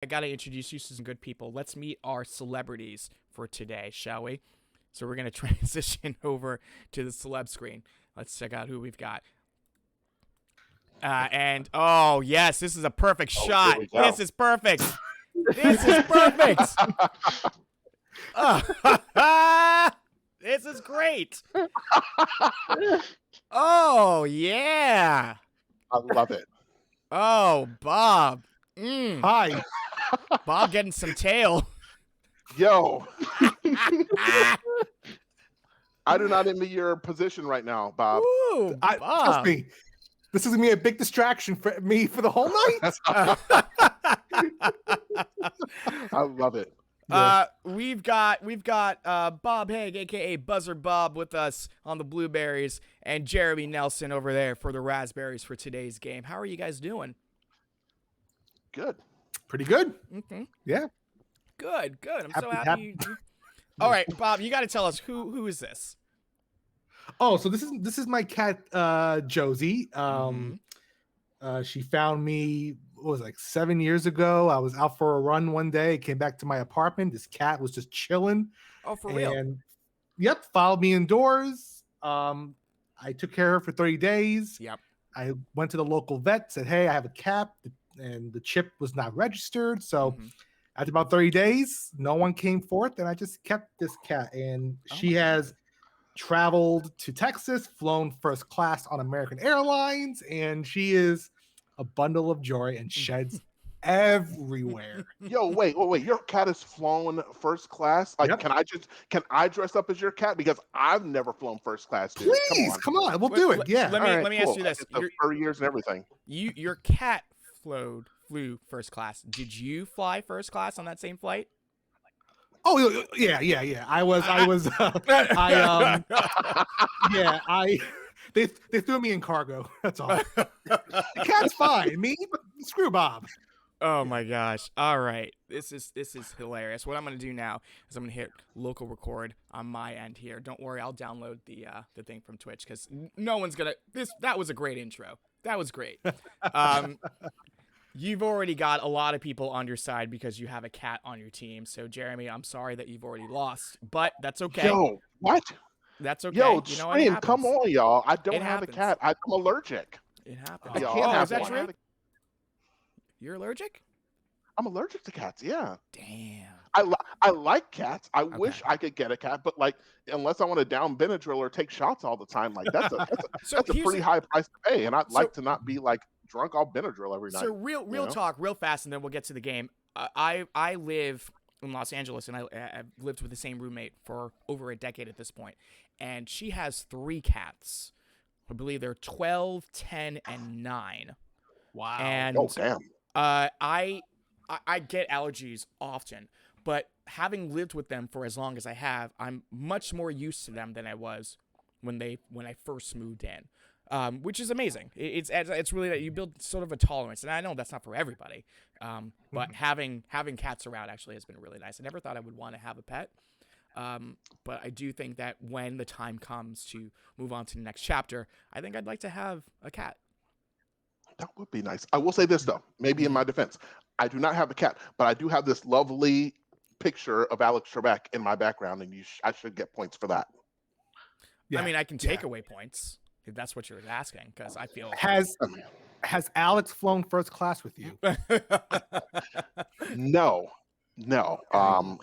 I gotta introduce you to some good people. Let's meet our celebrities for today, shall we? So we're gonna transition over to the celeb screen. Let's check out who we've got. And oh yes, this is a perfect Oh, shot. here we go. This is perfect. This is perfect. This is great. Oh yeah. I love it. Oh Bob. Hi. Bob getting some tail. Yo, I do not envy your position right now, Bob. Ooh, Trust Bob. me, this is gonna be a big distraction for me for the whole night. I love it. We've got Bob Haig, aka Buzzer Bob, with us on the blueberries, and Jeremy Nelson over there for the raspberries for today's game. How are you guys doing? Good. Pretty good. Okay. Yeah. Good. I'm so Happy- happy. All right, Bob, you got to tell us who is this? Oh, so this is my cat Josie. She found me, what was it, like 7 years ago. I was out for a run one day, came back to my apartment. This cat was just chilling. Oh, for real? And yep, followed me indoors. I took care of her for 30 days. Yep. I went to the local vet, said, hey, I have a cat, and the chip was not registered. So after about 30 days, no one came forth, and I just kept this cat. And she has traveled to Texas, flown first class on American Airlines, and she is a bundle of joy and sheds everywhere. Yo, wait. Your cat has flown first class. Like, Yep. can I dress up as your cat? Because I've never flown first class, dude. Please, come on, we'll do it. Yeah. Let me ask you this: It's 30 years and everything. your cat flew first class. Did you fly first class on that same flight? Oh yeah. I was they threw me in cargo. That's all. The cat's fine. Me, screw Bob. Oh my gosh. All right. This is hilarious. What I'm going to do now is I'm going to hit local record on my end here. Don't worry, I'll download the thing from Twitch cuz no one's going to that was a great intro. That was great. You've already got a lot of people on your side because you have a cat on your team. So Jeremy, I'm sorry that you've already lost, but that's okay. Yo, what? That's okay. Yo, you know what Stream, come on, y'all. I don't It have happens. a cat. I'm allergic. It happens. I can't Oh, have is that one. true? You're allergic? I'm allergic to cats. Yeah. Damn. I like cats. I wish I could get a cat, but like, unless I want to down Benadryl or take shots all the time, like that's a here's pretty high price to pay. And I'd like to not be like drunk off Benadryl every night. So real talk, real fast, and then we'll get to the game. I live in Los Angeles, and I've lived with the same roommate for over a decade at this point, and she has 3 cats. I believe they're 12, 10, and 9. Wow. And Oh damn. I get allergies often, but having lived with them for as long as I have, I'm much more used to them than I was when I first moved in, which is amazing. It's really that you build sort of a tolerance, and I know that's not for everybody, but having cats around actually has been really nice. I never thought I would want to have a pet, but I do think that when the time comes to move on to the next chapter, I think I'd like to have a cat. That would be nice. I will say this though, maybe in my defense, I do not have a cat, but I do have this lovely picture of Alex Trebek in my background, and I should get points for that. Yeah. I mean, I can take away points if that's what you're asking, because I feel Has Alex flown first class with you? No,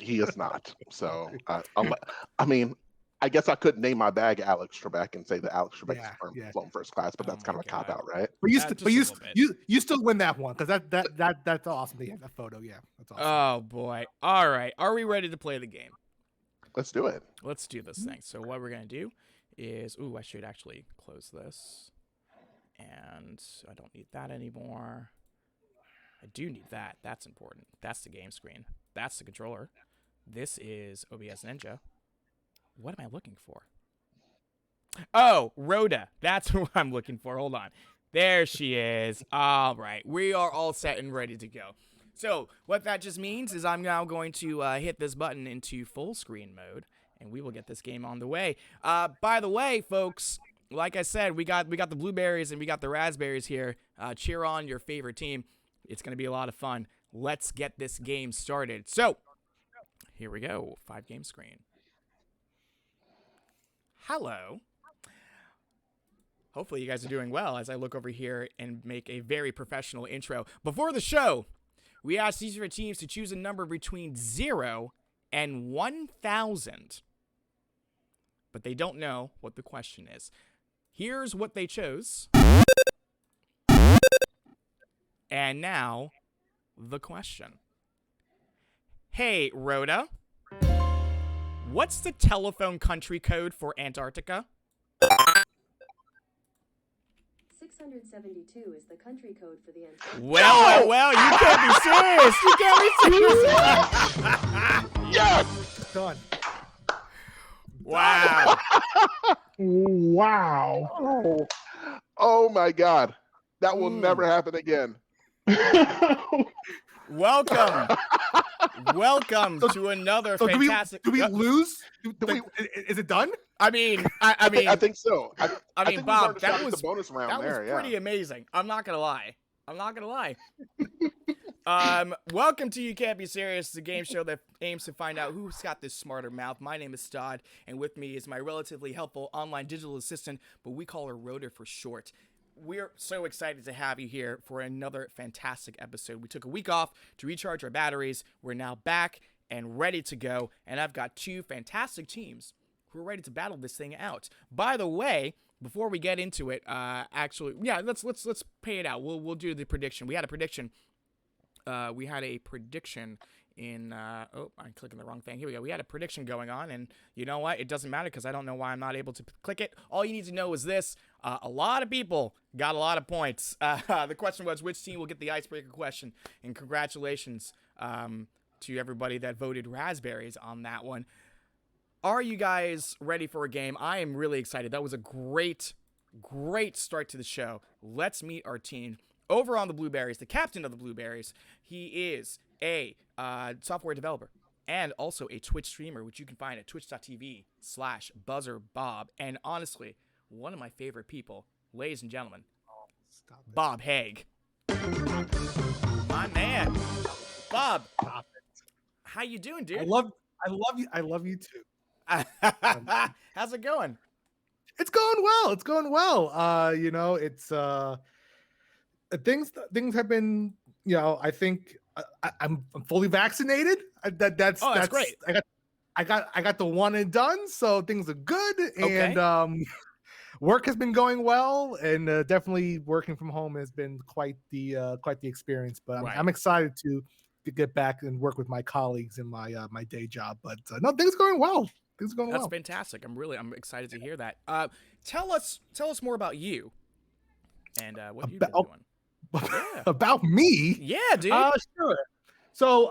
he is not. So, I mean, I guess I could name my bag Alex Trebek and say that Alex Trebek is flown first class, but that's kind of a cop out, right? But Just you still win that one because that's awesome. Yeah, that photo, yeah, that's awesome. Oh boy! All right, are we ready to play the game? Let's do it. Let's do this thing. So what we're gonna do is, I should actually close this, and I don't need that anymore. I do need that. That's important. That's the game screen. That's the controller. This is OBS Ninja. What am I looking for? Oh, Rhoda. That's who I'm looking for. Hold on. There she is. All right. We are all set and ready to go. So what that just means is I'm now going to hit this button into full screen mode, and we will get this game on the way. By the way, folks, like I said, we got the blueberries and we got the raspberries here. Cheer on your favorite team. It's going to be a lot of fun. let's get this game started. So, here we go. 5-game screen. Hello. Hopefully you guys are doing well as I look over here and make a very professional intro. Before the show, we asked each of our teams to choose a number between 0 and 1,000. But they don't know what the question is. Here's what they chose. And now, the question. Hey, Rhoda. What's the telephone country code for Antarctica? 672 is the country code for the Antarctica. Well, you can't be serious. You can't be serious. Yes! Done. Wow. Wow. Oh my God. That will never happen again. Welcome to another fantastic. Do we lose? Do Is it done? I mean, I think so. I mean, think Bob, we've that already was started the bonus round that there. was pretty amazing. I'm not gonna lie. Welcome to You Can't Be Serious, the game show that aims to find out who's got this smarter mouth. My name is Stod, and with me is my relatively helpful online digital assistant, but we call her Rhoda for short. We're so excited to have you here for another fantastic episode. We took a week off to recharge our batteries. We're now back and ready to go, and I've got two fantastic teams who are ready to battle this thing out. By the way, before we get into it, let's pay it out. We'll do the prediction. We had a prediction. In I'm clicking the wrong thing. Here we go. We had a prediction going on, and you know what? It doesn't matter because I don't know why I'm not able to click it. All you need to know is this: a lot of people got a lot of points. The question was, which team will get the icebreaker question? And congratulations to everybody that voted raspberries on that one. Are you guys ready for a game? I am really excited. That was a great start to the show. Let's meet our team. Over on the Blueberries, the captain of the Blueberries, he is a software developer and also a Twitch streamer, which you can find at twitch.tv/buzzerbob. And honestly, one of my favorite people, ladies and gentlemen, Bob Haig. My man. Bob. Stop it. How you doing, dude? I love you. I love you too. How's it going? It's going well. It's things have been, I think I'm fully vaccinated. That's great. I got the one and done, so things are good. Okay. And work has been going well, and definitely working from home has been quite the experience. But I'm excited to get back and work with my colleagues in my day job. But no, things are going well. That's fantastic. I'm excited to hear that. Tell us more about you and what you've been doing. About me? Yeah, dude. Sure. So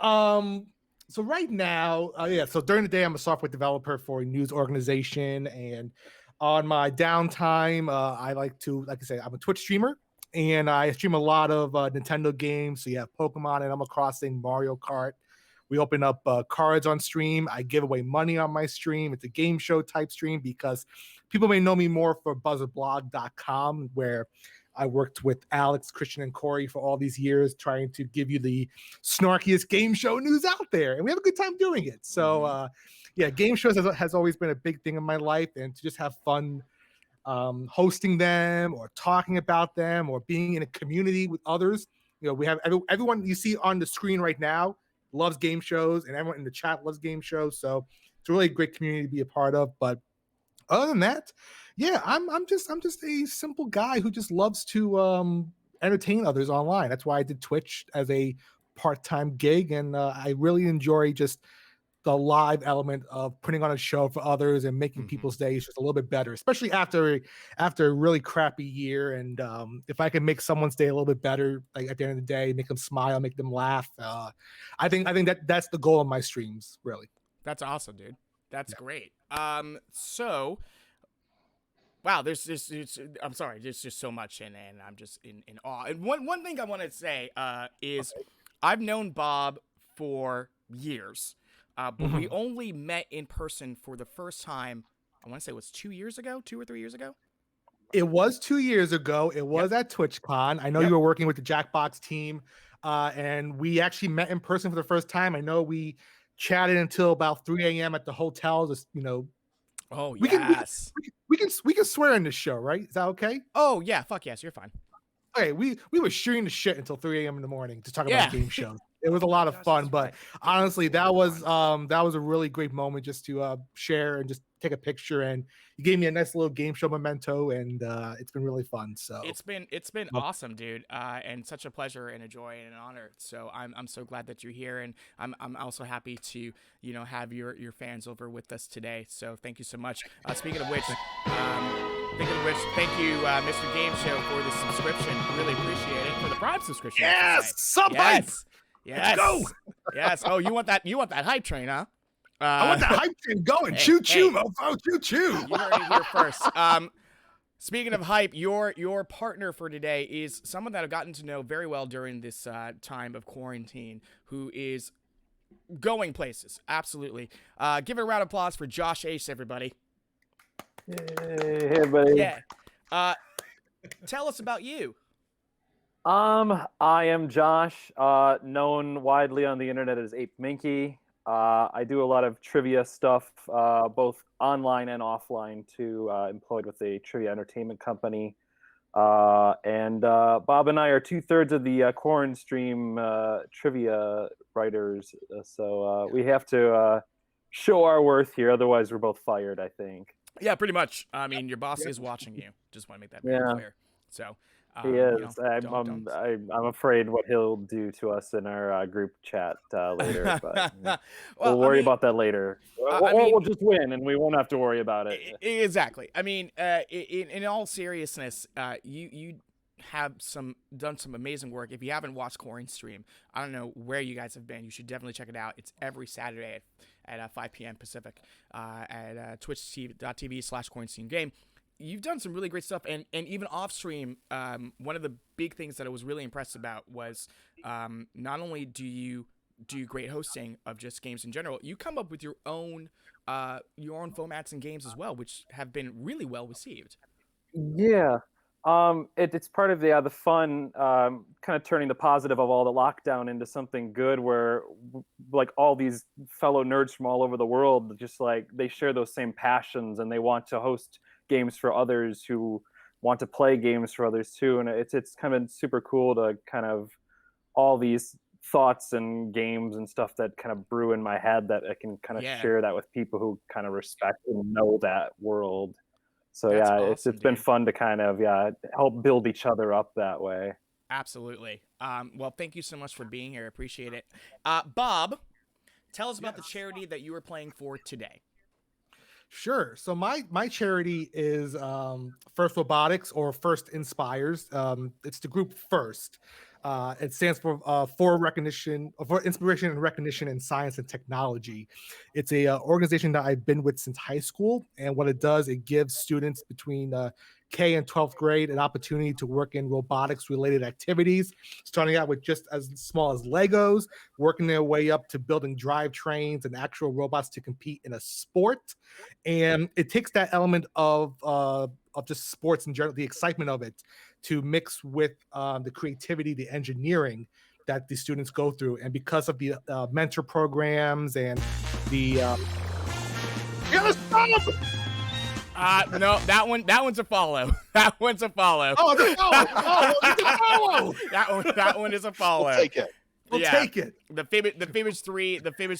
right now, so during the day, I'm a software developer for a news organization, and on my downtime, I like I say, I'm a Twitch streamer, and I stream a lot of Nintendo games. So you have Pokemon, Animal Crossing, Mario Kart. We open up cards on stream. I give away money on my stream. It's a game show type stream because people may know me more for buzzerblog.com, where I worked with Alex, Christian, and Corey for all these years trying to give you the snarkiest game show news out there. And we have a good time doing it. So, game shows has always been a big thing in my life. And to just have fun hosting them or talking about them or being in a community with others. We have everyone you see on the screen right now loves game shows, and everyone in the chat loves game shows. So it's a really great community to be a part of. But other than that, I'm just a simple guy who just loves to entertain others online. That's why I did Twitch as a part-time gig, and I really enjoy just the live element of putting on a show for others and making people's days just a little bit better, especially after a really crappy year. And if I can make someone's day a little bit better, like at the end of the day, make them smile, make them laugh, I think that's the goal of my streams, really. That's awesome, dude. That's great. So, wow, there's just so much, and I'm just in awe. And one thing I want to say is I've known Bob for years. But we only met in person for the first time, I want to say it was 2 or 3 years ago. It was 2 years ago. It was at TwitchCon. I know you were working with the Jackbox team. and we actually met in person for the first time. I know we chatted until about 3 a.m. at the hotel. Just Oh we can yes. we can swear in this show, right? Is that okay? Oh yeah. Fuck yes. You're fine. Okay, we were shooting the shit until 3 a.m. in the morning to talk Yeah. about game shows. It was a lot of fun, but honestly, that was a really great moment just to share and just take a picture. And you gave me a nice little game show memento, and it's been really fun. So it's been awesome, dude, and such a pleasure and a joy and an honor. So I'm so glad that you're here, and I'm also happy to have your fans over with us today. So thank you so much. Speaking of which, thank you, Mr. Game Show, for the subscription. Really appreciate it. For the Prime subscription. Yes, sub hype. Yes. Let's go. Yes. Oh, you want that hype train, huh? I want that hype train going. Choo choo, mofo. Choo choo. You heard it here first. Speaking of hype, your partner for today is someone that I've gotten to know very well during this time of quarantine, who is going places. Absolutely. Give a round of applause for Josh Ace, everybody. Hey, buddy. Yeah. Tell us about you. I am Josh, known widely on the internet as Ape Minky. I do a lot of trivia stuff, both online and offline, too. Employed with a trivia entertainment company. And Bob and I are 2/3 of the Quarren Stream trivia writers. So we have to show our worth here. Otherwise, we're both fired, I think. Yeah, pretty much. I mean, your boss is watching you. Just want to make that very clear. So he is. I'm afraid what he'll do to us in our group chat later. But we'll worry about that later. We'll just win, and we won't have to worry about it. Exactly. I mean, in all seriousness, you have done some amazing work. If you haven't watched Quarren Stream, I don't know where you guys have been. You should definitely check it out. It's every Saturday at 5 p.m. Pacific at twitch.tv/QuarenStreamGame. You've done some really great stuff, and even off stream, one of the big things that I was really impressed about was not only do you do great hosting of just games in general, you come up with your own formats and games as well, which have been really well received. Yeah. It's part of the fun, kind of turning the positive of all the lockdown into something good, where like all these fellow nerds from all over the world, just like they share those same passions and they want to host games for others who want to play games for others too. And it's kind of super cool to kind of all these thoughts and games and stuff that kind of brew in my head, that I can kind of share that with people who kind of respect and know that world. So that's awesome, it's been fun to kind of help build each other up that way. Absolutely. Well, thank you so much for being here. I appreciate it. Bob, tell us about the charity that you are playing for today. Sure. So my charity is First Robotics, or First Inspires. It's the group FIRST. It stands for recognition, for inspiration and recognition in science and technology. It's a organization that I've been with since high school, and what it does, it gives students between K and 12th grade an opportunity to work in robotics related activities, starting out with just as small as Legos, working their way up to building drivetrains and actual robots to compete in a sport. And it takes that element of just sports in general, the excitement of it, to mix with the creativity, the engineering that the students go through. And because of the mentor programs and the no, that one's a follow. That one's a follow. Oh, it's a follow. Oh, it's a follow. that one is a follow. We'll take it. We'll take it. The Fibbage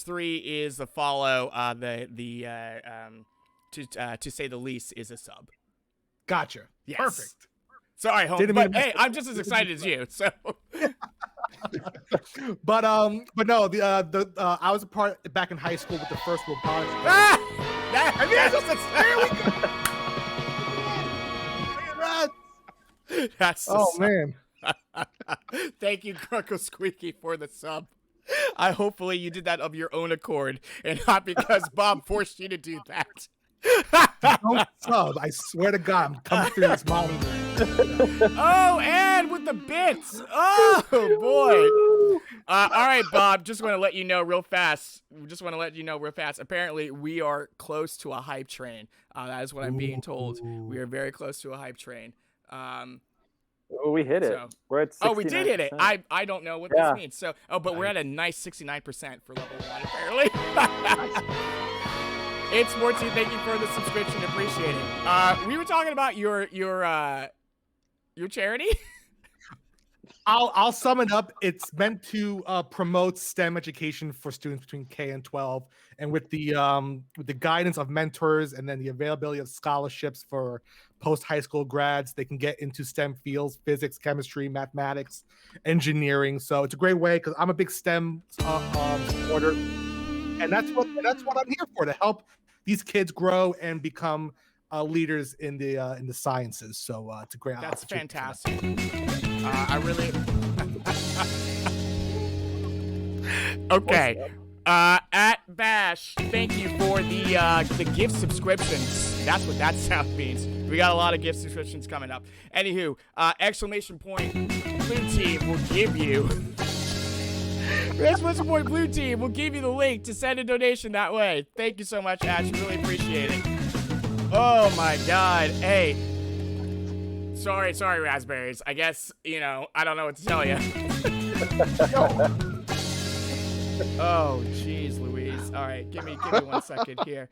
3 is the follow. To say the least, is a sub. Gotcha. Yes. Perfect. Sorry, home. But hey, I'm just as excited as you. So. but no, I was a part back in high school with the First Robotics. That's man. Thank you, Grunkle Squeaky, for the sub. Hopefully you did that of your own accord and not because Bob forced you to do that. Don't sub. I swear to God, I'm coming through this monitor. Oh, and with the bits. Oh, boy. All right, Bob, just want to let you know real fast. Apparently, we are close to a hype train. That is what I'm being told. We are very close to a hype train. Oh, we hit it. So, we're at 69%. Oh, we did hit it. I don't know what this means. So, but we're at a nice 69% for level 1, apparently. It's Morty. Thank you for the subscription. Appreciate it. We were talking about your charity. I'll sum it up. It's meant to promote STEM education for students between K and 12, and with the guidance of mentors and then the availability of scholarships for post high school grads, they can get into STEM fields: physics, chemistry, mathematics, engineering. So it's a great way because I'm a big STEM supporter, and that's what I'm here for, to help these kids grow and become leaders in the sciences. So it's a great. That's fantastic. I really. Okay. At Bash, thank you for the gift subscriptions. That's what that sound means. We got a lot of gift subscriptions coming up. Anywho, exclamation point Blue Team will give you. Exclamation point Blue Team will give you the link to send a donation that way. Thank you so much, Ash. Really appreciate it. Oh my God. Hey. Sorry, raspberries. I guess, I don't know what to tell you. Oh, jeez, Louise. All right, give me 1 second here.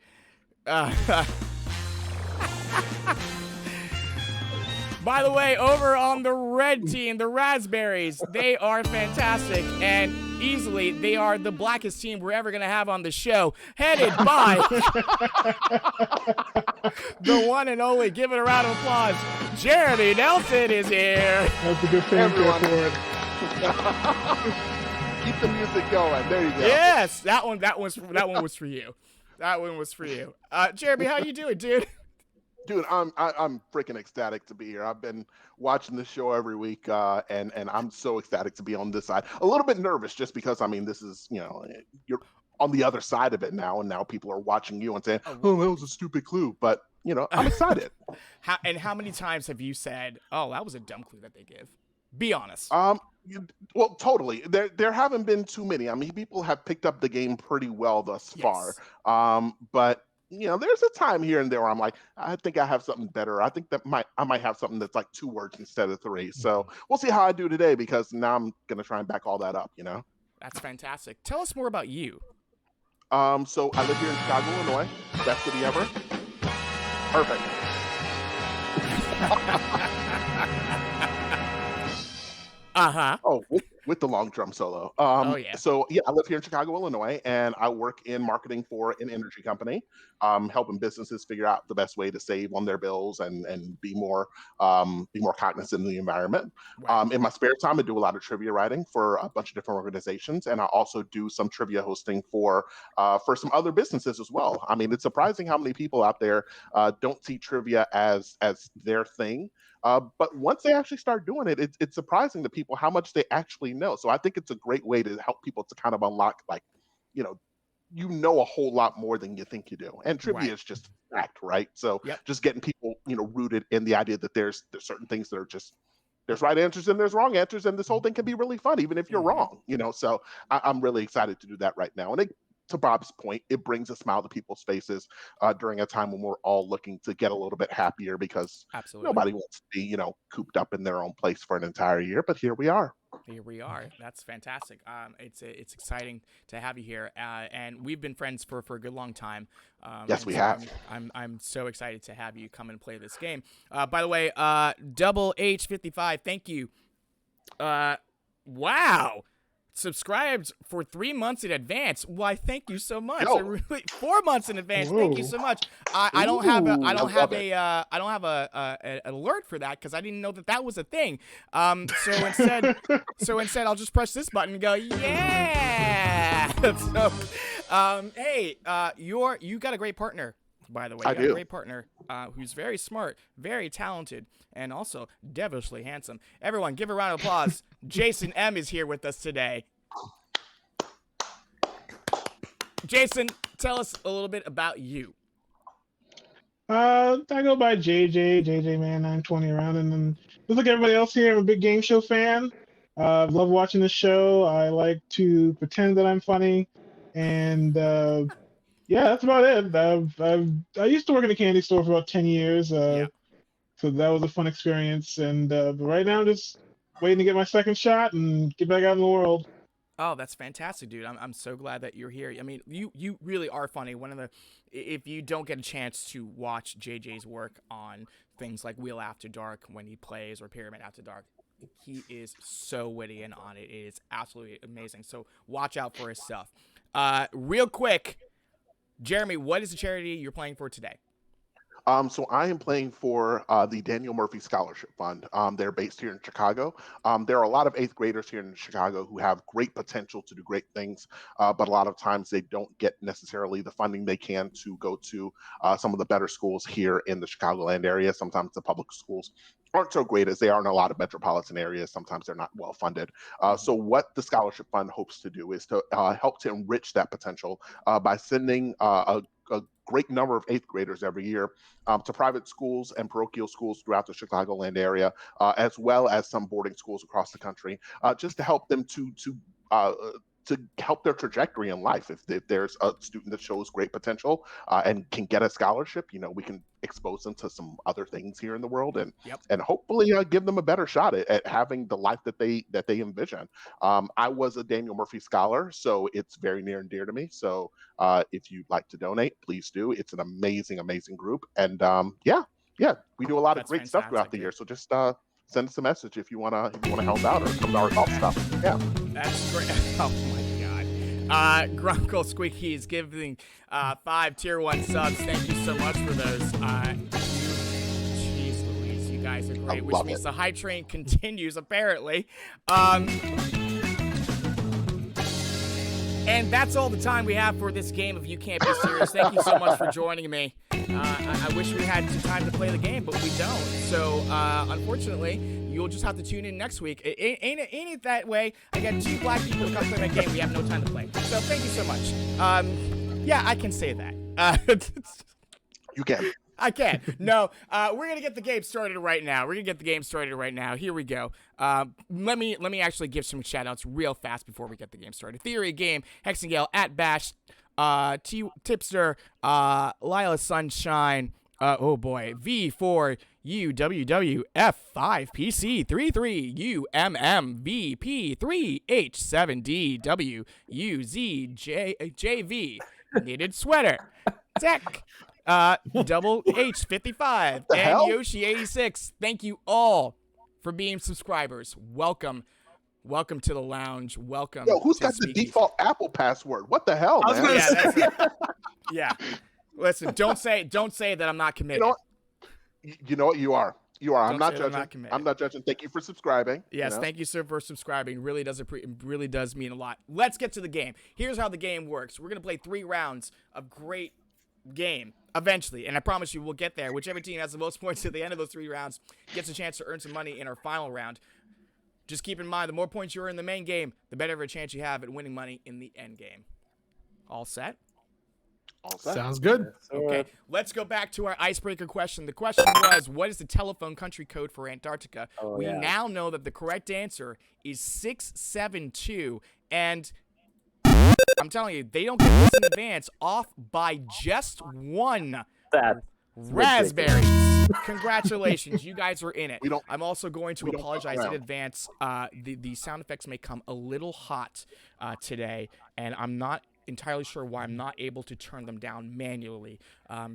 By the way, over on the red team, the raspberries, they are fantastic, and easily they are the blackest team we're ever going to have on the show, headed by the one and only, give it a round of applause, Jeremy Nelson is here. That's a good thing for it. Keep the music going. There you go. Yes, that one was for you. That one was for you. Jeremy, how you doing, dude? Dude, I'm freaking ecstatic to be here. I've been watching this show every week, and I'm so ecstatic to be on this side. A little bit nervous just because, this is, you're on the other side of it now, and now people are watching you and saying, "Oh, that was a stupid clue," but I'm excited. How many times have you said, "Oh, that was a dumb clue that they give"? Be honest. Well, totally. There haven't been too many. People have picked up the game pretty well thus far. But there's a time here and there where I'm like, I think I have something better. I think that I might have something that's like 2 words instead of 3. So we'll see how I do today, because now I'm gonna try and back all that up. That's fantastic. Tell us more about you. So I live here in Chicago, Illinois. Best city ever. Perfect. Oh, with the long drum solo. So I live here in Chicago, Illinois, and I work in marketing for an energy company, helping businesses figure out the best way to save on their bills and be more cognizant of the environment. Wow. In my spare time, I do a lot of trivia writing for a bunch of different organizations, and I also do some trivia hosting for some other businesses as well. It's surprising how many people out there don't see trivia as their thing. But once they actually start doing it, it's surprising to people how much they actually know. So I think it's a great way to help people to kind of unlock, a whole lot more than you think you do. And trivia is just fact, right? So just getting people, rooted in the idea that there's certain things that are just, there's right answers and there's wrong answers, and this whole thing can be really fun, even if you're wrong, So I'm really excited to do that right now. And to Bob's point, it brings a smile to people's faces during a time when we're all looking to get a little bit happier, because nobody wants to be, cooped up in their own place for an entire year. But here we are. Here we are. That's fantastic. It's exciting to have you here, and we've been friends for a good long time. Yes, we have. I'm so excited to have you come and play this game. By the way, Double H55, thank you. Wow. Subscribed for 3 months in advance. Why, thank you so much. 4 months in advance. Whoa. Thank you so much. I don't have an alert for that, because I didn't know that was a thing. So instead I'll just press this button and go, yeah. Hey, you got a great partner. By the way, you got a great partner who's very smart, very talented, and also devilishly handsome. Everyone, give a round of applause. Jason M is here with us today. Jason, tell us a little bit about you. I go by JJ Man 920 around, and then just like everybody else here, I'm a big game show fan. Love watching the show. I like to pretend that I'm funny, and yeah, that's about it. I used to work in a candy store for about 10 years. So that was a fun experience. And but right now, I'm just waiting to get my second shot and get back out in the world. Oh, that's fantastic, dude. I'm so glad that you're here. I mean, you really are funny. If you don't get a chance to watch JJ's work on things like Wheel After Dark when he plays or Pyramid After Dark, he is so witty and on it. It is absolutely amazing. So watch out for his stuff. Real quick, Jeremy, what is the charity you're playing for today? So I am playing for the Daniel Murphy Scholarship Fund. They're based here in Chicago. There are a lot of eighth graders here in Chicago who have great potential to do great things, but a lot of times they don't get necessarily the funding they can to go to some of the better schools here in the Chicagoland area. Sometimes the public schools aren't so great as they are in a lot of metropolitan areas. Sometimes they're not well funded. So what the Scholarship Fund hopes to do is to help to enrich that potential by sending a great number of eighth graders every year to private schools and parochial schools throughout the Chicagoland area, as well as some boarding schools across the country, just to help them to help their trajectory in life. If there's a student that shows great potential and can get a scholarship, we can expose them to some other things here in the world and hopefully give them a better shot at having the life that they envision. I was a Daniel Murphy scholar, so it's very near and dear to me. So if you'd like to donate, please do. It's an amazing, amazing group. And we do a lot of great stuff throughout the year. So just send us a message if you wanna help out or some of our golf stuff. Yeah. That's great. Oh my God. Grunkle Squeaky is giving 5 tier 1 subs. Thank you so much for those. Jeez Louise, you guys are great. Which means the hype train continues apparently. And that's all the time we have for this game of You Can't Be Serious. Thank you so much for joining me. I wish we had some time to play the game, but we don't. So, unfortunately, you'll just have to tune in next week. Ain't it that way? I got 2 black people to come play that game. We have no time to play. So, thank you so much. Yeah, I can say that. You can. I can. No, we're gonna get the game started right now. Here we go. Let me actually give some shout outs real fast before we get the game started. Theory Game, Hexingale, at Bash, Tipster, Lila Sunshine, oh boy, V4 UWW F5 PC 33 UMM VP 3 H7D W UZ JV Knitted Sweater Tech Double H55 and Yoshi 86. Thank you all for being subscribers. Welcome to the lounge. Welcome. Yo, who's got the default Apple password? What the hell, man? Yeah. Listen, don't say that I'm not committed. You know what? You are. I'm not judging. I'm not judging. Thank you for subscribing. Yes, thank you, sir, for subscribing. Really does mean a lot. Let's get to the game. Here's how the game works. We're gonna play 3 rounds of great game eventually, and I promise you we'll get there. Whichever team has the most points at the end of those 3 rounds gets a chance to earn some money in our final round. Just keep in mind, the more points you earn in the main game, the better of a chance you have at winning money in the end game. All set? All set. Sounds good. Okay, let's go back to our icebreaker question. The question was, what is the telephone country code for Antarctica? We now know that the correct answer is 672, and I'm telling you, they don't get this in advance, off by just 1. Raspberries. Congratulations, you guys were in it. I'm also going to apologize in advance. The sound effects may come a little hot today, and I'm not entirely sure why I'm not able to turn them down manually.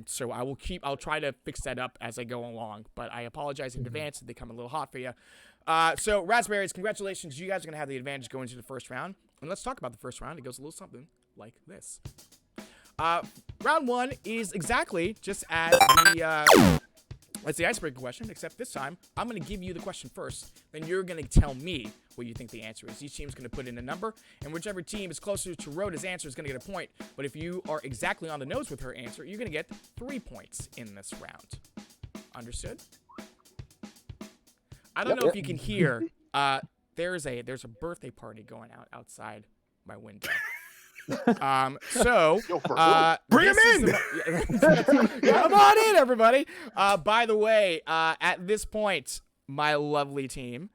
So I'll try to fix that up as I go along, but I apologize in advance if they come a little hot for you. So Raspberries, congratulations. You guys are going to have the advantage going into the first round. And let's talk about the first round. It goes a little something like this. Round 1 is exactly just as the icebreaker question, except this time, I'm going to give you the question first. Then you're going to tell me what you think the answer is. Each team's going to put in a number, and whichever team is closer to Rhoda's answer is going to get a point. But if you are exactly on the nose with her answer, you're going to get 3 points in this round. Understood? I don't know if you can hear. There's a birthday party going outside my window. Bring him in. Come on in, everybody. By the way, at this point, my lovely team,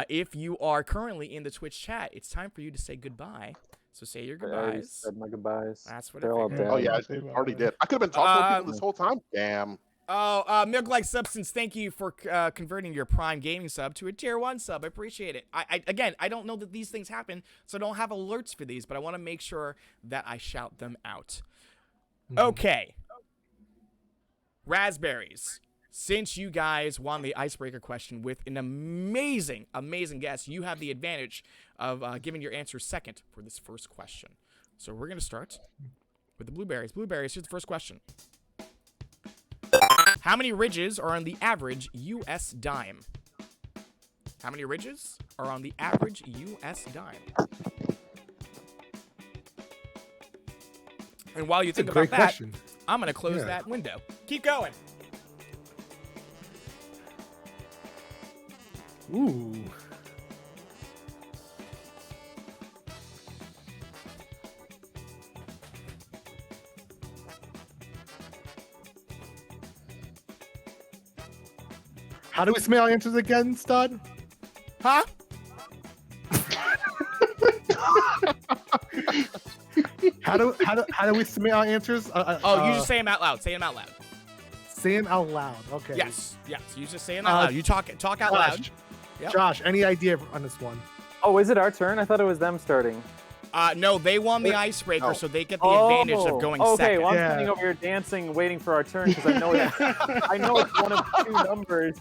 if you are currently in the Twitch chat, it's time for you to say goodbye. So say your goodbyes. I already said my goodbyes. That's what They're all dead. Oh yeah, I already did. I could have been talking to people this whole time. Damn. Oh, Milk Like Substance, thank you for converting your Prime Gaming sub to a Tier 1 sub. I appreciate it. Again, I don't know that these things happen, so I don't have alerts for these, but I want to make sure that I shout them out. Okay. Raspberries. Since you guys won the icebreaker question with an amazing, amazing guess, you have the advantage of giving your answer second for this first question. So we're going to start with the blueberries. Blueberries, here's the first question. How many ridges are on the average U.S. dime? How many ridges are on the average U.S. dime? And while you think about that, question. I'm going to close that window. Keep going. Ooh. How do we smell our answers again, Stud? Huh? How do we submit our answers? You just say them out loud. Say them out loud. Say them out loud. Okay. Yes. You just say them out loud. You talk out loud. Yep. Josh, any idea on this one? Oh, is it our turn? I thought it was them starting. No, they won the icebreaker, so they get the advantage of going second. Okay, well, I'm standing over here dancing, waiting for our turn because I know it's one of two numbers.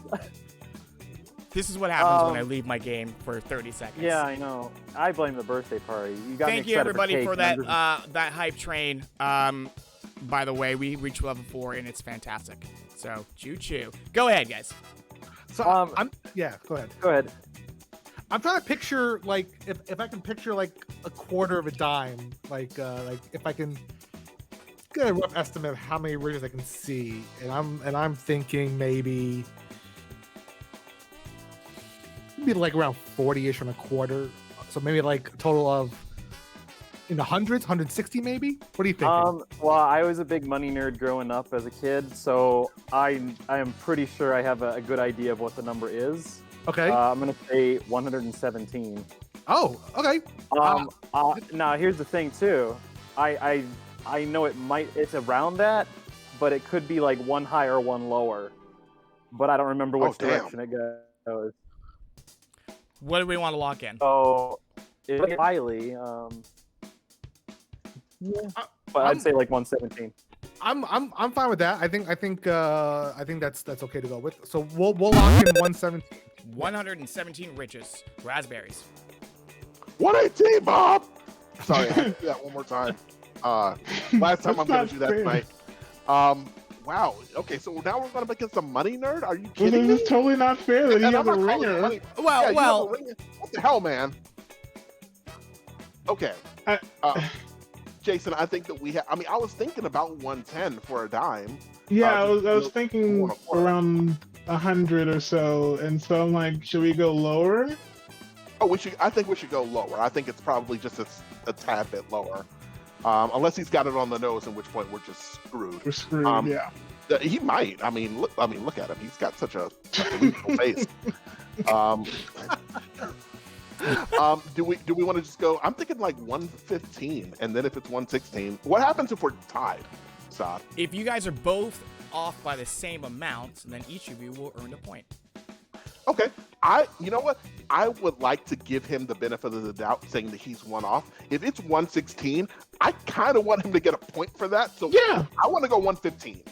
This is what happens when I leave my game for 30 seconds. Yeah, I know. I blame the birthday party. You got Thank me you, excited everybody, for cake. that hype train. By the way, we reached level 4, and it's fantastic. So, choo-choo. Go ahead, guys. So go ahead. Go ahead. I'm trying to picture if I can picture like a quarter of a dime, like if I can get a rough estimate of how many ridges I can see, and I'm thinking maybe like around 40-ish on a quarter, so maybe like a total of in the hundreds, 160 maybe. What do you think? Well, I was a big money nerd growing up as a kid, so I am pretty sure I have a good idea of what the number is. Okay. I'm gonna say 117. Oh, okay. Now here's the thing too. I know it's around that, but it could be like one higher, one lower. But I don't remember which direction it goes. What do we want to lock in? Oh, it's highly. But I'd say like 117. I'm fine with that. I think that's okay to go with. So we'll lock in 117. 117 ridges. Raspberries. 118, Bob. Sorry, I have to do that one more time. Last time I'm going to do that tonight. Wow. Okay, so now we're going to make it some money nerd? Are you kidding me? This is totally not fair that you have a ringer. Well. What the hell, man? Okay. Jason, I think that we have. I mean, I was thinking about 110 for a dime. Yeah, I was thinking around 100 or so, and so I'm like, should we go lower? Oh, we should. I think we should go lower. I think it's probably just a tad bit lower, unless he's got it on the nose, in which point we're just screwed. We're screwed. Yeah. He might. I mean, look at him. He's got such a believable face. Do we want to just go? I'm thinking like 115, and then if it's 116, what happens if we're tied, Saad? If you guys are both off by the same amount, then each of you will earn a point. Okay. You know what? I would like to give him the benefit of the doubt, saying that he's one off. If it's 116, I kind of want him to get a point for that. So yeah, I want to go 115.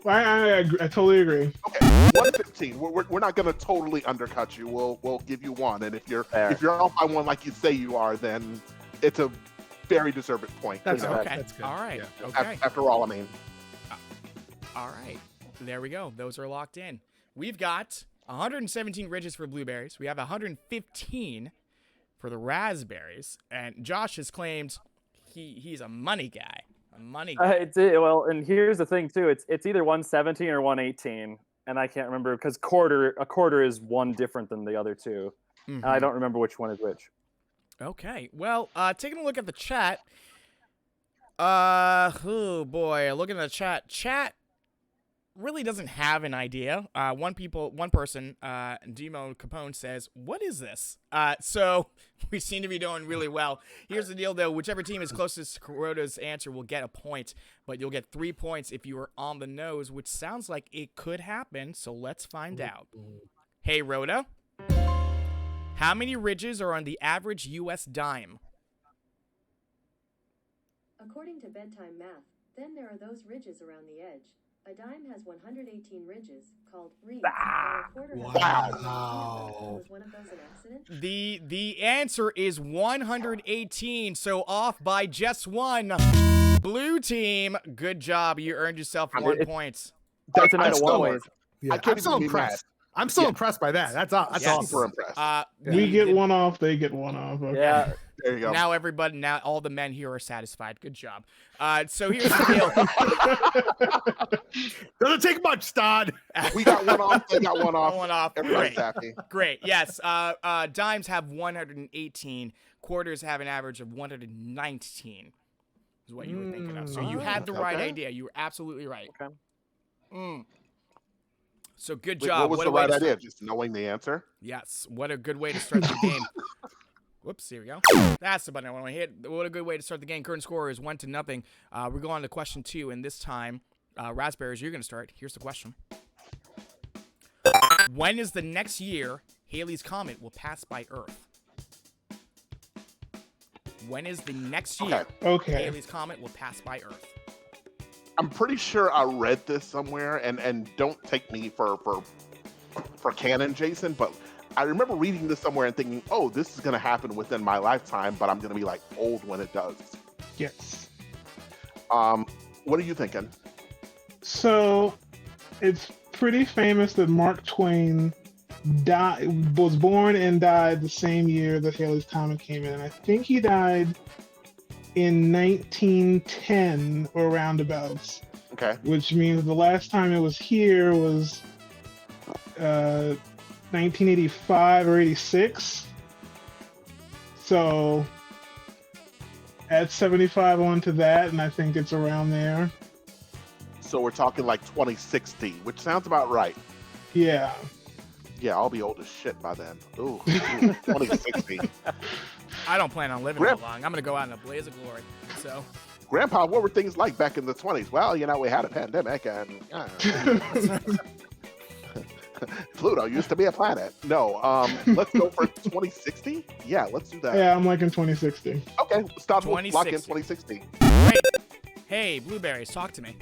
I totally agree. Okay, 115. We're not going to totally undercut you. We'll give you one, and if you're off by one like you say you are, then it's a very deserved point. That's okay. That's good. All right. Yeah. Okay. After all, I mean. All right. There we go. Those are locked in. We've got 117 ridges for blueberries. We have 115 for the raspberries, and Josh has claimed he's a money guy. A money guy. Well, and here's the thing too. It's either 117 or 118, and I can't remember because a quarter is one different than the other two. Mm-hmm. I don't remember which one is which. Okay. Well, taking a look at the chat. Oh boy, looking at the chat. Chat really doesn't have an idea. One person, Demo Capone says, "What is this?" So we seem to be doing really well. Here's the deal, though: whichever team is closest to Kuroda's answer will get a point, but you'll get 3 points if you are on the nose, which sounds like it could happen. So let's find out. Hey, Rhoda, how many ridges are on the average U.S. dime? According to bedtime math, then there are those ridges around the edge. A dime has 118 ridges, called reeds. While a quarter has 118. Was one of those an accident? The answer is 118, so off by just one. Blue team, good job. You earned yourself 1 point. That's a night of one ways. Yeah, I'm so impressed. I'm so impressed by that. That's awesome. Super impressed. We get one off, they get one off. Okay. Yeah. There you go. Now all the men here are satisfied. Good job. So here's the deal. Doesn't take much, Stod. We got one off. They got one off. One off. Everybody's happy. Great. Yes. Dimes have 118. Quarters have an average of 119. Is what you were thinking of. So you had the right idea. You were absolutely right. Okay. So good job. What was the right idea? Just knowing the answer? Yes. What a good way to start the game. Whoops, here we go. That's the button I want to hit. What a good way to start the game. Current score is 1-0. We're going to question 2, and this time, Raspberries, you're going to start. Here's the question. When is the next year Halley's Comet will pass by Earth? When is the next year Halley's Comet will pass by Earth? I'm pretty sure I read this somewhere, and don't take me for canon, Jason, but I remember reading this somewhere and thinking, oh, this is going to happen within my lifetime, but I'm going to be like old when it does. Yes. What are you thinking? So it's pretty famous that Mark Twain was born and died the same year that Halley's Comet came in. And I think he died in 1910 or roundabouts. Okay. Which means the last time it was here was 1985 or 86. So add 75 onto that, and I think it's around there. So we're talking like 2060, which sounds about right. Yeah. Yeah, I'll be old as shit by then. Ooh, 2060. I don't plan on living that long. I'm going to go out in a blaze of glory. So, Grandpa, what were things like back in the 20s? Well, we had a pandemic, and Pluto used to be a planet. No, let's go for 2060. Yeah, let's do that. Yeah, I'm liking 2060. Okay, stop. Lock in 2060. Great. Hey, Blueberries, talk to me.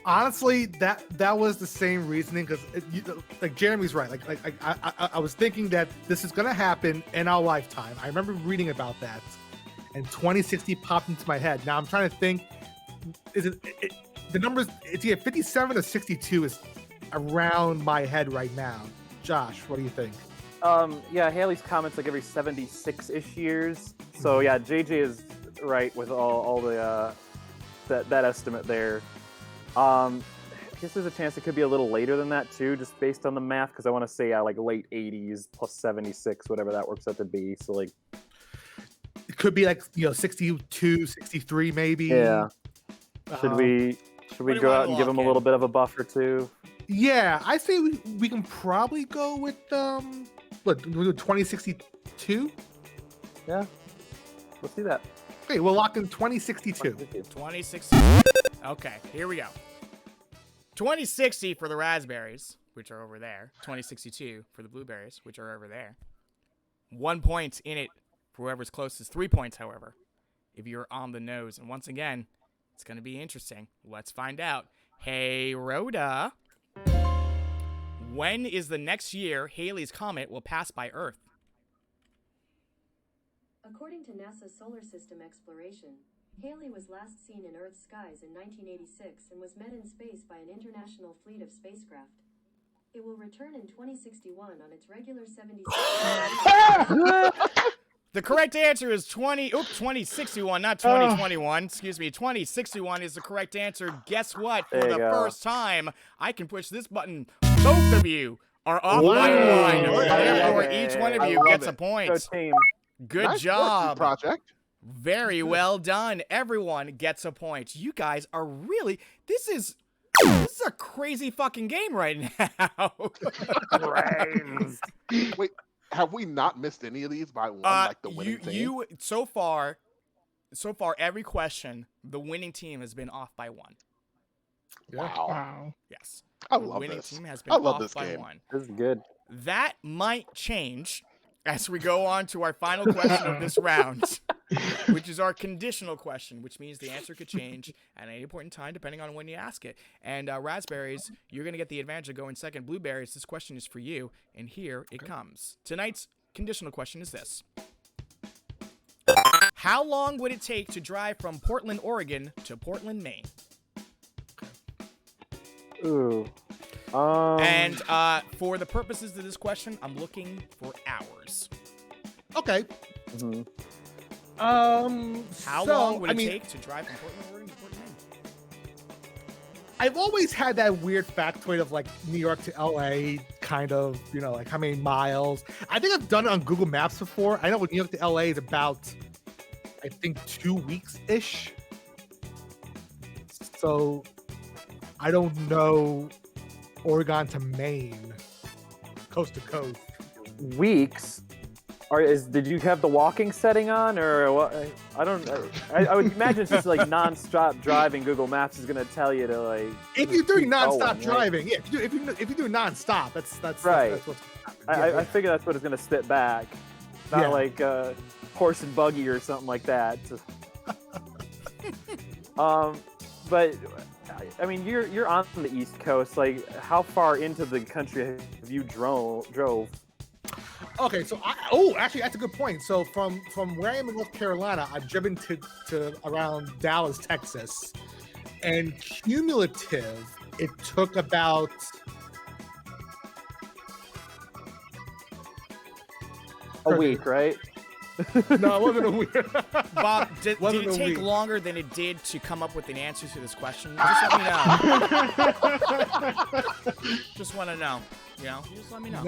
Honestly, that was the same reasoning, because like Jeremy's right. I was thinking that this is gonna happen in our lifetime. I remember reading about that, and 2060 popped into my head. Now I'm trying to think, is it the numbers? It's either 57 or 62 is around my head right now. Josh, what do you think? Yeah, Halley's Comet's like every 76-ish years. So yeah, JJ is right with all the that estimate there. I guess there's a chance it could be a little later than that too, just based on the math, because I want to say like late 80s plus 76, whatever that works out to be. So like it could be like 62, 63 maybe. Yeah. Should we go out and give him a little bit of a buffer too? Yeah, I say we can probably go with 2062. Yeah, let's do that. Okay, we'll lock in 2062. 2060. Okay, here we go. 2060 for the raspberries, which are over there. 2062 for the blueberries, which are over there. 1 point in it for whoever's closest. 3 points, however, if you're on the nose. And once again, it's going to be interesting. Let's find out. Hey, Rhoda. When is the next year Halley's Comet will pass by Earth? According to NASA's solar system exploration, Halley was last seen in Earth's skies in 1986 and was met in space by an international fleet of spacecraft. It will return in 2061 on its regular 76. The correct answer is 2061, not 2021. Excuse me, 2061 is the correct answer. Guess what? For the first time, I can push this button. Both of you are off by one. Therefore, each one of you gets a point. Good nice job. Work, project. Very well done. Everyone gets a point. You guys are really, this is This is a crazy fucking game right now. Brains. Wait, have we not missed any of these by one? Like the winning team? So far, every question, the winning team has been off by one. Wow. Wow. Yes. I The love winning this. team has been I love off this by game. one. This is good. That might change as we go on to our final question of this round, which is our conditional question, which means the answer could change at any point in time depending on when you ask it. And Raspberries, you're going to get the advantage of going second. Blueberries, this question is for you, and here it comes. Tonight's conditional question is this. How long would it take to drive from Portland, Oregon to Portland, Maine? Ooh. And for the purposes of this question, I'm looking for hours. Okay. Mm-hmm. How long would it take to drive from Portland, Oregon to Portland, Maine? I've always had that weird factoid of like New York to LA, kind of, you know, like how many miles. I think I've done it on Google Maps before. I know New York to LA is about, I think, 2 weeks ish. So I don't know Oregon to Maine, coast to coast. Weeks. Did you have the walking setting on, or what? I don't. I would imagine it's just like non-stop driving. Google Maps is gonna tell you to like. If you're doing non-stop going, driving, right? Yeah. If you do non-stop, that's right. That's what's happening. I figure that's what it's gonna spit back, not like horse and buggy or something like that. But I mean, you're on the East Coast. Like, how far into the country have you drove? Okay, so actually, that's a good point. So from where I am in North Carolina, I've driven to around Dallas, Texas, and cumulative, it took about a week, right? No, it wasn't a week. Bob, did it take longer than it did to come up with an answer to this question? Just let me know. Just want to know. You know, just let me know.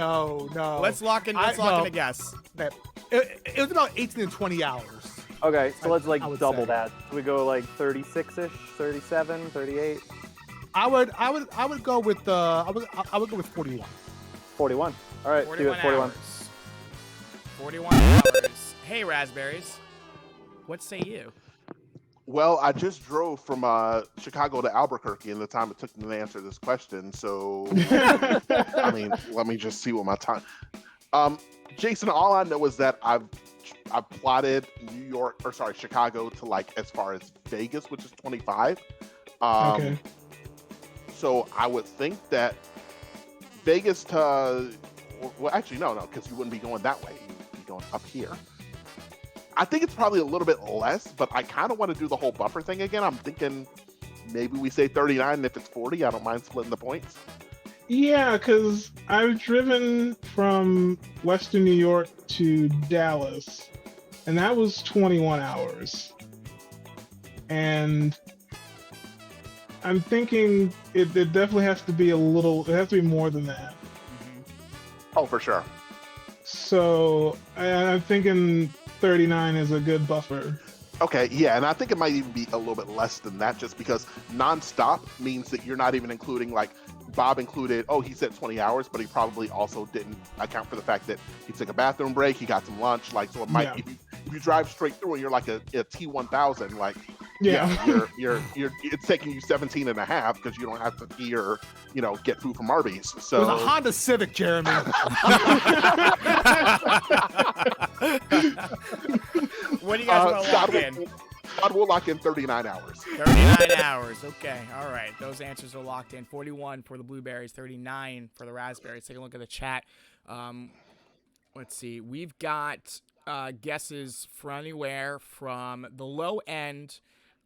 No. Let's lock in a guess. It was about 18 to 20 hours. Okay, so let's like double say. that. We go like 36-ish, 37, 38. I would go with I would go with 41. 41. All right, 41 do it. 41. hours. 41 hours. Hey, Raspberries. What say you? Well, I just drove from Chicago to Albuquerque in the time it took me to answer this question. So, I mean, let me just see what my time. Jason, all I know is that I've plotted Chicago to like as far as Vegas, which is 25. Okay. So I would think that Vegas to, well, actually no, because you wouldn't be going that way. You'd be going up here. I think it's probably a little bit less, but I kind of want to do the whole buffer thing again. I'm thinking maybe we say 39, and if it's 40, I don't mind splitting the points. Yeah, because I've driven from Western New York to Dallas, and that was 21 hours. And I'm thinking it definitely has to be it has to be more than that. Oh, for sure. So I'm thinking 39 is a good buffer. Okay, yeah, and I think it might even be a little bit less than that just because nonstop means that you're not even including, like, Bob included, he said 20 hours, but he probably also didn't account for the fact that he took a bathroom break, he got some lunch, like, so it might, if you drive straight through and you're like a T1000, like, it's taking you 17 and a half because you don't have to pee or, get food from Arby's. So it was a Honda Civic, Jeremy. What do you guys want to lock in? God will lock in 39 hours. 39 hours. Okay. All right. Those answers are locked in. 41 for the Blueberries, 39 for the Raspberries. Take a look at the chat. Let's see. We've got guesses for anywhere from the low end.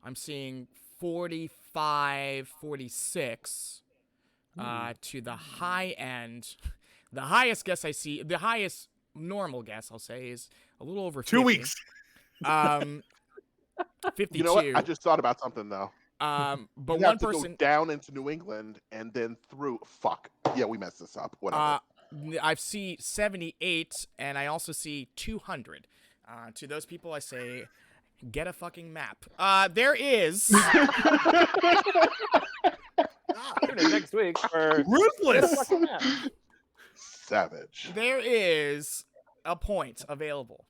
I'm seeing 45, 46 to the high end. The highest guess I see, the highest normal guess I'll say is a little over 50. 2 weeks. 52. You know what? I just thought about something though. But you one have to person go down into New England and then through. Fuck. Yeah, we messed this up. Whatever. I see 78, and I also see 200. To those people, I say, get a fucking map. There is. Tune in next week for Ruthless. Savage. There is a point available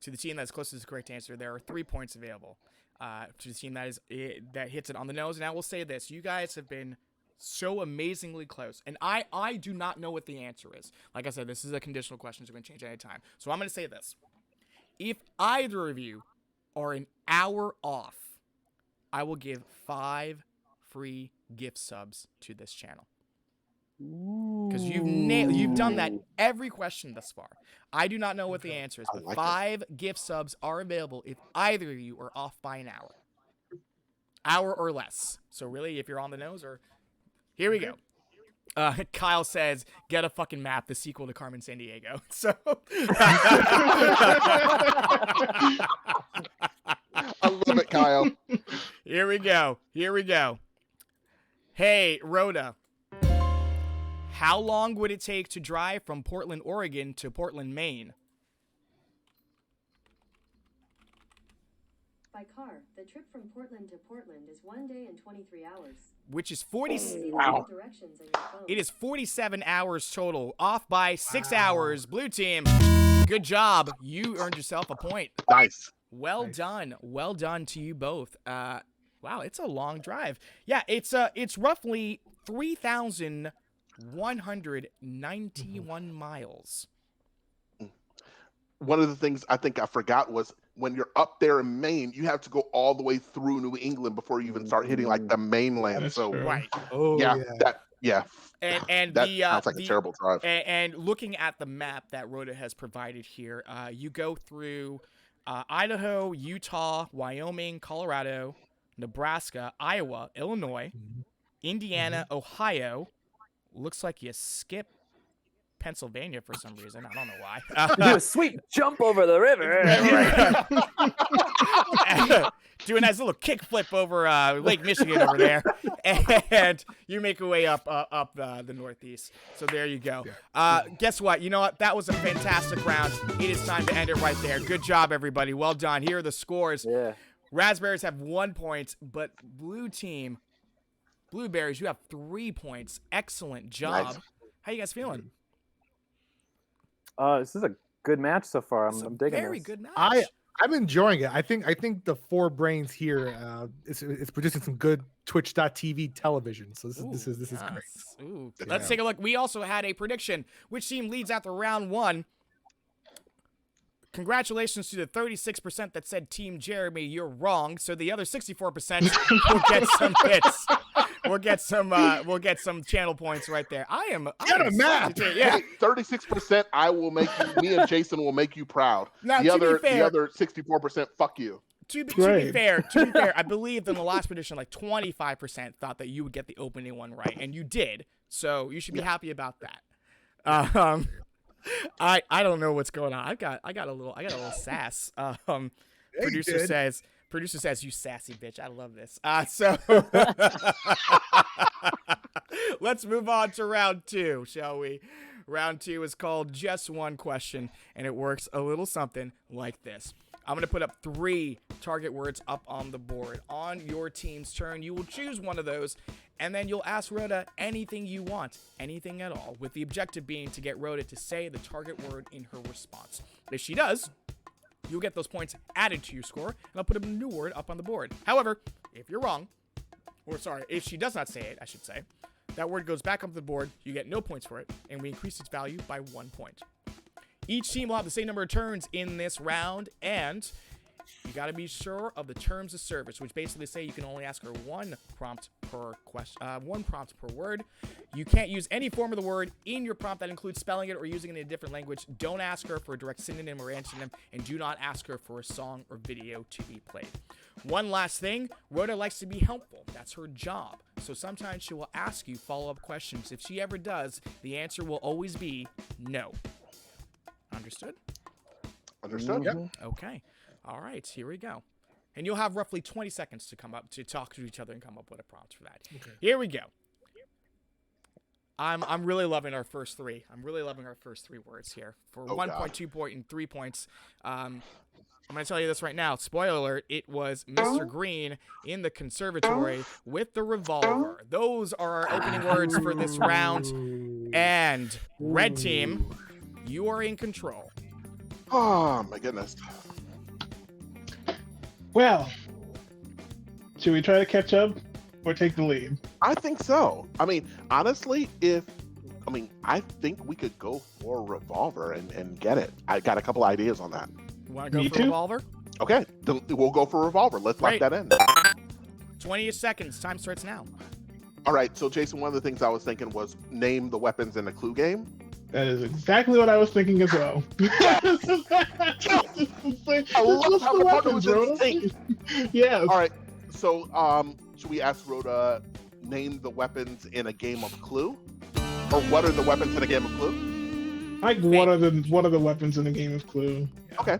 to the team that's closest to the correct answer. There are 3 points available to the team that hits it on the nose. And I will say this: you guys have been so amazingly close, and I do not know what the answer is. Like I said, this is a conditional question, so we're gonna change any time. So I'm gonna say this: if either of you are an hour off, I will give 5 free gift subs to this channel. Because you've done that every question thus far. I do not know what the answer is, but 5 gift subs are available if either of you are off by an hour or less. So really, if you're on the nose, or here we go. Kyle says, "Get a fucking map." The sequel to Carmen Sandiego. So I love it, Kyle. Here we go. Hey, Rhoda. How long would it take to drive from Portland, Oregon to Portland, Maine? By car, the trip from Portland to Portland is 1 day and 23 hours. Which is 40. Wow. Directions on your phone. It is 47 hours total. Off by 6 hours. Blue team, good job. You earned yourself a point. Nice. Well done. Well done to you both. Wow, it's a long drive. Yeah, it's roughly 3,191 miles. One of the things I think I forgot was when you're up there in Maine, you have to go all the way through New England before you even start hitting like the mainland. That's so true. Right. Oh yeah, yeah. And that the sounds like a terrible drive. And looking at the map that Rhoda has provided here, you go through Idaho, Utah, Wyoming, Colorado, Nebraska, Iowa, Illinois, Indiana, Ohio. Looks like you skip Pennsylvania for some reason. I don't know why. Do a sweet jump over the river. Do a nice little kickflip over Lake Michigan over there, and you make your way up the Northeast. So there you go. Guess what? You know what? That was a fantastic round. It is time to end it right there. Good job, everybody. Well done. Here are the scores. Yeah. Raspberries have 1 point, but blue team, Blueberries, you have 3 points. Excellent job. Nice. How you guys feeling? This is a good match so far. I'm digging Very this. good match. I'm enjoying it. I think the 4 brains here is producing some good Twitch.tv television. So this is yes. great. Ooh. Yeah. Let's take a look. We also had a prediction. Which team leads after round 1? Congratulations to the 36% that said Team Jeremy. You're wrong. So the other 64% will get some bits. We'll get some channel points right there. I am math. Yeah. 36%. Me and Jason will make you proud. Now, the to be other fair, 64%. Fuck you. To be Right. fair, I believe in the last prediction, like 25% thought that you would get the opening one right, and you did. So you should be happy about that. I don't know what's going on. I got a little sass. Producer says, "You sassy bitch." I love this. So let's move on to round 2, shall we? Round 2 is called Just One Question, and it works a little something like this. I'm going to put up 3 target words up on the board. On your team's turn, you will choose one of those, and then you'll ask Rhoda anything you want, anything at all, with the objective being to get Rhoda to say the target word in her response. If she does, you'll get those points added to your score, and I'll put a new word up on the board. However, if you're wrong, if she does not say it, I should say, that word goes back up the board, you get no points for it, and we increase its value by 1 point. Each team will have the same number of turns in this round, and you got to be sure of the terms of service, which basically say you can only ask her 1 prompt per question, 1 prompt per word. You can't use any form of the word in your prompt that includes spelling it or using it in a different language. Don't ask her for a direct synonym or antonym, and do not ask her for a song or video to be played. One last thing, Rhoda likes to be helpful. That's her job. So sometimes she will ask you follow-up questions. If she ever does, the answer will always be no. Understood? Understood? Yep. Okay. All right, here we go. And you'll have roughly 20 seconds to talk to each other and come up with a prompt for that. Okay. Here we go. I'm really loving our first 3. I'm really loving our first 3 words here. For 1 point, 2 point, and 3 points. I'm going to tell you this right now. Spoiler alert, it was Mr. Green in the conservatory with the revolver. Those are our opening words for this round. And red team, you are in control. Oh, my goodness. Well, should we try to catch up or take the lead? I think so. I mean, honestly, I think we could go for a revolver and get it. I got a couple ideas on that. Want to go for a revolver? Okay, we'll go for a revolver. Let's lock that in. 20 seconds. Time starts now. All right, so Jason, one of the things I was thinking was name the weapons in the Clue game. That is exactly what I was thinking as well. I love how the partner was in sync. Yes. All right, so should we ask Rhoda name the weapons in a game of Clue? Or what are the weapons in a game of Clue? Like what are the weapons in a game of Clue? Okay.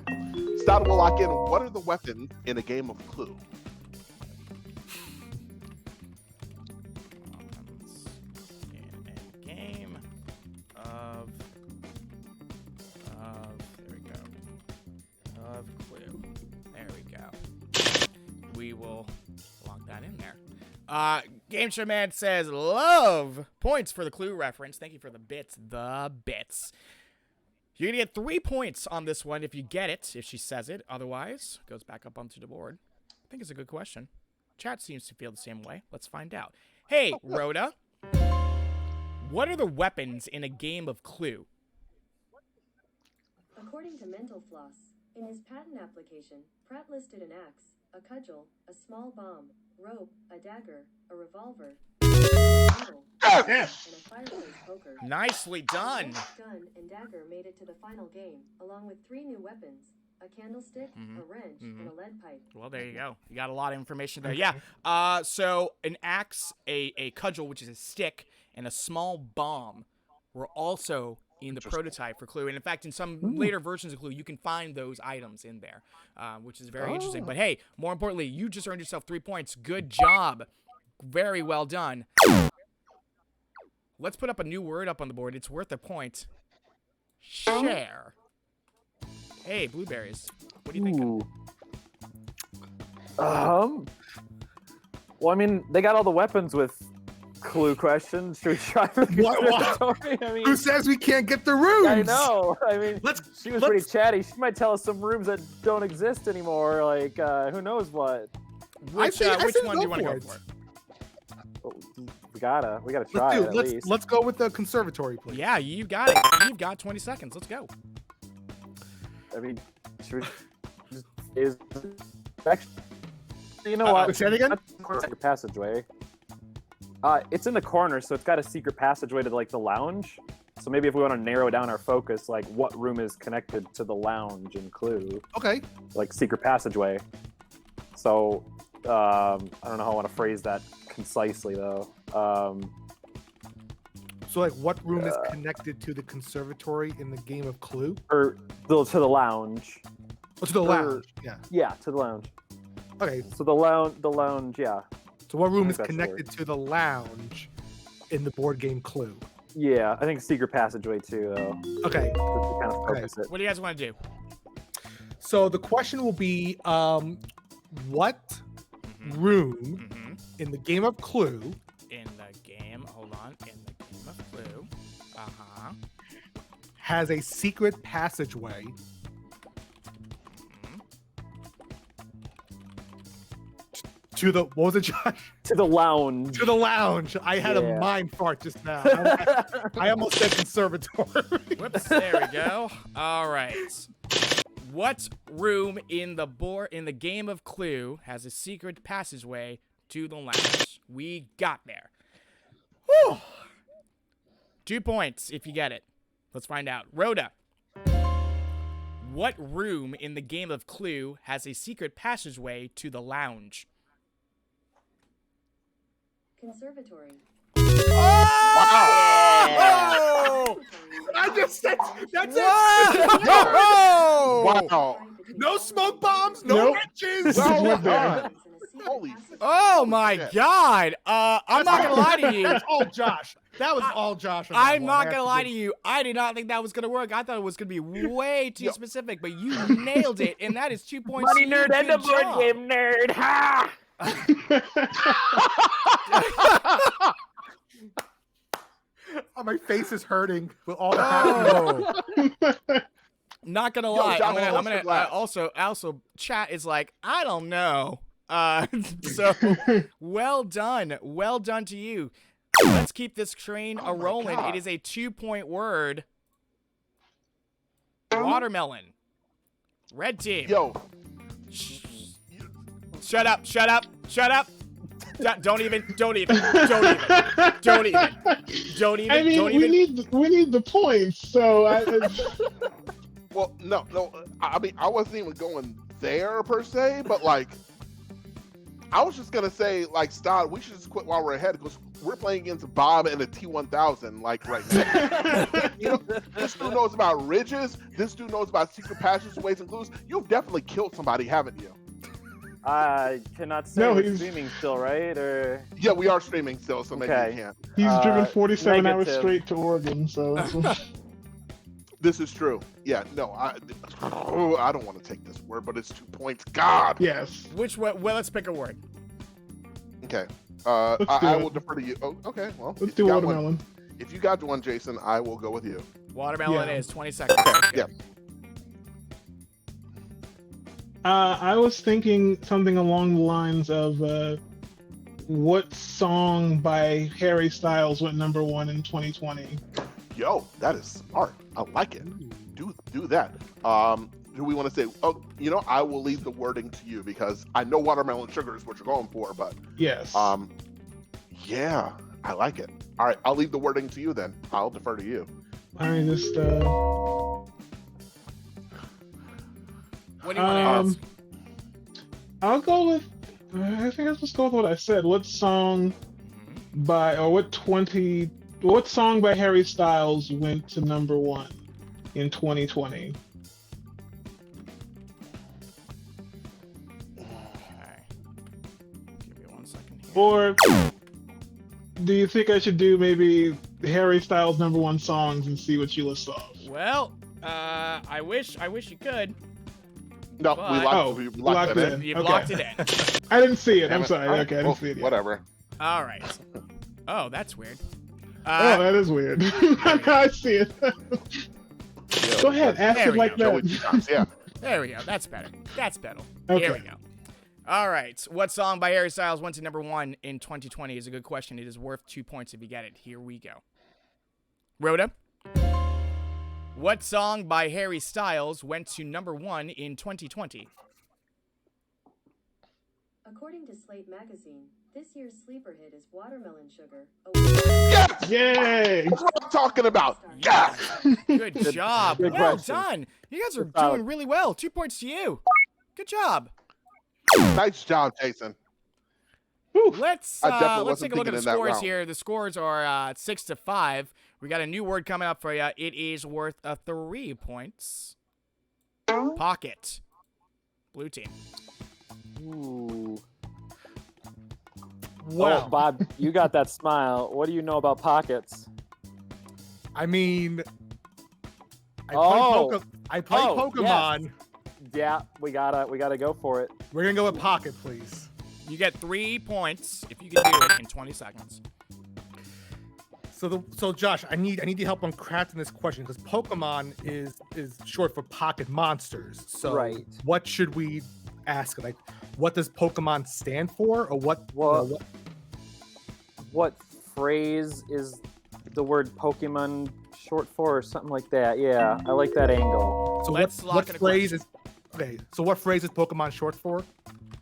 Start will lock in. What are the weapons in a game of Clue? In a game of there we go. Of Clue. There we go. We will lock that in there. Game Show Man says, love points for the Clue reference. Thank you for the bits. The bits. You're going to get 3 points on this one if you get it, if she says it. Otherwise, goes back up onto the board. I think it's a good question. Chat seems to feel the same way. Let's find out. Hey, Rhoda. What are the weapons in a game of Clue? According to Mental Floss, in his patent application, Pratt listed an axe, a cudgel, a small bomb, rope, a dagger, a revolver, Yes. and a fireplace poker. Nicely done. Gun and dagger made it to the final game, along with 3 new weapons: a candlestick, a wrench, and a lead pipe. Well, there you go. You got a lot of information there. Yeah. So an axe, a cudgel, which is a stick, and a small bomb were also in the prototype for Clue. And in fact, in some later versions of Clue, you can find those items in there, which is very interesting. But hey, more importantly, you just earned yourself 3 points. Good job. Very well done. Let's put up a new word up on the board. It's worth a point. Share. Hey, blueberries. What do you think? Well, I mean, they got all the weapons with Clue questions. Should we try for what? I mean, Who says we can't get the rooms? I know. I mean, she was pretty let's- chatty. She might tell us some rooms that don't exist anymore. Like, who knows what? Which I one do you want to go for? We gotta try it at least. Let's go with the conservatory, please. Yeah, you got it. You've got 20 seconds. Let's go. I mean, should we just actually, you know what? Say it again? Secret passageway. It's in the corner, so it's got a secret passageway to like the lounge. So maybe if we want to narrow down our focus, like what room is connected to the lounge in Clue? Okay. Like secret passageway. So I don't know how I want to phrase that concisely though. So like what room is connected to the conservatory in the game of Clue? Or to the lounge. Oh, to the lounge. Yeah. Yeah, to the lounge. Okay. So the lounge, yeah. So what room is that's the connected to the lounge in the board game Clue? Yeah, I think secret passageway too, though. Okay. Just to kind of focus it. What do you guys want to do? So the question will be, what room in the game of Clue In the game, hold on. In the game of Clue. has a secret passageway to the, what was it, Josh? To the lounge. To the lounge. I had a mind fart just now. I almost said conservatory. Whoops, there we go. All right. What room in the game of Clue has a secret passageway to the lounge? We got there. Whew. 2 points if you get it. Let's find out. Rhoda. What room in the game of Clue has a secret passageway to the lounge? Conservatory. Oh! I just said, that's it. Whoa! Wow. No smoke bombs, no Nope. wrenches. Well Went there. done. Holy Oh my shit. God! I'm not gonna lie to you. That's all Josh. That was all Josh. I'm not gonna lie to you. I did not think that was gonna work. I thought it was gonna be way too specific, but you nailed it, and that is 2 points. Money nerd and a board game nerd. Ha! Oh, my face is hurting with all the Not gonna lie, I'm gonna also chat is like, I don't know. So well done to you. Let's keep this train a rolling. It is a 2-point word. Watermelon. Red team. Yo. Shut up. Don't even. I mean, we need the points. So Well, no. I mean, I wasn't even going there per se, but like, I was just gonna say, like, Stott, we should just quit while we're ahead because we're playing against Bob and a T1000, like, right now. You know, this dude knows about ridges. This dude knows about secret passages, ways, and clues. You've definitely killed somebody, haven't you? I cannot say we're streaming still, right? Or yeah, we are streaming still, so maybe you can't. He's driven 47 hours straight to Oregon, so. This is true. Yeah, no, I don't want to take this word, but it's 2 points. God. Yes. Which one? Well, let's pick a word. Okay. I will defer to you. Oh, okay. Well, let's do watermelon. If you got one, Jason, I will go with you. Watermelon is 20 seconds. Yeah. I was thinking something along the lines of what song by Harry Styles went #1 in 2020? Yo, that is smart. I like it. Do that. Do we want to say? Oh, you know, I will leave the wording to you because I know watermelon sugar is what you're going for, but yes. Yeah, I like it. All right, I'll leave the wording to you then. I'll defer to you. I just What do you want to ask? I'll go with. I think I'll just go with what I said. What song what song by Harry Styles went to #1 in 2020? Okay. Give me 1 second here. Or do you think I should do maybe Harry Styles #1 songs and see what you list off? Well, I wish you could. No, but... we locked it in. You blocked it in. I didn't see it. I'm Right. sorry. Okay, I didn't see it yet. Whatever. All right. Oh, that's weird. Oh, that is weird. I see it. Go ahead, ask it like that. Yeah. There we go. That's better. Okay. Here we go. All right. What song by Harry Styles went to #1 in 2020 is a good question. It is worth 2 points if you get it. Here we go. Rhoda? What song by Harry Styles went to #1 in 2020? According to Slate magazine, this year's sleeper hit is Watermelon Sugar. Yes! Yay! That's what I'm talking about. Yes! Good job. Good well question. done. You guys are doing really well. 2 points to you. Good job. Nice job, Jason. Let's take a look at the scores here. The scores are 6-5. We got a new word coming up for you. It is worth 3 points. Pocket. Blue team. Ooh. Well, Oh, Bob, you got that smile. What do you know about pockets? I mean, I play Pokemon. Yes. Yeah, we gotta go for it. We're gonna go with Pocket, please. You get 3 points if you can do it in 20 seconds. So Josh, I need your help on crafting this question because Pokemon is short for Pocket Monsters. So Right. what should we ask? Like, what does Pokemon stand for, or what? Well, what phrase is the word Pokemon short for, or something like that? Yeah, I like that angle. So what phrase is? Okay, so what phrase is Pokemon short for?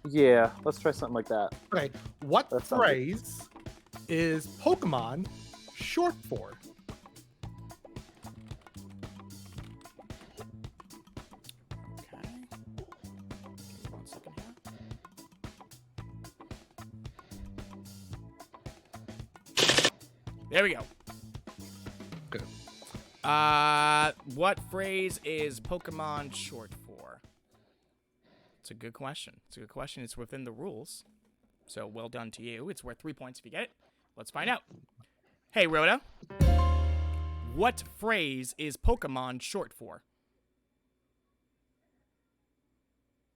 Yeah, let's try something like that. Okay, what That sounds phrase is Pokemon short for? Okay. Give me 1 second here. There we go. Good. What phrase is Pokemon short for? It's a good question. It's within the rules. So well done to you. It's worth 3 points if you get it. Let's find out. Hey, Rhoda. What phrase is Pokemon short for?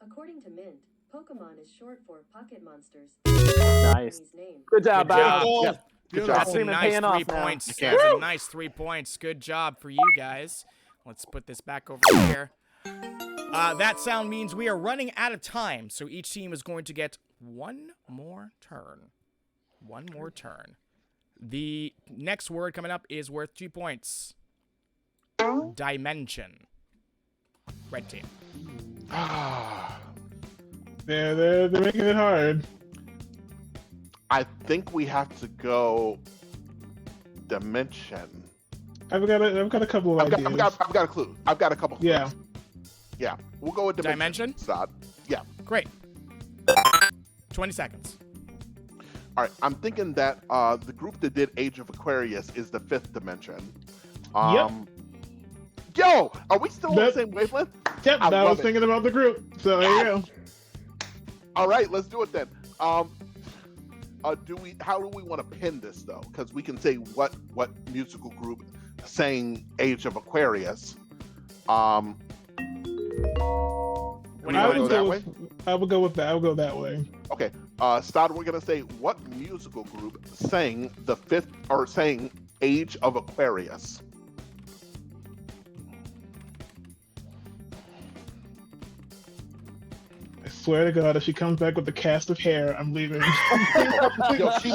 According to Mint, Pokemon is short for Pocket Monsters. Nice. Good job, Good job. buddy. Yeah. Good job. That's a Streaming nice paying 3 off now. points. Okay. That's a nice 3 points. Good job for you guys. Let's put this back over here. That sound means we are running out of time, so each team is going to get one more turn. One more turn. The next word coming up is worth 2 points. Dimension. Red team. They're making it hard. I think we have to go dimension. I've got a couple of ideas. I've got a clue. I've got a couple. Clues. Yeah. Yeah. We'll go with dimension. Sod. Yeah. Great. 20 seconds. All right. I'm thinking that the group that did Age of Aquarius is the fifth dimension. Yo, are we still on the same wavelength? Yep. I was thinking about the group. So there you go. All right. Let's do it then. How do we want to pin this though? Because we can say what musical group sang Age of Aquarius. What do you I want to would do? go that way. I would go with that. I would go that way. Okay. Stod, we're gonna say what musical group sang sang Age of Aquarius? I swear to God, if she comes back with the cast of hair, I'm leaving. Yo, she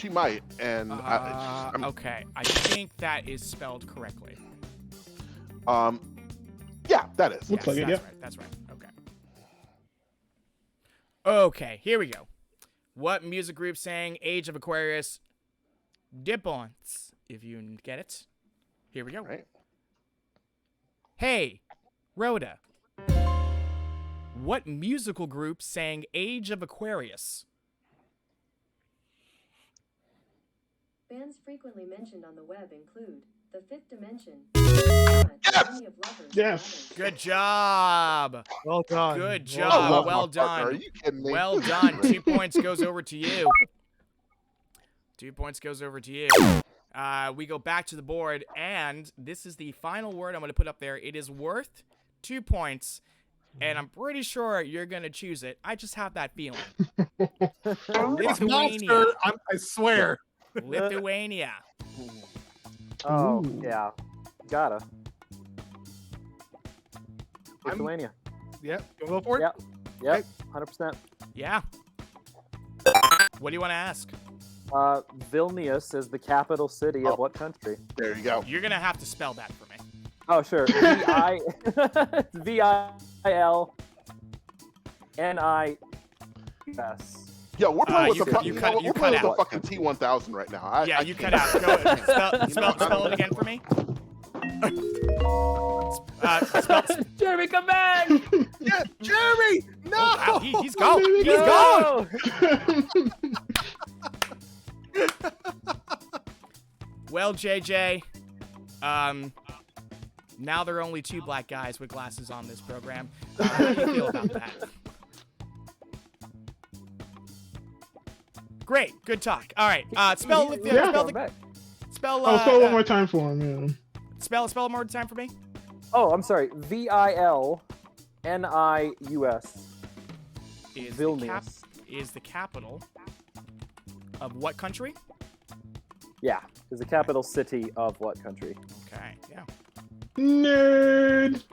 might, and I'm okay, I think that is spelled correctly. yeah, that is. Looks like it, That's yeah. right. That's right. Okay. Okay, here we go. What music group sang Age of Aquarius? Dip-ons, if you get it. Here we go. Right. Hey, Rhoda. What musical group sang Age of Aquarius? Bands frequently mentioned on the web include The Fifth Dimension, Army of Lovers, Yes. Good job. Well done. Good I job. love Well my partner. Are done. you kidding me? Well done. 2 points goes over to you. 2 points goes over to you. We go back to the board, and this is the final word I'm going to put up there. It is worth 2 points, and I'm pretty sure you're going to choose it. I just have that feeling. It's Lithuania. monster. I swear. Lithuania. Oh, Ooh. yeah. Gotta. Lithuania. Yep. You wanna go for it? Yep. Yep. 100%. Yeah. What do you want to ask? Vilnius is the capital city of what country? There you go. You're going to have to spell that for me. Oh, sure. Vilnius. Yo, we're playing you with cut the out. fucking T1000 right now. Yeah, you cut out. Go ahead. Spell it again for me. Jeremy, come back! Yeah, Jeremy! No! Oh, wow, he's gone. He's gone. Well, JJ, now there are only 2 black guys with glasses on this program. How do you feel about that? Great, good talk. All right, spell Yeah. spell I'll spell one more time for him. Yeah. spell one more time for me. Oh, I'm sorry. Vilnius. Is Vilnius. is the capital of what country? Yeah, is the capital city of what country? Okay, yeah. Nerd.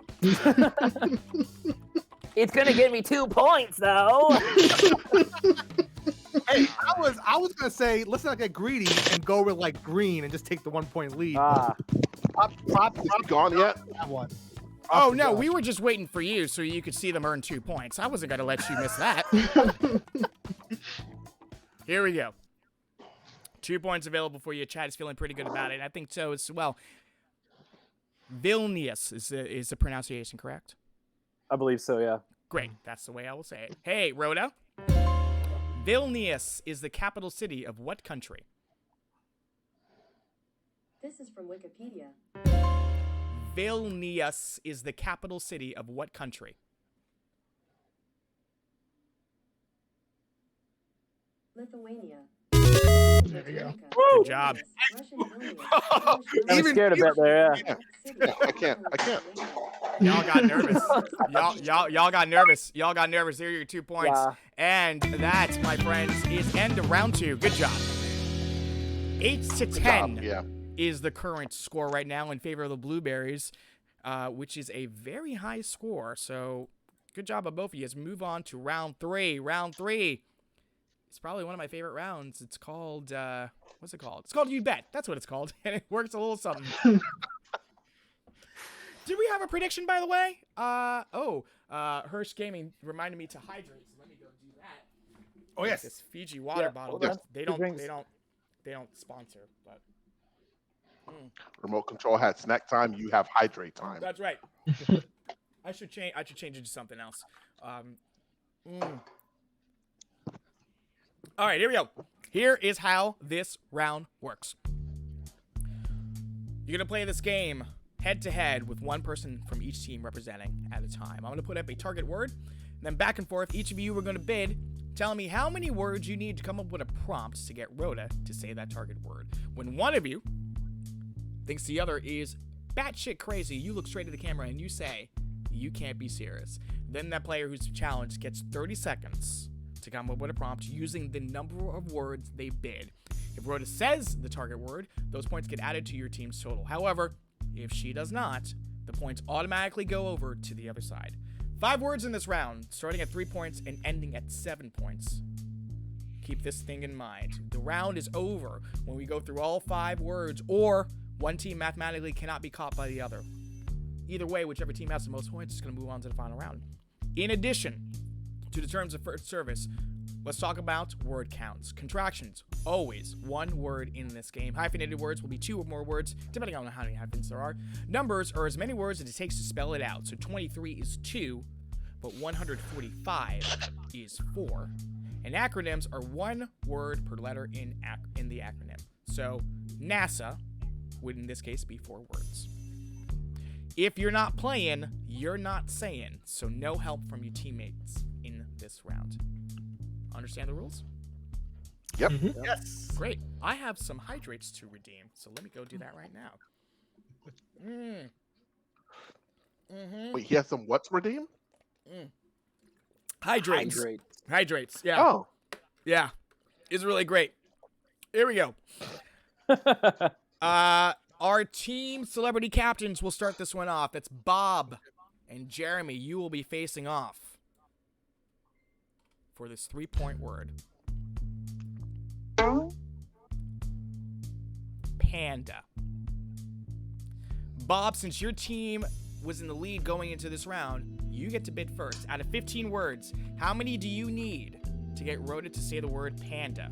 It's gonna give me 2 points, though. Hey, I was gonna say let's not get greedy and go with like green and just take the 1 point lead. Is he gone yet? That one. Oh no, we were just waiting for you so you could see them earn 2 points. I wasn't gonna let you miss that. Here we go. 2 points available for you. Chad is feeling pretty good about it. I think so as well. Vilnius is the pronunciation correct? I believe so, yeah. Great. That's the way I will say it. Hey, Rhoda. Vilnius is the capital city of what country? This is from Wikipedia. Vilnius is the capital city of what country? Lithuania. There we go. Good job. I'm scared a bit there. Yeah. I can't. Y'all got nervous. Y'all got nervous. Y'all got nervous. There are your 2 points. Yeah. And that, my friends, is end of round 2. Good job. 8-10 Yeah. is the current score right now in favor of the Blueberries, which is a very high score. So good job of both of you. Let's move on to round 3. Round 3. It's probably one of my favorite rounds. It's called, what's it called? It's called You Bet. That's what it's called. And it works a little something. Did we have a prediction, by the way? Hirsch Gaming reminded me to hydrate. So let me go do that. Oh yes. This Fiji water bottle. well, They don't sponsor, but Remote control had snack time. You have hydrate time. that's right. I should change it to something else. All right, here we go. Here is how this round works. You're gonna play this game head-to-head with one person from each team representing at a time. I'm going to put up a target word, and then back and forth, each of you are going to bid, telling me how many words you need to come up with a prompt to get Rhoda to say that target word. When one of you thinks the other is batshit crazy, you look straight at the camera and you say, you can't be serious. Then that player who's challenged gets 30 seconds to come up with a prompt using the number of words they bid. If Rhoda says the target word, those points get added to your team's total. However, if she does not, the points automatically go over to the other side. 5 words in this round, starting at 3 points and ending at 7 points. Keep this thing in mind. The round is over when we go through all 5 words, or one team mathematically cannot be caught by the other. Either way, whichever team has the most points is going to move on to the final round. In addition to the terms of service, let's talk about word counts. Contractions, always 1 word in this game. Hyphenated words will be 2 or more words, depending on how many hyphens there are. Numbers are as many words as it takes to spell it out. So 23 is 2, but 145 is 4. And acronyms are 1 word per letter in the acronym. So NASA would in this case be 4 words. If you're not playing, you're not saying. So no help from your teammates in this round. Understand the rules? Yep. Mm-hmm. Yes. Great. I have some hydrates to redeem, so let me go do that right now. Wait, he has some what to redeem? Hydrates. Hydrate. Hydrates. Yeah. Oh. Yeah. It's really great. Here we go. Our team celebrity captains will start this one off. That's Bob and Jeremy. You will be facing off for this 3-point word. Panda. Bob, since your team was in the lead going into this round, you get to bid first. Out of 15 words, how many do you need to get Rhoda to say the word panda?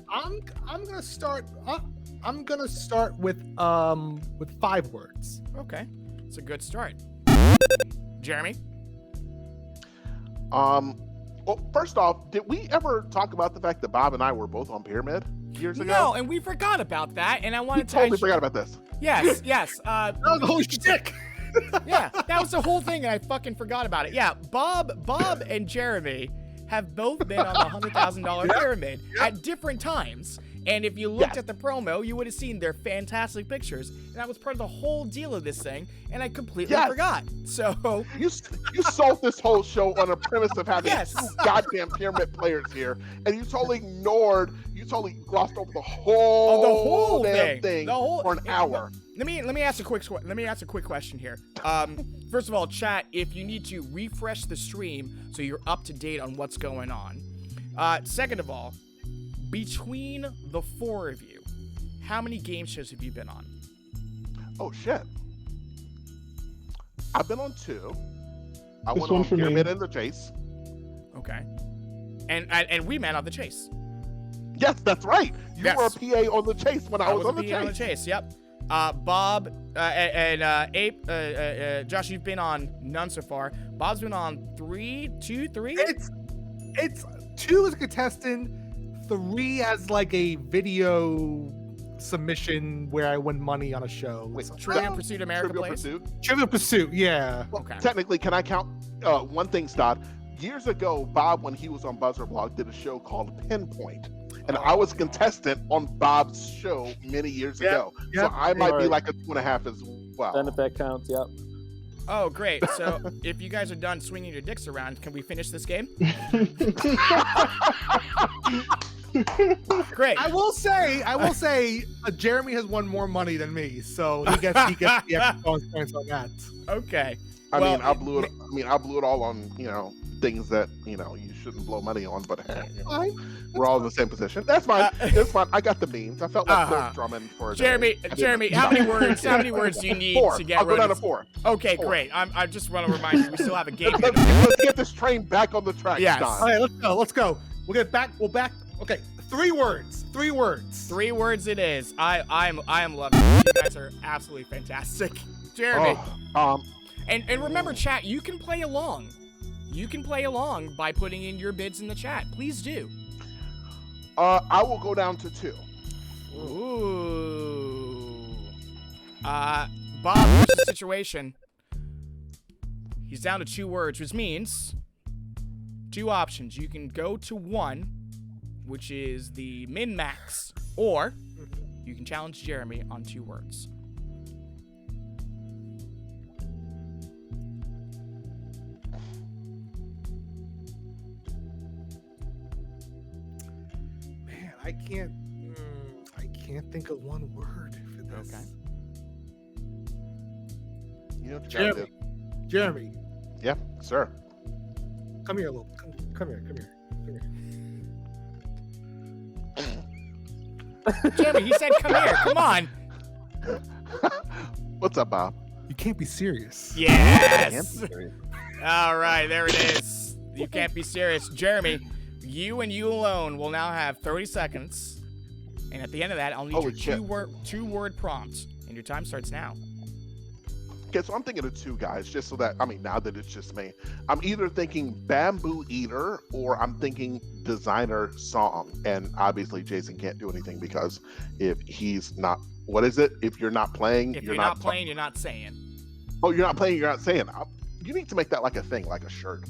I'm gonna start. I'm gonna start with 5 words. Okay, it's a good start. Jeremy. Well, first off, did we ever talk about the fact that Bob and I were both on Pyramid years ago? No, and we forgot about that, and I wanted to. Totally forgot about this. Yes. That was the whole shtick. Yeah, that was the whole thing, and I fucking forgot about it. Yeah, Bob and Jeremy have both been on the $100,000 pyramid at different times. And if you looked at the promo, you would have seen their fantastic pictures. And that was part of the whole deal of this thing. And I completely forgot. So you sold this whole show on a premise of having 2 goddamn pyramid players here, and you totally glossed over the whole damn thing for an hour. Let me ask a quick question here. First of all, chat, if you need to refresh the stream so you're up to date on what's going on. Second of all, between the 4 of you, how many game shows have you been on? Oh shit! I've been on 2. I This went one on for me. Pyramid and the Chase. Okay. And we met on the Chase. Yes, that's right. You Yes. were a PA on the Chase when I was on the a PA Chase. on the Chase. Yep. Bob and Ape, Josh, you've been on none so far. Bob's been on 3. It's 2 as a contestant, 3 as like a video submission where I win money on a show. Wait, Trivial Pursuit America Trivial plays. Pursuit. Trivial Pursuit, yeah. Well, Okay. technically, can I count one thing, Stod? years ago, Bob, when he was on Buzzer Blog, did a show called Pinpoint. And I was a contestant on Bob's show many years ago. So I might be like a 2.5 as well. Then if that counts, yep. Oh, great. So if you guys are done swinging your dicks around, can we finish this game? Great. I will say, Jeremy has won more money than me, so he gets the extra bonus points on that. Okay. I mean, I blew it all on, things that, you shouldn't blow money on, but hey, we're all in the same position. That's fine. That's fine. I got the means. I felt like Phil Drummond for a Jeremy, how many words do you need to get I'll go down to 4. Okay, 4. Great. I just want to remind you, we still have a game. Let's get this train back on the track. Yes. Don. All right, let's go. We'll back. Okay, 3 words. 3 words. 3 words it is. I am loving it. You guys are absolutely fantastic. Jeremy. And remember, chat, you can play along. You can play along by putting in your bids in the chat. Please do. I will go down to 2. Ooh. Bob, what's the situation? He's down to 2 words, which means 2 options. You can go to 1, which is the min-max, or you can challenge Jeremy on 2 words. Man, I can't think of 1 word for this. Okay. You know what you gotta do. Jeremy. Yeah, sir. Come here, little. Come here. Jeremy, he said come here. Come on. What's up, Bob? You can't be serious. Yes. All right, there it is. You can't be serious. Jeremy, you and you alone will now have 30 seconds. And at the end of that, I'll need your 2-word prompt. And your time starts now. Okay, so I'm thinking of 2 guys, just so that, now that it's just me. I'm either thinking Bamboo Eater or I'm thinking Designer Song. And obviously Jason can't do anything because if he's not, what is it? If you're not playing, if you're not playing, you're not saying. Oh, you're not playing, you're not saying. You need to make that like a thing, like a shirt.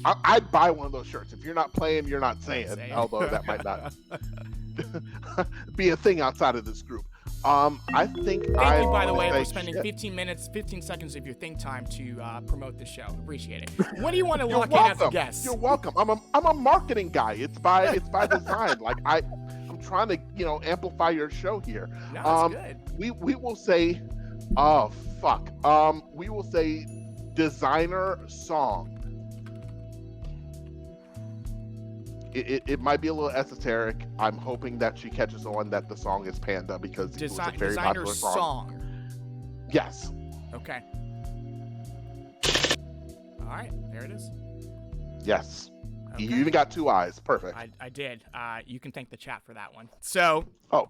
I'd buy one of those shirts. If you're not playing, you're not saying. Although that might not be a thing outside of this group. I think. Thank you, by the way, for spending 15 seconds of your think time to promote the show. Appreciate it. What do you want to lock in as a guest? You're welcome. I'm a marketing guy. It's by design. Like I'm trying to amplify your show here. No, that's good. We will say, we will say Designer Song. It might be a little esoteric. I'm hoping that she catches on that the song is Panda because it was a very popular song. Yes. Okay. All right, there it is. Yes. Okay. You even got 2 eyes. Perfect. I did. You can thank the chat for that one. So. Oh.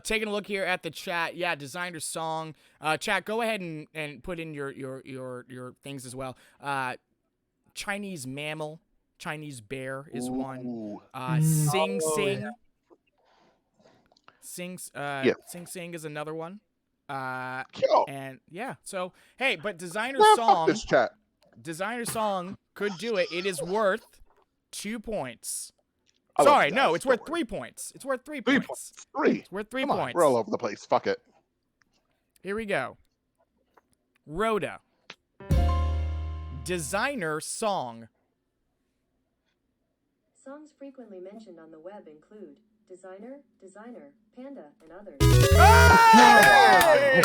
Taking a look here at the chat. Yeah, Designer Song. Chat, go ahead and put in your things as well. Chinese Mammal, Chinese Bear is one. Sing Sing. Sing Sing is another one. And yeah, so hey, but Designer Song. This chat. Designer Song could do it. It is worth 2 points. Sorry, no, it's worth 3 points. It's worth 3 points. 3. It's worth 3 points. We're all over the place. Fuck it. Here we go. Rhoda. Designer Song. Songs frequently mentioned on the web include Designer, Panda, and others. Hey!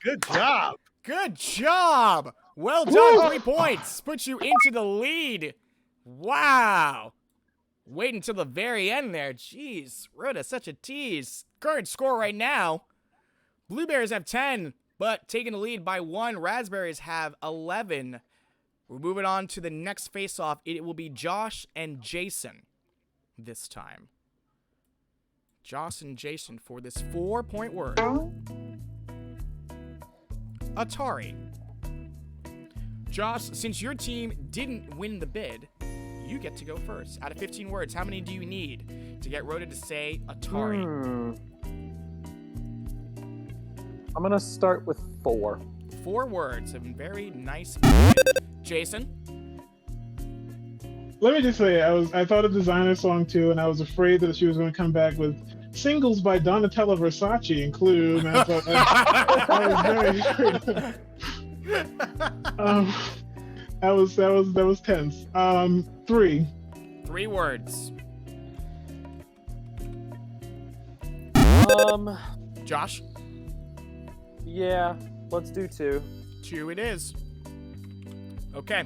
Good job. Good job. Well done. 3 points. Puts you into the lead. Wow. Wait until the very end there. Jeez. Rhoda, such a tease. Current score right now. Blueberries have 10. But taking the lead by 1, Raspberries have 11. We're moving on to the next face-off. It will be Josh and Jason this time. Josh and Jason for this 4-point word. Atari. Josh, since your team didn't win the bid, you get to go first. Out of 15 words, how many do you need to get Rhoda to say Atari? I'm gonna start with 4. 4 words. A very nice. Jason. Let me just say, I thought of Designer Song too, and I was afraid that she was going to come back with singles by Donatella Versace include. And I thought that was that was tense. 3. 3 words. Josh. Yeah, let's do 2. 2 it is. Okay.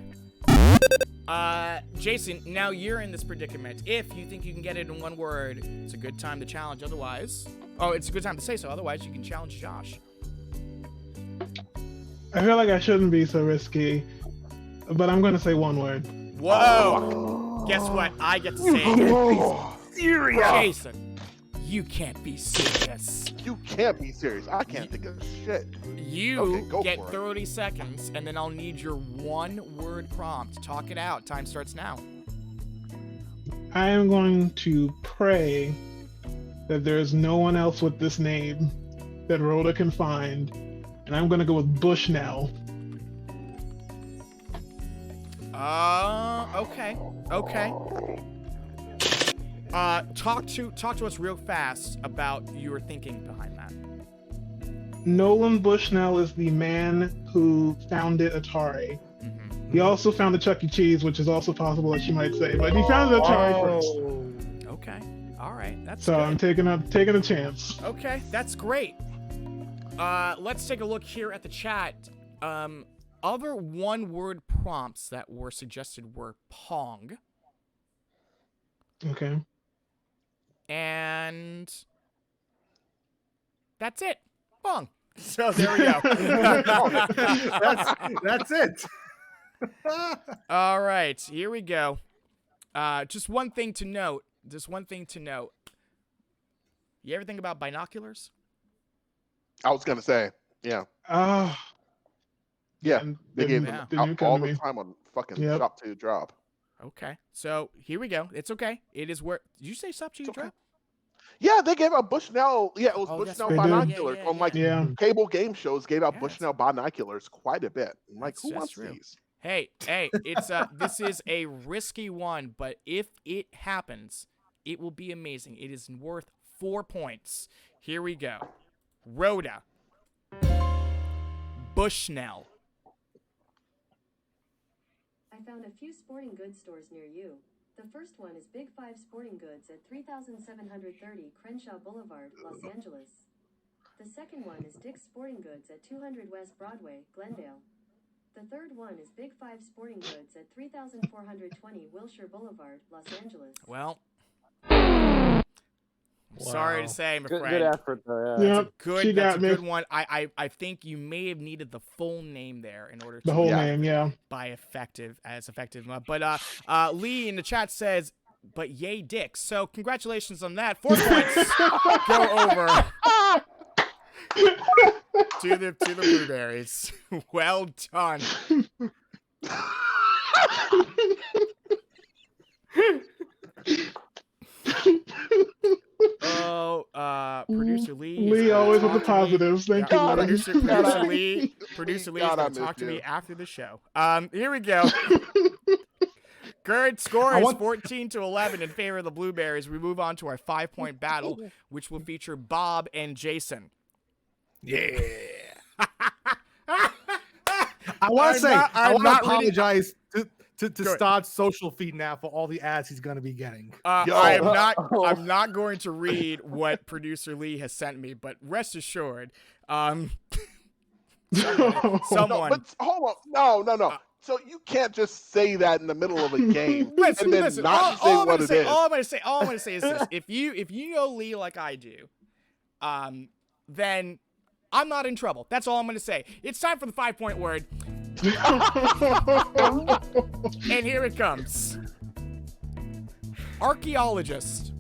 Jason, now you're in this predicament. If you think you can get it in 1 word, it's a good time to challenge. Otherwise, it's a good time to say so. Otherwise, you can challenge Josh. I feel like I shouldn't be so risky, but I'm going to say 1 word. Whoa! Guess what? I get to say it. Serious. Jason, you can't be serious. You can't be serious. I can't think of shit. You Okay, get for it. 30 seconds, and then I'll need your 1-word prompt. Talk it out. Time starts now. I am going to pray that there is no one else with this name that Rhoda can find, and I'm going to go with Bushnell. Okay. Talk to us real fast about your thinking behind that. Nolan Bushnell is the man who founded Atari. Mm-hmm. He also founded Chuck E. Cheese, which is also possible that you might say, but he founded Atari first. Okay. All right. That's So good. I'm taking a chance. Okay, that's great. Let's take a look here at the chat. Other 1-word prompts that were suggested were Pong Okay. and that's it. Pong. So there we go. That's it. All right, here we go. Just one thing to note. You ever think about binoculars? I was gonna say, yeah, yeah. And They gave yeah. them Didn't come all to the me. time on fucking Yep. Shop to Drop. Okay, so here we go. It's okay. It is where. Did you say stop to It's okay. drop? Yeah, they gave out Bushnell. Yeah, it was Oh, that's Bushnell right. They did. binoculars Yeah, on like Yeah. cable game shows. Gave out Yeah, Bushnell binoculars quite a bit. I'm like, That's- who that's wants true. these? Hey, it's this is a risky one, but if it happens, it will be amazing. It is worth 4 points. Here we go. Rhoda. Bushnell. I found a few sporting goods stores near you. The first one is Big 5 Sporting Goods at 3730 Crenshaw Boulevard, Los Angeles. The second one is Dick's Sporting Goods at 200 West Broadway, Glendale. The third one is Big 5 Sporting Goods at 3420 Wilshire Boulevard, Los Angeles. Well, I'm sorry to say, my Good friend. effort though. Yeah. Yeah. That's a good, She that's a got me. good one. I think you may have needed the full name there in order to The whole Yeah. name, yeah. by effective. But Lee in the chat says, but yay dicks. So congratulations on that. 4 points go over to the blueberries. Well done. Producer Lee. is Lee gonna always with the talk to me. positives. Thank Yeah, you, Lee. Producer Lee is God, I going miss to talk to you. me after the show. Here we go. Current score is 14-11 in favor of the Blueberries. We move on to our 5-point battle, which will feature Bob and Jason. Yeah. I want to say, I want to apologize to Stodd's social feed now for all the ads he's going to be getting. I'm not going to read what producer Lee has sent me, but rest assured, someone. No, but hold on. No. So you can't just say that in the middle of a game and then not say what it is. All I'm gonna say is this: if you know Lee like I do, then I'm not in trouble. That's all I'm gonna say. It's time for the 5-point word, and here it comes. Archaeologist.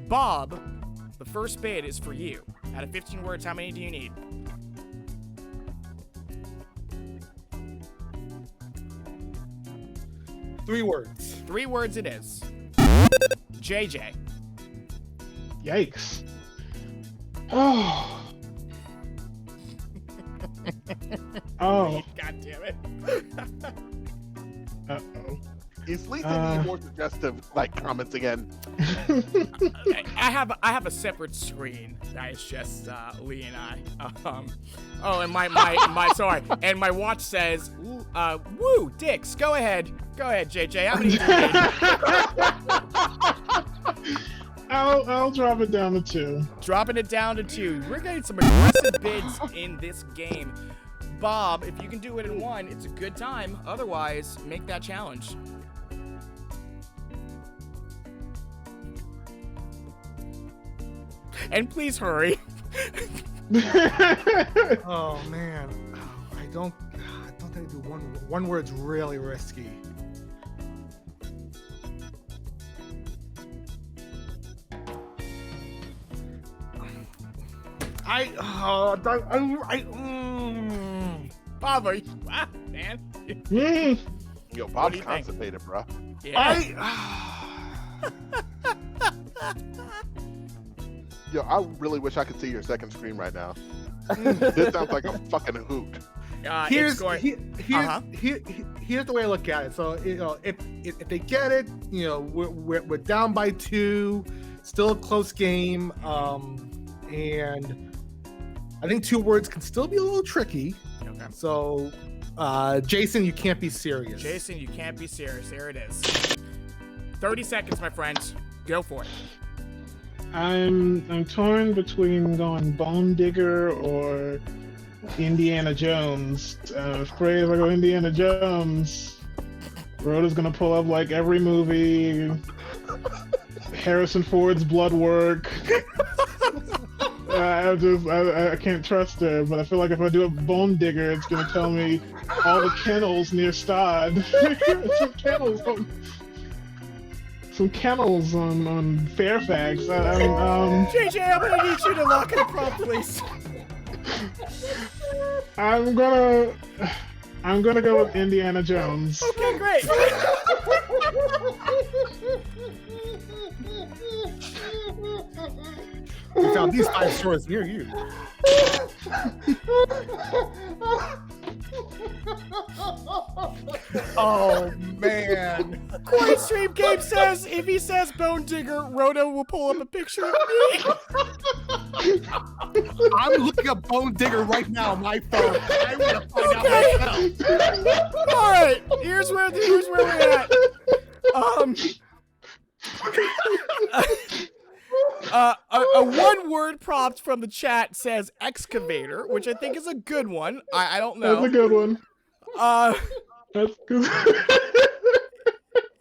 Bob, the first bid is for you. Out of 15 words, how many do you need? Three words. 3 words it is. JJ. Yikes. Oh. Oh. God damn it. Uh-oh. Is Lisa any more suggestive, like, comments again? I have a separate screen that is just Lee and I. Oh, and my sorry, and my watch says, "Woo, dicks." Go ahead, JJ. How many do you need? I'll drop it down to 2. Dropping it down to 2. We're getting some aggressive bids in this game. Bob, if you can do it in 1, it's a good time. Otherwise, make that challenge. And please hurry. Oh man, I don't think I do one word's really risky. Bob, are you, man? Yo, Bob's constipated, bro. Yeah. Yo, I really wish I could see your second screen right now. This sounds like a fucking hoot. Here's the way I look at it. So if they get it, we're down by 2, still a close game, and I think 2 words can still be a little tricky. Okay. So, Jason, you can't be serious. Jason, you can't be serious. There it is. 30 seconds, my friend. Go for it. I'm torn between going Bone Digger or Indiana Jones. I'm afraid if I go Indiana Jones, Rhoda's gonna pull up like every movie, Harrison Ford's blood work. I can't trust her, but I feel like if I do a Bone Digger, it's gonna tell me all the kennels near Stod. Some kennels on Fairfax. JJ, I'm gonna need you to lock in a prompt, please. I'm gonna go with Indiana Jones. Okay, great. We found these 5 stores near you. Oh man. Quiet Stream Game says if he says Bone Digger, Rhoda will pull up a picture of me. I'm looking up Bone Digger right now on my phone. I want to find out myself. All right, here's where we're at. A one-word prompt from the chat says excavator, which I think is a good one. I don't know. That's a good one. That's good.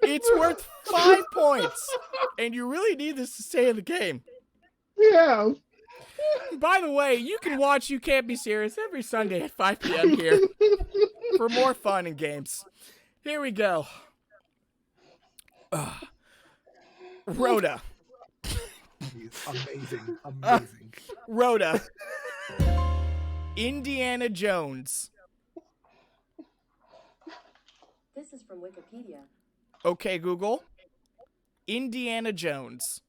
It's worth 5 points, and you really need this to stay in the game. Yeah. By the way, you can watch You Can't Be Serious every Sunday at 5 p.m. here for more fun and games. Here we go. Rhoda. Amazing. Rhoda. Indiana Jones. This is from Wikipedia. Okay, Google. Indiana Jones.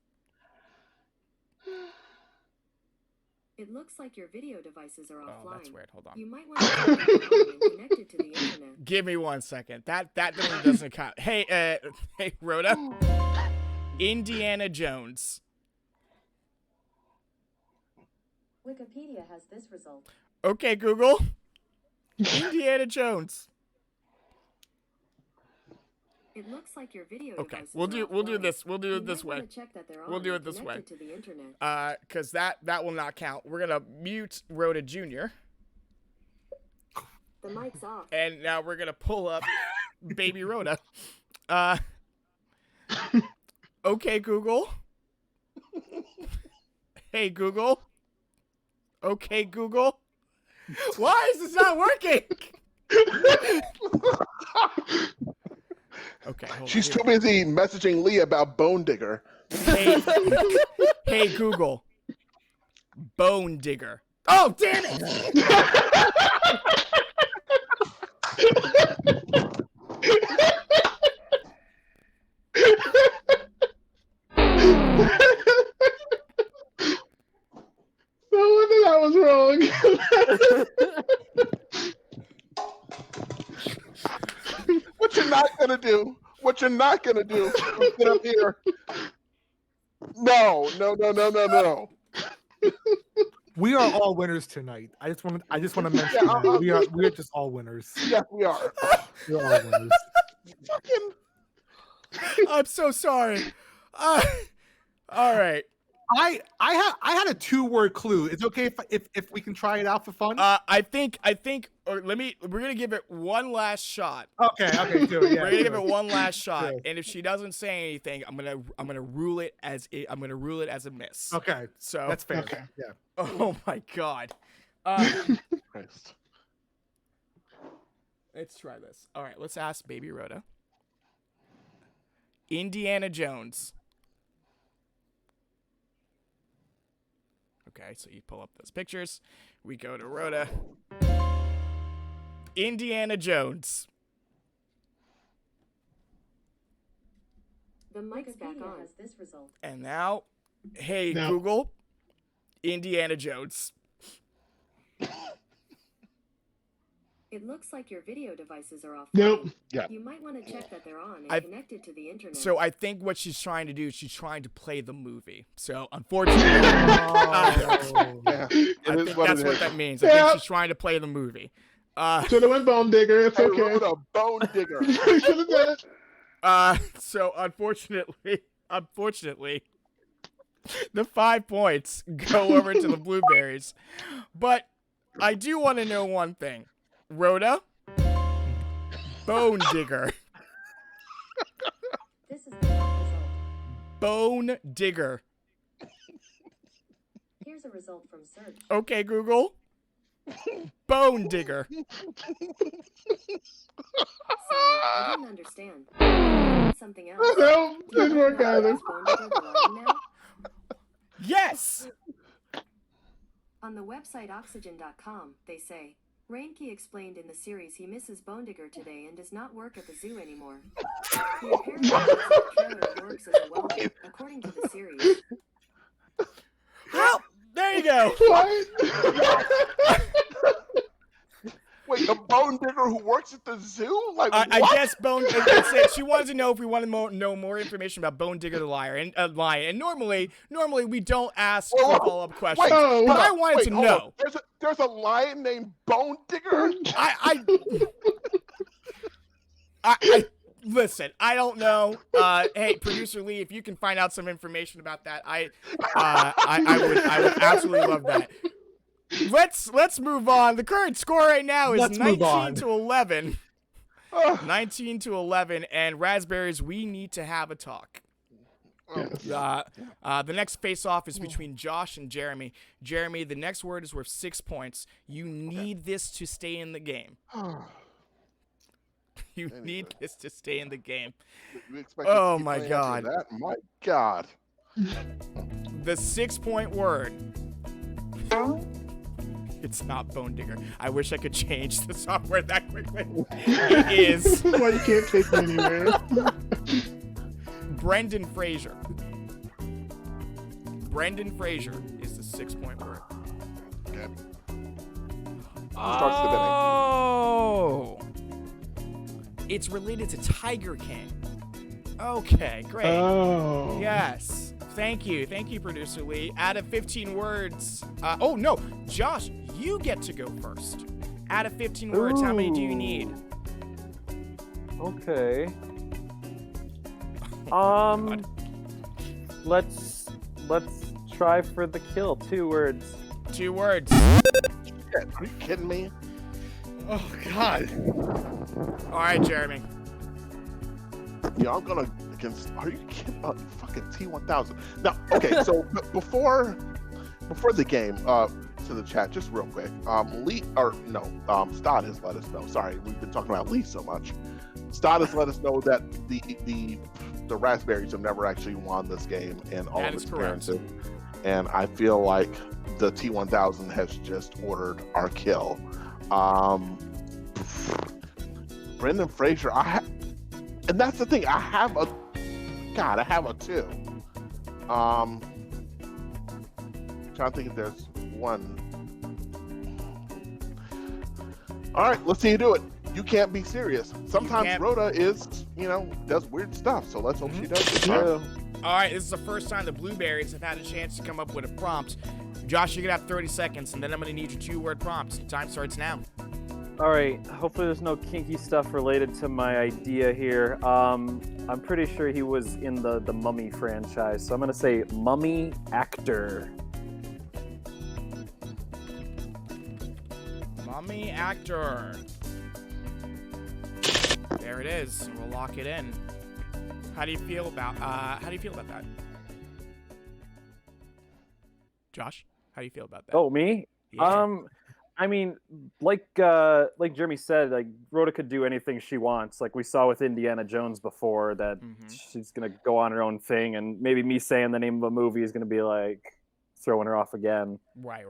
It looks like your video devices are offline. Oh, that's weird. Hold on. You might want to turn them on and connect it to the internet. Give me 1 second. That doesn't count. Hey, Rhoda. Indiana Jones. Wikipedia has this result. Okay, Google. Indiana Jones. It looks like your video Okay, devices we'll do this. We'll do you it this might way. wanna check that they're We'll on do and it this way. connected to the internet. Cause that will not count. We're gonna mute Rhoda Jr. The mic's off. And now we're gonna pull up Baby Rhoda. Okay, Google. Hey, Google. Okay, Google. Why is this not working? Okay, hold She's on. too busy messaging Lee about Bone Digger. Hey, Google. Bone Digger. Oh, damn it! was wrong. What you're not gonna do? What you're not gonna do? Get up here. No. We are all winners tonight. I just want to mention that we are just all winners. Yeah, we are. We're all winners. I'm so sorry. All right. I had a 2-word clue. It's okay if we can try it out for fun. I think. Or we're gonna give it one last shot. Okay, do it. Yeah, we're gonna give it one last shot, Sure. and if she doesn't say anything, I'm gonna rule it as a miss. Okay, So that's fair. Okay. Yeah. Oh my god. Christ. Let's try this. All right, let's ask Baby Rhoda. Indiana Jones. Okay, so you pull up those pictures. We go to Rhoda. Indiana Jones. The mic's back on. Has this result. And now, hey, Now- Google, Indiana Jones. It looks like your video devices are offline. Nope. Yeah. You might want to check that they're on and I- connected to the internet. So I think what she's trying to do is she's trying to play the movie. So unfortunately, Oh. Yeah, I it think is what that's it what is. that means. I Yeah. think she's trying to play the movie. Should have went Bone Digger. It's I okay. wrote a bone digger. Should have done it. So unfortunately, the 5 points go over to the Blueberries. But I do want to know one thing. Rhoda, Bone Digger. This is the top result. Bone Digger. Here's a result from search. Okay, Google. Bone Digger. Sorry, I didn't understand. Something else. No, Do you didn't know work how to either. use Bone Digger the lighting now? Yes. On the website oxygen.com, they say, Reinke explained in the series he misses Bone Digger today and does not work at the zoo anymore. He apparently lives in a trailer and works as a welder, according to the series. Well, there you go. What? Wait, the bone digger who works at the zoo? Like, I what? guess Bone. She wanted to know if we want to know more information about Bone Digger the lion. And normally we don't ask Whoa, follow-up questions. Wait, Oh. but I hold wanted on, to hold know. on. There's a lion named Bone Digger. I listen. I don't know. Hey, producer Lee, if you can find out some information about that, I would absolutely love that. Let's move on. The current score right now is Let's move 19 on. to 11. Ugh. 19 to 11, and Raspberries, we need to have a talk. The next face-off is between Josh and Jeremy. Jeremy, the next word is worth 6 points. You need this to stay in the game. You need this to stay in the game. We expect you to Oh keep my playing after God. that? My God. The 6-point word. It's not Bone Digger. I wish I could change the software that quickly. It is That's why you can't take me anywhere. Brendan Fraser. Brendan Fraser is the 6-point word. Okay. Oh. It's related to Tiger King. Okay, great. Oh. Yes. Thank you, producer Lee. Out of 15 words. Oh no, Josh, you get to go first. Out of 15 words, how many do you need? Okay. God. Let's try for the kill. 2 words. 2 words. Are you kidding me? Oh God. All right, Jeremy. Yeah, I'm gonna against. Are you kidding? Fucking T1000. Now, okay. So before the game, to the chat, just real quick. Lee Stott has let us know. Sorry, we've been talking about Lee so much. Stott has let us know that the Raspberries have never actually won this game in all That of is its correct. appearances, and I feel like the T1000 has just ordered our kill. Brendan Fraser, and that's the thing. I have a 2. Trying to think if there's one All right, let's see you do it. You can't be serious. Sometimes Rhoda is, does weird stuff. So let's hope she does this time. All right, this is the first time the Blueberries have had a chance to come up with a prompt. Josh, you're going to have 30 seconds, and then I'm going to need your 2-word prompts. Time starts now. All right. Hopefully there's no kinky stuff related to my idea here. I'm pretty sure he was in the Mummy franchise, so I'm going to say mummy actor. Mummy actor. There it is. We'll lock it in. How do you feel about that? Josh, how do you feel about that? Oh, me? Yeah. I mean, like Jeremy said, like Rhoda could do anything she wants. Like we saw with Indiana Jones before, that she's gonna go on her own thing, and maybe me saying the name of a movie is gonna be like throwing her off again. Right.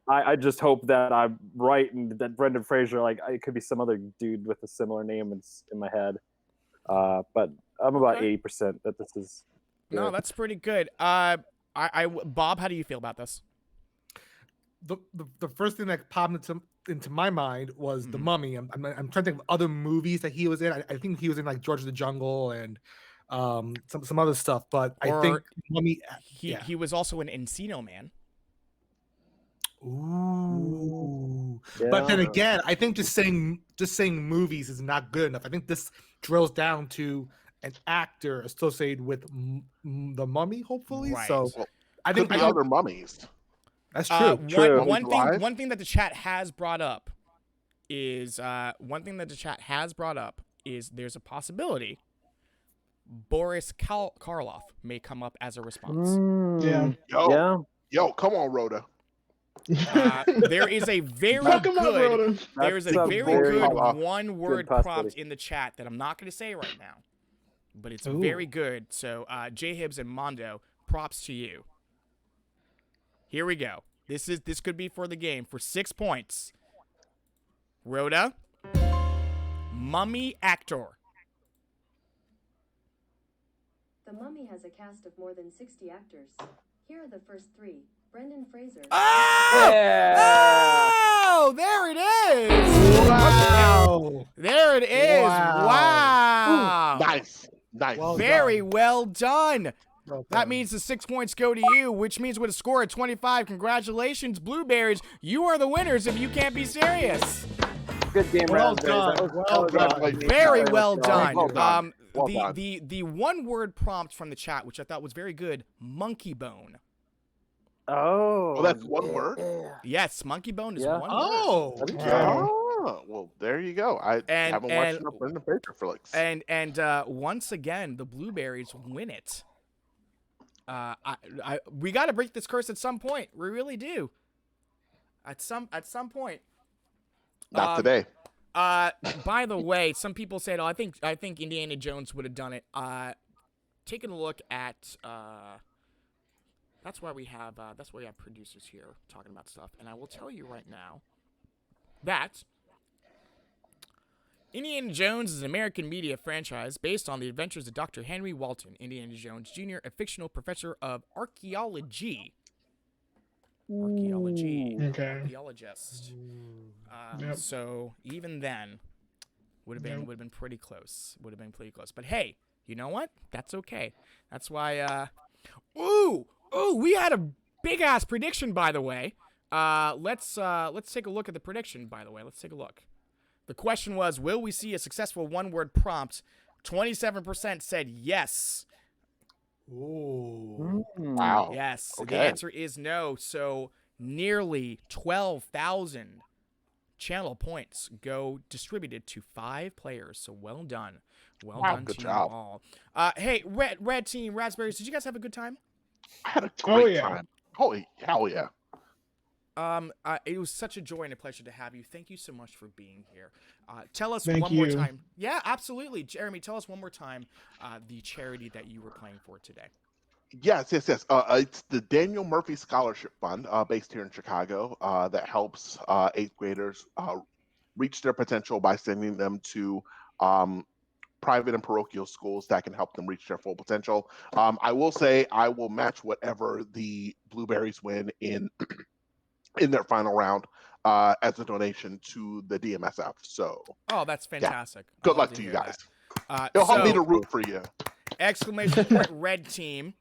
I just hope that I'm right and that Brendan Fraser, like it could be some other dude with a similar name in my head. But I'm about 80% that this is good. No, that's pretty good. Bob, how do you feel about this? The first thing that popped into my mind was the Mummy. I'm trying to think of other movies that he was in. I think he was in like George of the Jungle and some other stuff. But I think Mummy. He was also in Encino Man. Ooh. Yeah. But then again, I think just saying movies is not good enough. I think this drills down to an actor associated with the Mummy, hopefully. Right. So I think the other mummies. That's true. One thing that the chat has brought up is there's a possibility Boris Karloff may come up as a response. Yo, come on, Rhoda. There is a very good one-word prompt in the chat that I'm not going to say right now, but it's very good. So, J-Hibs and Mondo, props to you. Here we go. This could be for the game for 6 points. Rhoda, mummy actor. The Mummy has a cast of more than 60 actors. Here are the first 3. Brendan Fraser. Oh! Yeah! Oh! There it is! Wow! There it is! Wow! Nice. Very well done. That means the 6 points go to you, which means with a score of 25, congratulations, Blueberries. You are the winners if you can't be serious. Good game, Raspberries. Very well done. The one-word prompt from the chat, which I thought was very good, monkey bone. Oh, that's one word? Yes, monkey bone is one word. Oh, well, there you go. I haven't watched enough Brendan Fraser flicks. And once again, the Blueberries win it. We got to break this curse at some point. We really do. At some point. Not today. By the way, some people said, "Oh, I think Indiana Jones would have done it." Taking a look at that's why we have producers here talking about stuff, and I will tell you right now that Indiana Jones is an American media franchise based on the adventures of Dr. Henry Walton, Indiana Jones Jr., a fictional professor of archaeology. Archaeologist. Yep. So even then, would have been pretty close. But hey, you know what? That's okay. That's why. We had a big ass prediction, by the way. Let's take a look at the prediction. By the way, let's take a look. The question was, will we see a successful one-word prompt? 27% said yes. Ooh. Wow. Yes. Okay. The answer is no. So nearly 12,000 channel points go distributed to 5 players. So well done. Well done good to job. you all. Hey, Red Team, Raspberries, did you guys have a good time? I had a great time. Holy hell yeah. It was such a joy and a pleasure to have you. Thank you so much for being here. Tell us Thank one more you. time. Yeah, absolutely. Jeremy, tell us one more time the charity that you were playing for today. Yes. It's the Daniel Murphy Scholarship Fund, based here in Chicago, that helps 8th graders reach their potential by sending them to private and parochial schools that can help them reach their full potential. I will say I will match whatever the Blueberries win in their final round. as a donation to the DMSF. So, that's fantastic. Yeah. Good luck to you guys. It'll help me to root for you. Exclamation point red team.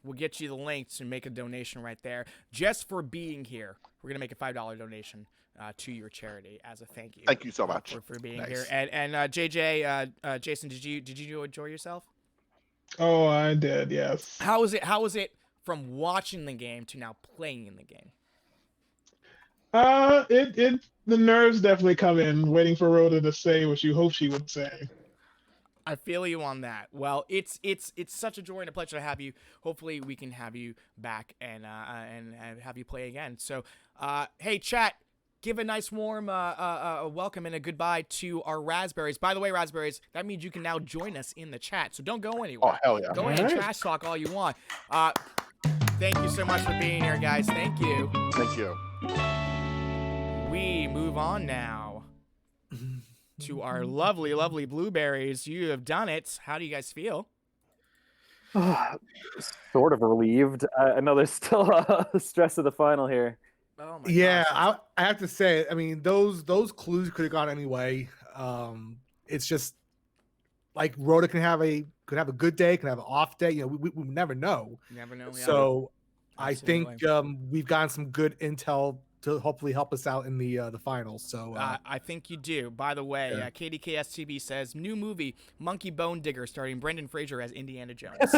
We'll get you the link to make a donation right there. Just for being here, we're going to make a $5 donation to your charity as a thank you. Thank you so much for being here. And JJ, Jason, did you enjoy yourself? Oh, I did. Yes. How was it from watching the game to now playing in the game? The nerves definitely come in, waiting for Rhoda to say what you hope she would say. I feel you on that. Well, it's such a joy and a pleasure to have you. Hopefully, we can have you back and have you play again. So, hey, chat, give a nice warm welcome and a goodbye to our Raspberries. By the way, Raspberries, that means you can now join us in the chat. So don't go anywhere. Oh, hell yeah. Go ahead and trash talk all you want. Thank you so much for being here, guys. Thank you. Thank you. We move on now to our lovely, lovely blueberries. You have done it. How do you guys feel? Sort of relieved. I know there's still the stress of the final here. Oh my gosh. I have to say, I mean, those clues could have gone anyway. It's just like Rhoda could have a good day, can have an off day. You know, we never know. You never know. Yeah. So I think we've gotten some good intel to hopefully help us out in the finals. So I think you do. By the way, KDKSTV says new movie Monkey Bone Digger starring Brendan Fraser as Indiana Jones.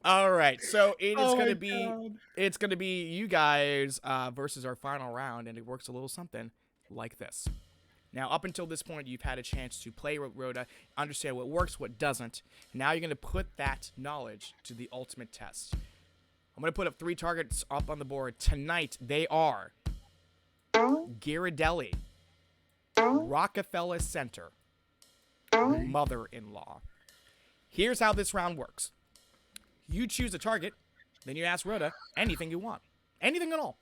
All right, so it's gonna be you guys versus our final round, and it works a little something like this. Now, up until this point, you've had a chance to play Rhoda, understand what works, what doesn't. Now you're gonna put that knowledge to the ultimate test. I'm going to put up 3 targets up on the board. Tonight, they are Ghirardelli, Rockefeller Center, mother-in-law. Here's how this round works. You choose a target, then you ask Rhoda anything you want. Anything at all.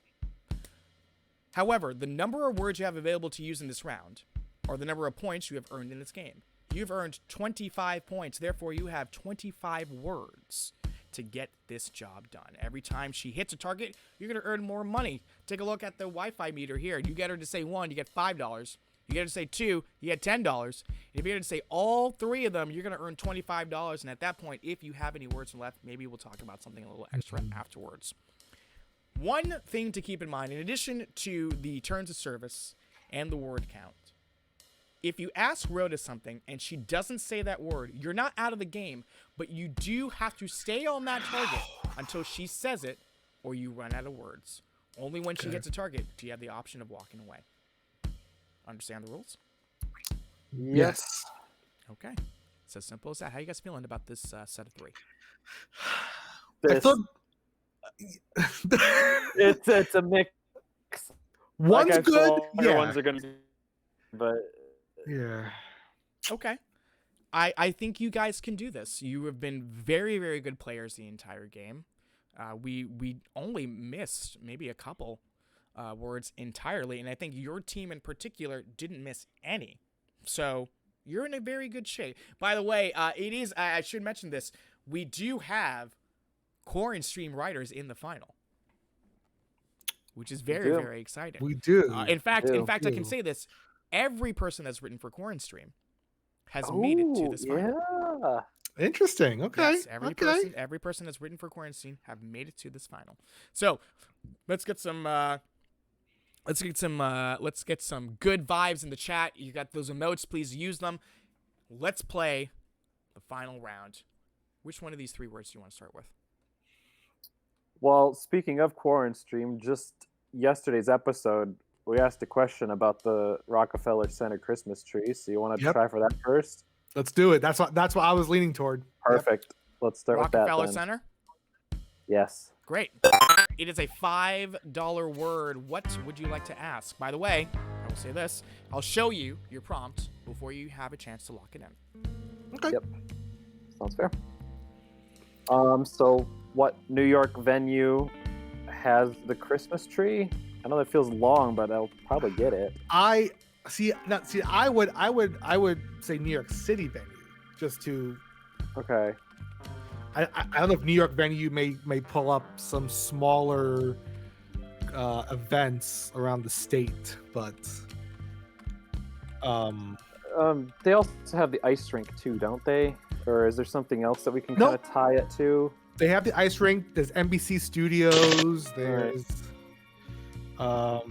However, the number of words you have available to use in this round are the number of points you have earned in this game. You've earned 25 points, therefore you have 25 words to get this job done. Every time she hits a target, you're going to earn more money. Take a look at the Wi-Fi meter here. You get her to say 1, you get $5. You get her to say 2, you get $10. And if you get her to say all 3 of them, you're going to earn $25. And at that point, if you have any words left, maybe we'll talk about something a little extra afterwards. One thing to keep in mind, in addition to the turns of service and the word count, if you ask Rhoda something and she doesn't say that word, you're not out of the game, but you do have to stay on that target until she says it or you run out of words. Only when she hits a target do you have the option of walking away. Understand the rules? Yes. Okay. It's as simple as that. How you guys feeling about this set of 3? I thought it's a mix. One's like good. Yeah. Ones are gonna, but yeah. Okay. I think you guys can do this. You have been very, very good players the entire game. We only missed maybe a couple words entirely, and I think your team in particular didn't miss any. So you're in a very good shape. By the way, I should mention this. We do have core and stream writers in the final, which is very, very exciting. We do. In fact, I can say this. Every person that's written for Core and Stream has made it to this final. Yeah. Interesting. Okay. Yes, every person that's written for Core and Stream have made it to this final. So let's get some good vibes in the chat. You got those emotes, please use them. Let's play the final round. Which one of these 3 words do you want to start with? Well, speaking of Core and Stream, just yesterday's episode, we asked a question about the Rockefeller Center Christmas tree. So you want to try for that first? Let's do it. That's what I was leaning toward. Perfect. Yep. Let's start with that. Rockefeller Center? Yes. Great. It is a $5 word. What would you like to ask? By the way, I will say this. I'll show you your prompt before you have a chance to lock it in. Okay. Yep. Sounds fair. So what New York venue has the Christmas tree? I know that feels long, but I'll probably get it. I would say New York City venue, just to. Okay. I don't know if New York venue may pull up some smaller events around the state, but they also have the ice rink too, don't they? Or is there something else that we can kind of tie it to? They have the ice rink. There's NBC Studios. There's, but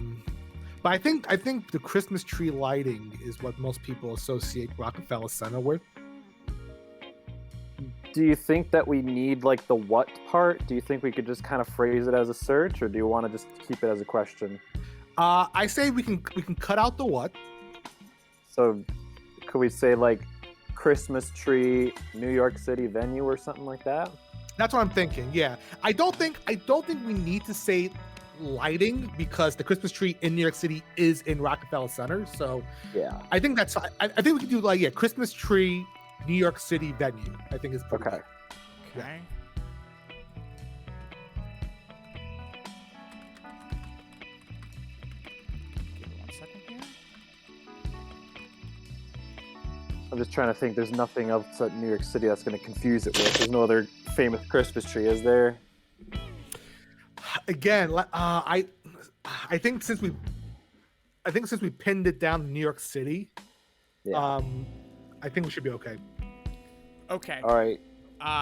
I think the Christmas tree lighting is what most people associate Rockefeller Center with. Do you think that we need like the what part? Do you think we could just kind of phrase it as a search, or do you want to just keep it as a question? I say we can cut out the what. So could we say like Christmas tree New York City venue or something like that? That's what I'm thinking. Yeah, I don't think we need to say lighting because the Christmas tree in New York City is in Rockefeller Center. So yeah, I think that's. I think we can do like Christmas tree New York City venue. I think is pretty okay. Good. Okay. Give me 1 second here. I'm just trying to think. There's nothing else at New York City that's going to confuse it with. There's no other famous Christmas tree, is there? Again, I think since we pinned it down to New York City, Yeah. I think we should be okay. Okay. All right.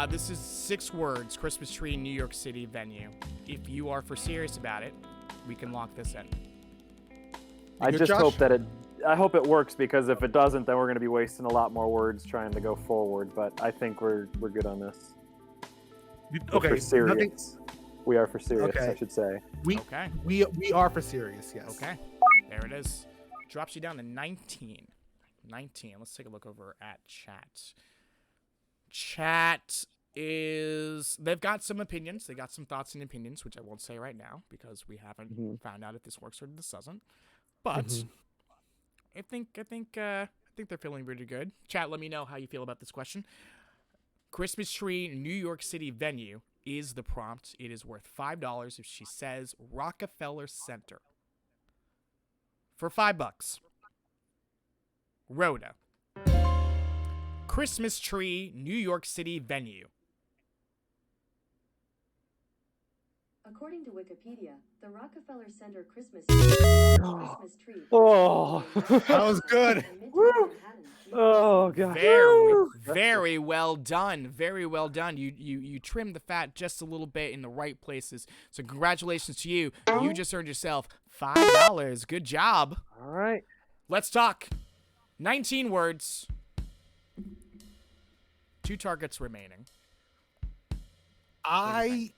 This is 6 words. Christmas tree, New York City venue. If you are for serious about it, we can lock this in. I just Josh? hope that I hope it works, because if it doesn't, then we're going to be wasting a lot more words trying to go forward. But I think we're good on this. Okay. For serious. Nothing, We are for serious, Okay. I should say. Okay. we are for serious. Yes. Okay. There it is. Drops you down to 19. 19. Let's take a look over at chat. Chat is... They've got some opinions. They got some thoughts and opinions, which I won't say right now because we haven't found out if this works or this doesn't. But I think they're feeling pretty good. Chat, let me know how you feel about this question. Christmas tree, New York City venue is the prompt. It is worth $5 if she says Rockefeller Center. For $5. Rhoda. Christmas tree, New York City venue. According to Wikipedia, the Rockefeller Center Christmas tree. Oh, That was good. oh god. Very well done. Very well done. You trimmed the fat just a little bit in the right places. So congratulations to you. You just earned yourself $5. Good job. All right. Let's talk. 19 words. 2 targets remaining. I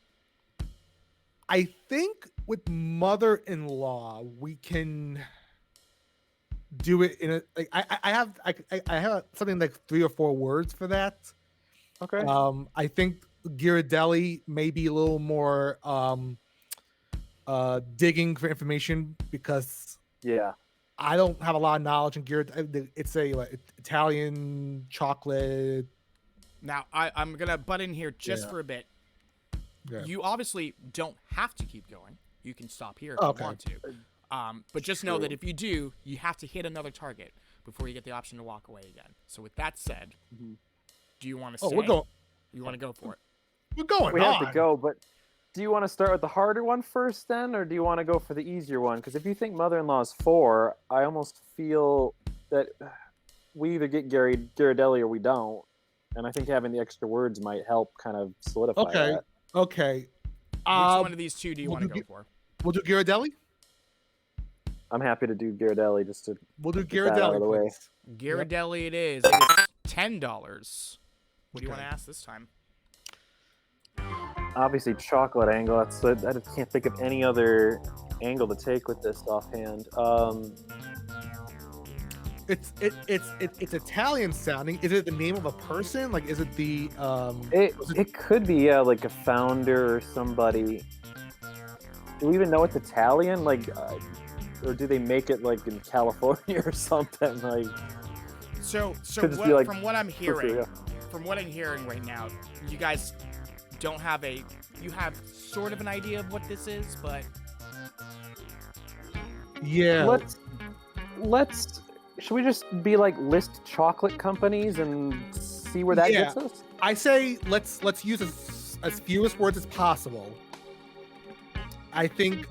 think with mother-in-law we can do it in a like I have something like 3 or 4 words for that. Okay. I think Ghirardelli may be a little more digging for information because Yeah. I don't have a lot of knowledge in Ghirardelli. It's a Italian chocolate. Now, I'm going to butt in here just for a bit. Yeah. You obviously don't have to keep going. You can stop here if Okay. you want to. But just know that if you do, you have to hit another target before you get the option to walk away again. So with that said, do you want to stay? We're going. You want to go for it? We're going. We have to go, but do you want to start with the harder one first then, or do you want to go for the easier one? Because if you think mother-in-law is 4, I almost feel that we either get Ghirardelli or we don't. And I think having the extra words might help kind of solidify that. Okay. Which one of these 2 do you we'll want to do go for? We'll do Ghirardelli. I'm happy to do Ghirardelli just to We'll do get that out of the Ghirardelli, way. please. Ghirardelli it is. It is $10. What do you want to ask this time? Obviously, chocolate angle. I just can't think of any other angle to take with this offhand. It's Italian sounding. Is it the name of a person? Like, is it the It could be like a founder or somebody. Do we even know it's Italian? Like, or do they make it like in California or something? Like, So could just be like from what I'm hearing, yeah. from what I'm hearing right now, you guys don't have you have sort of an idea of what this is, but yeah. Let's. Should we just be like list chocolate companies and see where that gets us? I say let's use as fewest words as possible. I think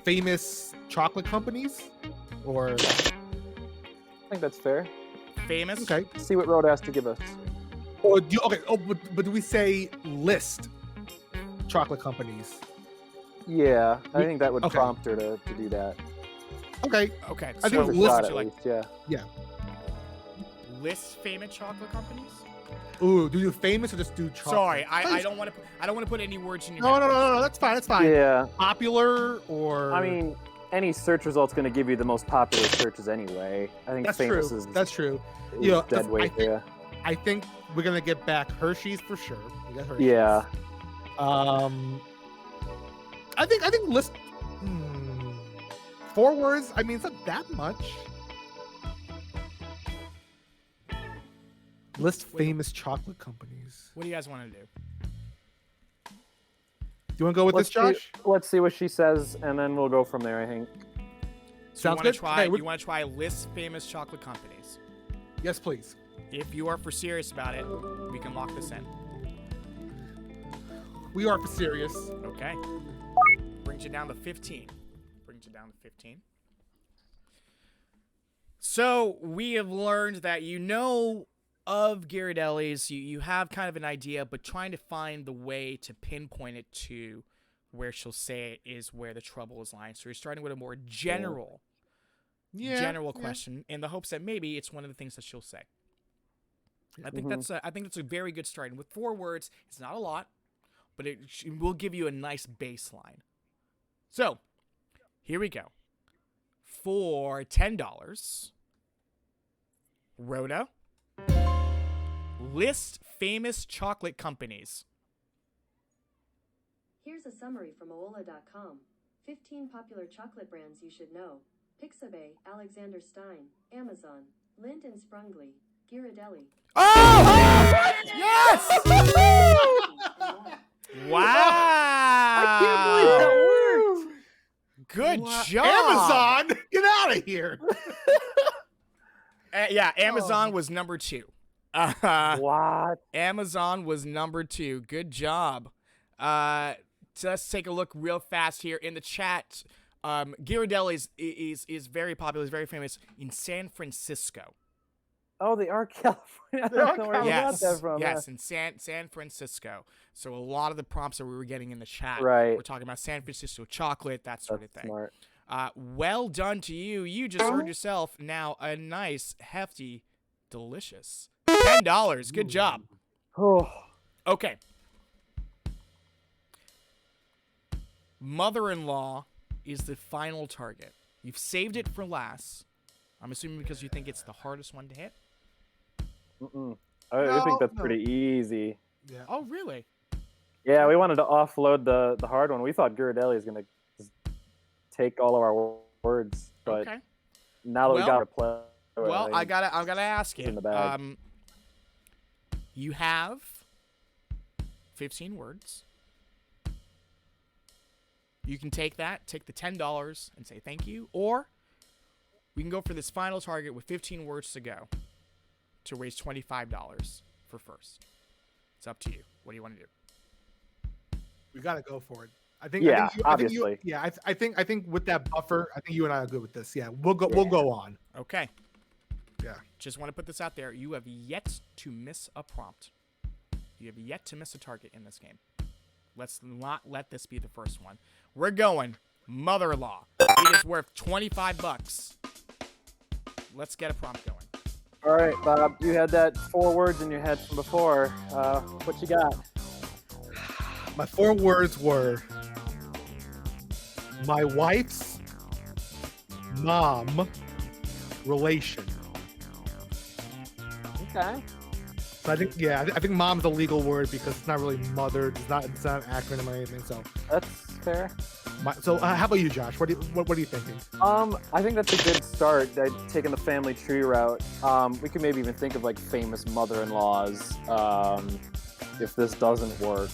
famous chocolate companies, or I think that's fair. Famous. okay. See what Road has to give us. Or do okay. Oh, but do we say list chocolate companies? Yeah, I think that would Okay. prompt her to do that. Okay. Okay. I think So list- what Shot would at you like? least, yeah. List famous chocolate companies. Ooh, do you do famous or just do chocolate? Sorry, I don't want to put any words in your No, mouth. no. That's fine. That's fine. Yeah, Popular or I mean, any search result's going to give you the most popular searches anyway. I think that's famous true. is, That's true. is Yeah, dead weight there. I think we're gonna get back Hershey's for sure. We got Hershey's. Yeah. I think list 4 words. I mean, it's not that much. List famous chocolate companies. What do you guys want to do? Do you want to go with this, Josh? Let's see what she says, and then we'll go from there, I think. So Sounds you good. Try, Okay, you want to try list famous chocolate companies? Yes, please. If you are for serious about it, we can lock this in. We are for serious. Okay. Brings you down to 15. Brings you down to 15. So we have learned that you know of Ghirardelli's, you have kind of an idea, but trying to find the way to pinpoint it to where she'll say it is where the trouble is lying. So you're starting with a more general question in the hopes that maybe it's one of the things that she'll say. I think that's a very good start. And with 4 words, it's not a lot, but it will give you a nice baseline. So, here we go. For $10, Rhoda, list famous chocolate companies. Here's a summary from Aola.com. 15 popular chocolate brands you should know. Pixabay, Alexander Stein, Amazon, Lindt and Sprungly, Ghirardelli. Oh! Yes! Wow! I can't believe that worked. Good job. Amazon, get out of here. Yeah, Amazon was number 2. What? Amazon was number 2. Good job. So let's take a look real fast here in the chat. Ghirardelli's is very popular, is very famous in San Francisco. Oh, they are California. I don't know where you got that from. Yes, in San Francisco. So a lot of the prompts that we were getting in the chat, Right. we're talking about San Francisco chocolate, that sort That's of thing. smart. Well done to you. You just earned yourself now a nice, hefty, delicious $10. Good job. Oh, Okay. Mother-in-law is the final target. You've saved it for last. I'm assuming because you think it's the hardest one to hit. I think that's No. pretty easy. Yeah. Oh, really? Yeah, we wanted to offload the hard one. We thought Ghirardelli was gonna just take all of our words, but Okay. now that we Well- got to play, Well, I gotta ask it's in you. the bag. You have 15 words. You can take the $10 and say thank you, or we can go for this final target with 15 words to go to raise $25 for first. It's up to you. What do you want to do? We gotta go for it. I think. Yeah, I think obviously. I think with that buffer, I think you and I are good with this. Yeah, we'll go. We'll go on. Okay. Yeah. Just want to put this out there. You have yet to miss a prompt. You have yet to miss a target in this game. Let's not let this be the first one. We're going mother-in-law. It is worth $25. Let's get a prompt going. All right, Bob, you had that 4 words in your head from before. What you got? My 4 words were my wife's mom relation. Okay. So I think, yeah, I think mom's a legal word because it's not really mother. It's not an acronym or anything. So, That's fair. How about you, Josh? What are you thinking? I think that's a good start. Taking the family tree route. We could maybe even think of like famous mother-in-laws if this doesn't work.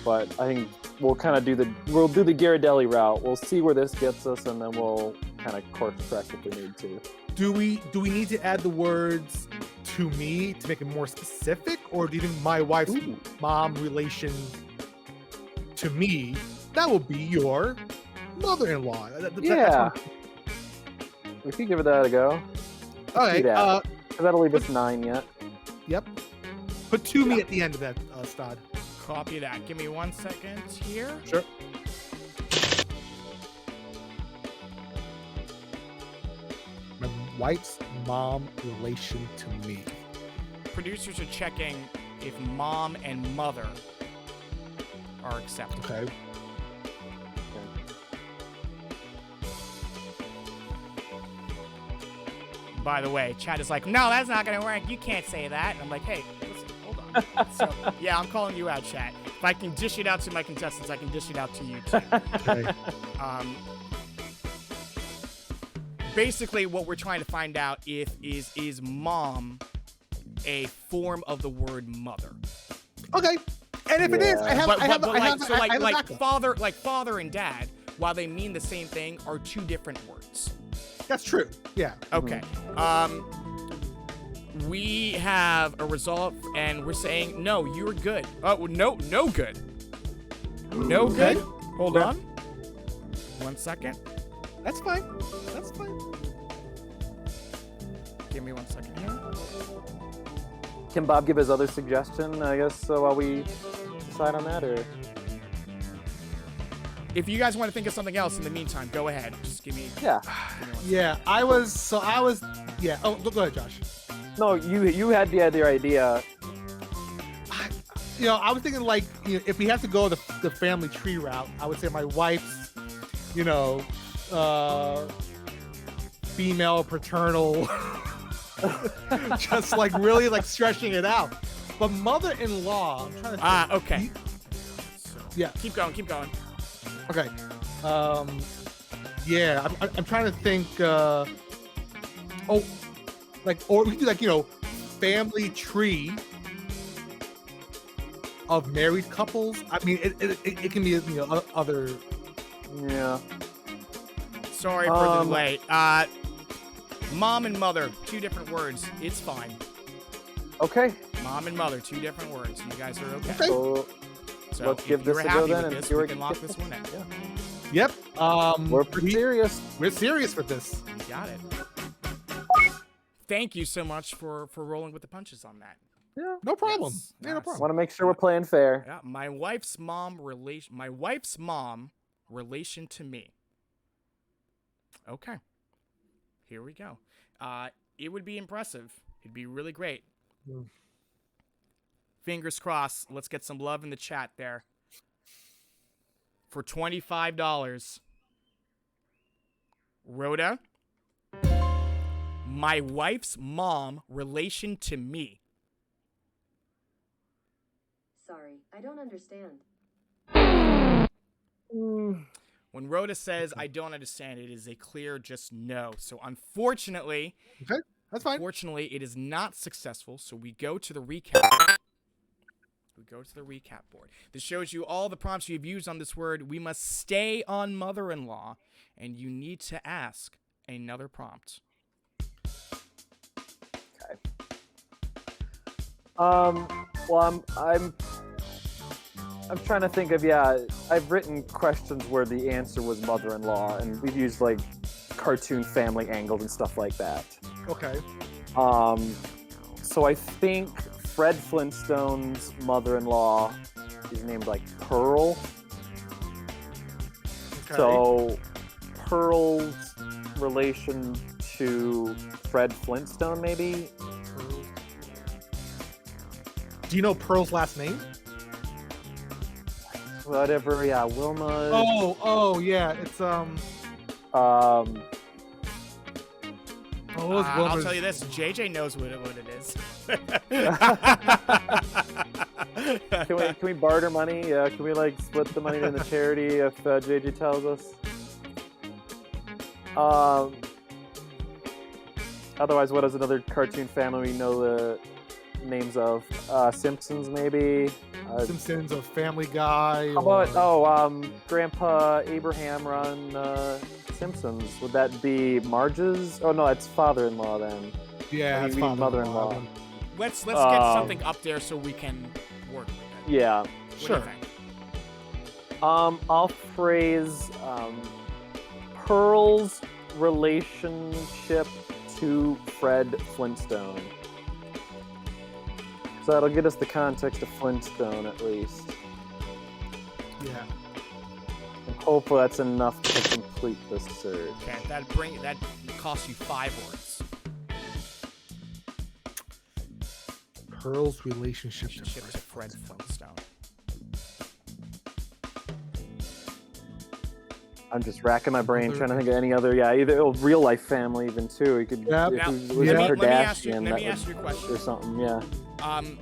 But I think we'll kind of do the Ghirardelli route. We'll see where this gets us, and then we'll kind of course correct if we need to. Do we need to add the words to me to make it more specific, or do you think my wife's mom relation to me that will be your mother-in-law. Yeah. We could give that a go. Okay. Because that'll leave us 9 yet. Yep. Put to me at the end of that, Stod. Copy that. Give me 1 second here. Sure. My wife's mom relation to me. Producers are checking if mom and mother are acceptable. Okay. By the way, chat is like, no, that's not going to work. You can't say that. And I'm like, hey, listen, hold on. So, yeah, I'm calling you out, chat. If I can dish it out to my contestants, I can dish it out to you, too. Okay. Basically, what we're trying to find out is mom a form of the word mother? Okay. And if it is, I have father and dad, while they mean the same thing, are two different words. That's true. Yeah. Okay. We have a result, and we're saying no. You're good. Oh no, no good. No good. Hold on. 1 second. That's fine. That's fine. Give me 1 second here. Can Bob give his other suggestion, I guess, while we decide on that, or? If you guys want to think of something else in the meantime, go ahead. Just give me. Yeah. Yeah, I was. Yeah. Oh, go ahead, Josh. No, you had the other idea. I was thinking like, if we have to go the family tree route, I would say my wife's, female paternal, just like really like stretching it out. But mother-in-law, I'm trying to think. Okay. Yeah. Keep going. Okay. Yeah, I'm trying to think. Or we could do family tree of married couples. I mean, it can be other. Yeah. Sorry for the delay. Mom and mother, two different words. It's fine. Okay. Mom and mother, two different words. You guys are okay. So let's give this a go then, and see where we can lock this one in. Yep. We're serious. We're serious with this. You got it. Thank you so much for rolling with the punches on that. Yeah, no problem. Yes, Yeah, no problem. Want to make sure we're playing fair. Yeah, my wife's mom relation to me. Okay. Here we go. It would be impressive. It'd be really great. Fingers crossed. Let's get some love in the chat there. For $25. Rhoda. My wife's mom relation to me. Sorry, I don't understand. When Rhoda says, I don't understand, it is a clear just no. So unfortunately, okay, that's fine. Unfortunately, it is not successful. So we go to the recap. Board. This shows you all the prompts you've used on this word. We must stay on mother-in-law, and you need to ask another prompt. Okay. Well, I'm trying to think of, I've written questions where the answer was mother-in-law, and we've used like cartoon family angles and stuff like that. Okay. So I think Fred Flintstone's mother-in-law is named like Pearl. Okay. So Pearl's relation to Fred Flintstone, maybe? Do you know Pearl's last name? Whatever, yeah, Wilma. Oh, yeah, it's I'll tell you this, JJ knows what it is. Can we barter money? Can we like split the money in the charity if JJ tells us? Otherwise, what is another cartoon family we know the names of? Simpsons, maybe? Simpsons or Family Guy. How about, Grandpa Abraham run Simpsons? Would that be Marge's? Oh, no, it's father-in-law then. Yeah, it's mother-in-law. Let's get something up there so we can work with it. Yeah. What sure. do you think? I'll phrase Pearl's relationship to Fred Flintstone. So that'll get us the context of Flintstone at least. Yeah. And hopefully that's enough to complete this search. Okay, that costs you 5 words. Pearl's relationship to Fred Flintstone. I'm just racking my brain trying to think of any other, either real life family even too. You could, Yep. if Now, it was let me ask you Kardashian, a question. or something. Yeah. And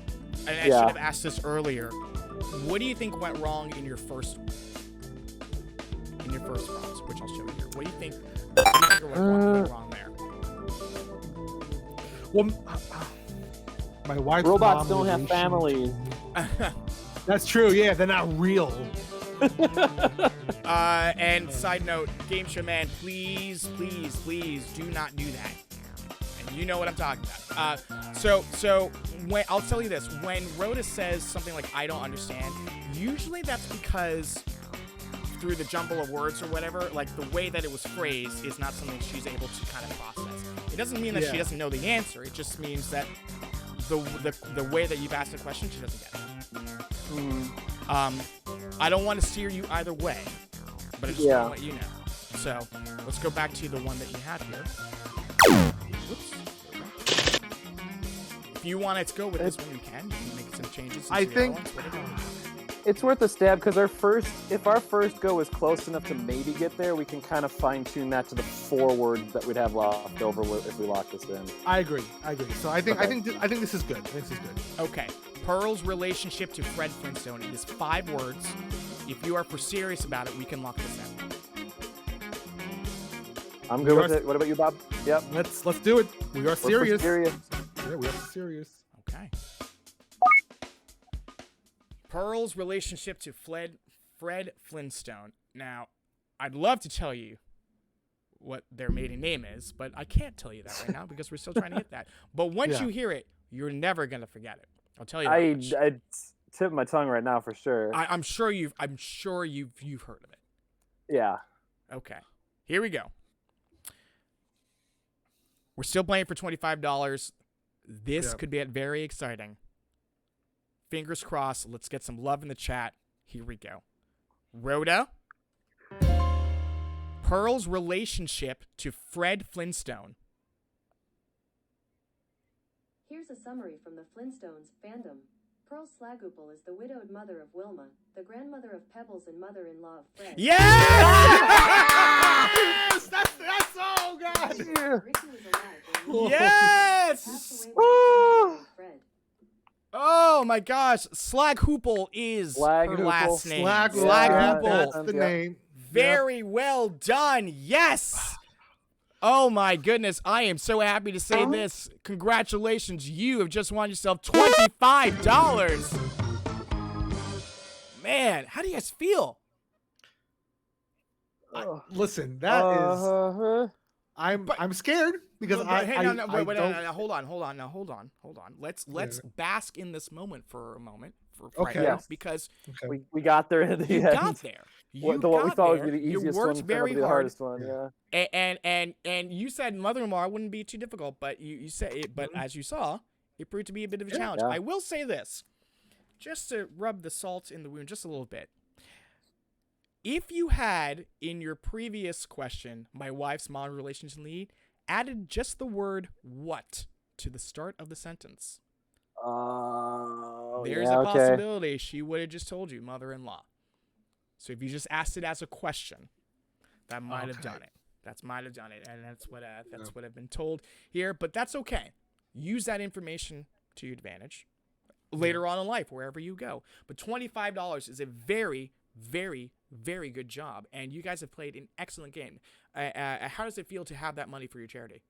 I should have asked this earlier. What do you think went wrong in your first prompts, which I'll show you here? What do you think went wrong there? Well, my wife's Robots don't have families. That's true. Yeah, they're not real. And side note, Game Show Man, please do not do that. And you know what I'm talking about. So when I'll tell you this, when Rhoda says something like "I don't understand," usually that's because through the jumble of words or whatever, like the way that it was phrased is not something she's able to kind of process. It doesn't mean that she doesn't know the answer. It just means that the way that you've asked the question, she doesn't get it. I don't want to steer you either way, but I just want to let you know. So let's go back to the one that you had here. Whoops. If you want to go with this one, you can. You can make some changes. I think it's worth a stab because if our first go is close enough to maybe get there, we can kind of fine tune that to the 4 words that we'd have left over if we lock this in. I agree. So I think this is good. Okay. Pearl's relationship to Fred Flintstone. It is 5 words. If you are for serious about it, we can lock this in. I'm good with it. What about you, Bob? Yep. Let's do it. We are serious. Yeah, we are serious. Okay. Pearl's relationship to Fred Flintstone. Now, I'd love to tell you what their maiden name is, but I can't tell you that right now because we're still trying to get that. But once you hear it, you're never gonna forget it. I'll tell you that. I tip my tongue right now for sure. I'm sure you've heard of it. Yeah. Okay. Here we go. We're still playing for $25. This could be very exciting. Fingers crossed. Let's get some love in the chat. Here we go. Rhoda. Pearl's relationship to Fred Flintstone. Here's a summary from the Flintstones fandom. Pearl Slagoople is the widowed mother of Wilma, the grandmother of Pebbles and mother-in-law of Fred. Yes! Yes! That's oh god! Ricky was alive when Yes! passed away with Fred. Oh my gosh, Slaghoople is her last name. Slaghoople. That's the name. Very well done. Yes. Oh my goodness, I am so happy to say this. Congratulations, you have just won yourself $25. Man, how do you guys feel? Listen, that is. I'm scared because hold on. Let's bask in this moment for a moment right now because we got there in the end. Got there. What we thought would be the easiest one, very the hardest one. Yeah. And you said mother-in-law wouldn't be too difficult, but you said it. But as you saw, it proved to be a bit of a challenge. I will say this, just to rub the salt in the wound just a little bit. If you had in your previous question, my wife's modern relations lead, added just the word "what" to the start of the sentence, there's a possibility she would have just told you mother-in-law. So if you just asked it as a question, that might have done it. That might have done it, and that's what I've been told here. But that's okay. Use that information to your advantage later on in life, wherever you go. But $25 is a very, very, very good job, and you guys have played an excellent game. How does it feel to have that money for your charity?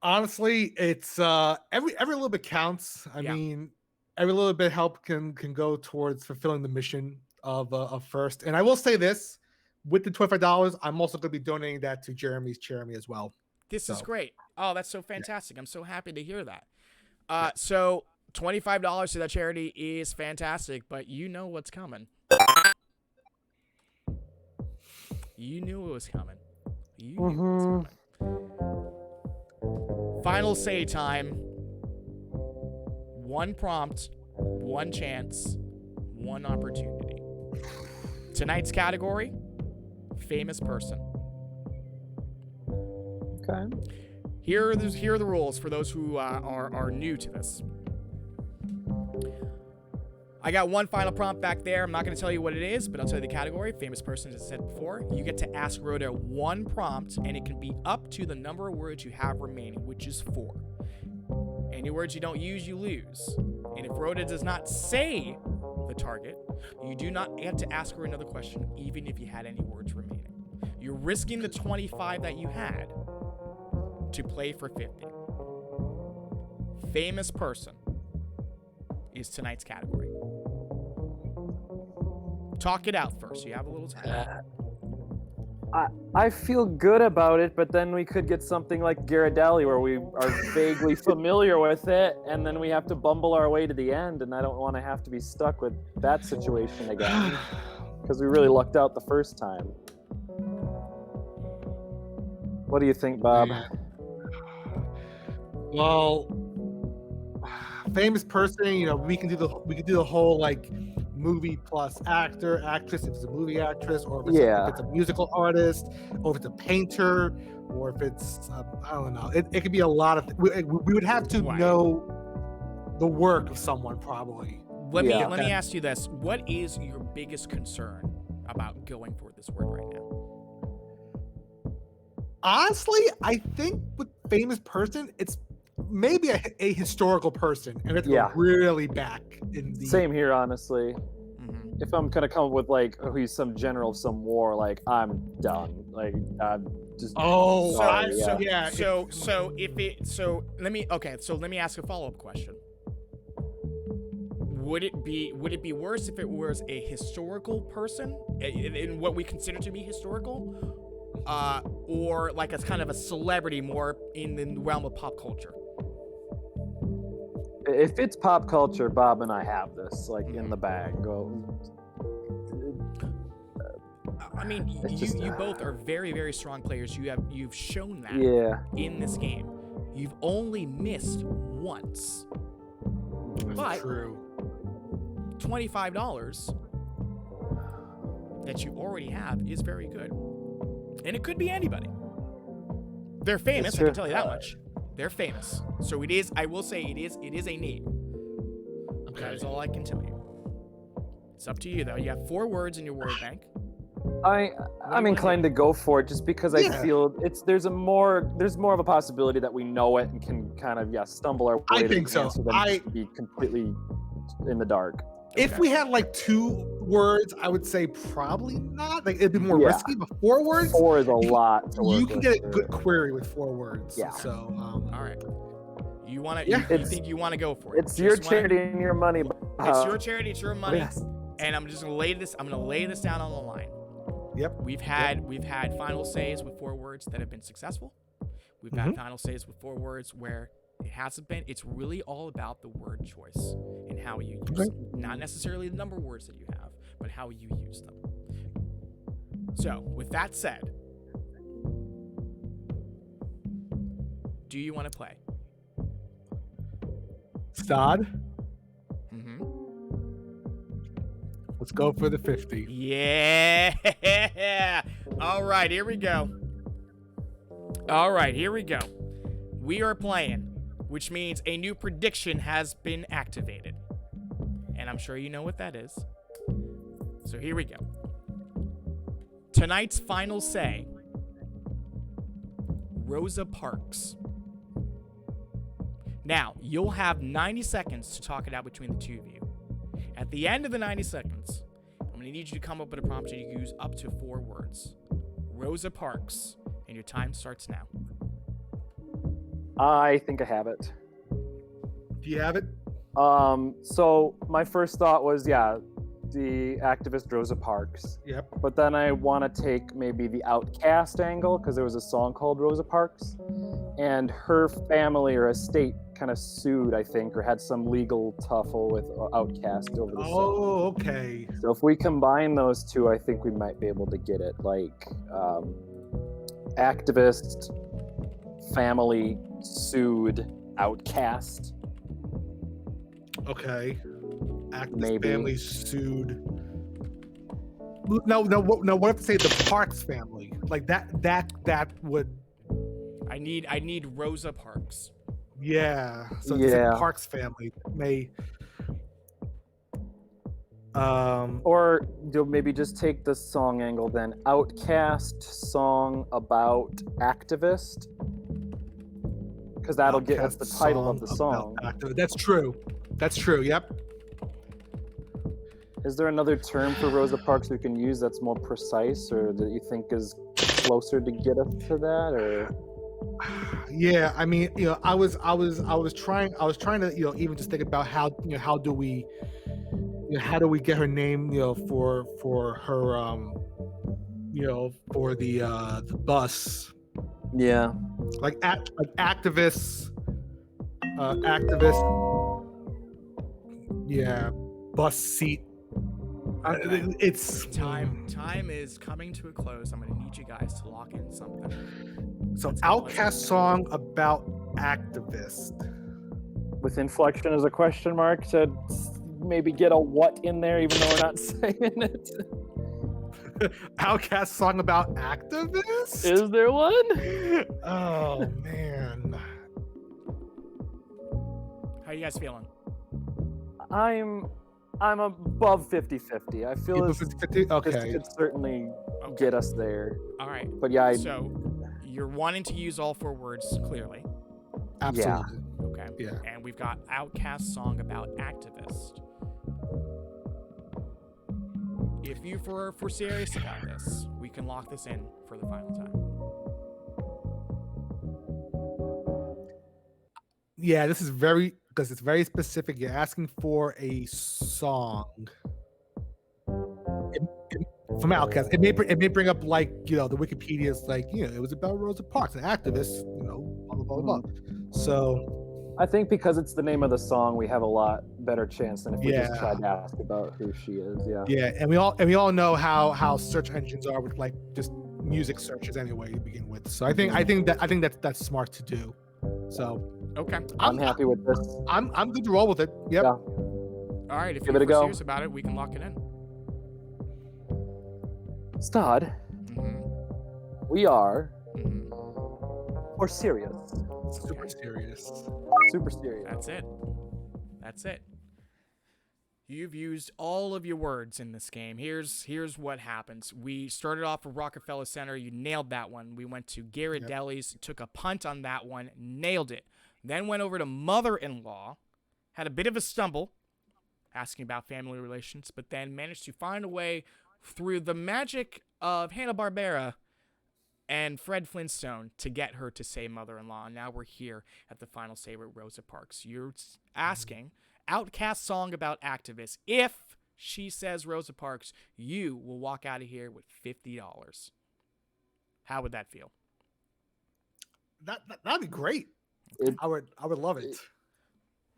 Honestly, it's every little bit counts. I mean, every little bit help can go towards fulfilling the mission of First. And I will say this, with the $25, I'm also going to be donating that to Jeremy's charity as well. This is great. Oh, that's so fantastic. I'm so happy to hear that. So $25 to that charity is fantastic, but you know what's coming. You knew it was coming. You knew it was coming. Final say time. One prompt, one chance, one opportunity. Tonight's category, famous person. Okay. Here are the rules for those who are new to this. I got one final prompt back there. I'm not going to tell you what it is, but I'll tell you the category. Famous person, as I said before. You get to ask Rhoda one prompt, and it can be up to the number of words you have remaining, which is 4. Any words you don't use, you lose. And if Rhoda does not say the target, you do not get to ask her another question, even if you had any words remaining. You're risking the 25 that you had to play for 50. Famous person is tonight's category. Talk it out first. You have a little time. I feel good about it, but then we could get something like Ghirardelli where we are vaguely familiar with it, and then we have to bumble our way to the end, and I don't want to have to be stuck with that situation again, because we really lucked out the first time. What do you think, Bob? Well, famous person, you know, we can do the whole like movie plus actor, actress, if it's a movie actress, or if it's a musical artist, or if it's a painter, or if it's I don't know. It could be a lot of. We would have to know the work of someone probably. Let me ask you this: what is your biggest concern about going for this word right now? Honestly, I think with famous person, it's maybe a historical person, and it's really back in the. Same here, honestly. If I'm gonna come up with like, oh, he's some general of some war, like I'm done. Like I'm just. Oh, sorry, So let me ask a follow-up question. Would it be worse if it was a historical person in what we consider to be historical, or like a kind of a celebrity more in the realm of pop culture? If it's pop culture, Bob and I have this like in the bag. I mean, you both are very, very strong players. You've shown that in this game. You've only missed once. But true. $25 that you already have is very good. And it could be anybody. They're famous, I can tell you that much. They're famous. So it is, I will say it is a name. Okay. That is all I can tell you. It's up to you though. You have 4 words in your word bank. I'm inclined to go for it just because I feel there's more of a possibility that we know it and can kind of stumble our way. I think so. Than be completely in the dark. If we had like 2 words, I would say probably not. Like it'd be more risky. But 4 words, 4 is a lot. You can get a good query with 4 words. Yeah. So all right. You want to? You think you want to go for it? It's your charity and your money. It's your charity. It's your money. Yes. And I'm just gonna lay this. I'm gonna lay this down on the line. Yep. We've had final says with 4 words that have been successful. We've had final says with 4 words where it hasn't been. It's really all about the word choice and how you use them. Not necessarily the number of words that you have, but how you use them. So, with that said, do you want to play? Stod? Let's go for the 50. Yeah. All right, here we go. We are playing, which means a new prediction has been activated. And I'm sure you know what that is. So here we go. Tonight's final say, Rosa Parks. Now, you'll have 90 seconds to talk it out between the 2 of you. At the end of the 90 seconds, I'm going to need you to come up with a prompt and you use up to 4 words. Rosa Parks, and your time starts now. I think I have it. Do you have it? So my first thought was, the activist Rosa Parks. Yep. But then I want to take maybe the outcast angle because there was a song called Rosa Parks, and her family or estate kind of sued, I think, or had some legal tuffle with Outkast over the song. Oh, okay. So if we combine those two, I think we might be able to get it. Like, activist family sued Outkast. Okay. Activist Maybe. family sued. No. What if they say the Parks family? Like that would. I need Rosa Parks. Yeah. So it's the Parks family may. Or you'll maybe just take the song angle then. Outkast song about activist. Because that'll get us the title of the song. That's true. Yep. Is there another term for Rosa Parks we can use that's more precise, or that you think is closer to get us to that, or? Yeah, I mean, I was trying to, even just think about how do we get her name, for her, for the bus. Yeah. Like activists. Yeah, bus seat. It's time is coming to a close. I'm gonna need you guys to lock in something. So Outkast song about activist. With inflection as a question mark to maybe get a what in there, even though we're not saying it. Outkast song about activist? Is there one? Oh man. How you guys feeling? I'm above 50-50. I feel this could certainly get us there. All right. But yeah, so you're wanting to use all 4 words clearly. Absolutely. Yeah. Okay. Yeah. And we've got Outkast song about activist. If you for serious about this, we can lock this in for the final time. Yeah, this is because it's very specific. You're asking for a song from Outkast. It may bring up, like, the Wikipedia's like, it was about Rosa Parks, an activist, blah blah blah blah. So I think because it's the name of the song, we have a lot better chance than if we just tried to ask about who she is. Yeah. Yeah, and we all know how search engines are with, like, just music searches anyway to begin with. So I think that's smart to do. So okay, I'm happy with this. I'm good to roll with it. Yep. Yeah. All right, if Give you're it a go. serious about it, we can lock it in. Stod, we are or serious. Super serious. Super serious. That's it. You've used all of your words in this game. Here's what happens. We started off with Rockefeller Center. You nailed that one. We went to Ghirardelli's, took a punt on that one, nailed it. Then went over to mother-in-law, had a bit of a stumble, asking about family relations, but then managed to find a way through the magic of Hanna-Barbera and Fred Flintstone to get her to say mother-in-law. And now we're here at the final say with Rosa Parks. You're asking Outkast song about activists. If she says Rosa Parks, you will walk out of here with $50. How would that feel? That'd be great. I would love it.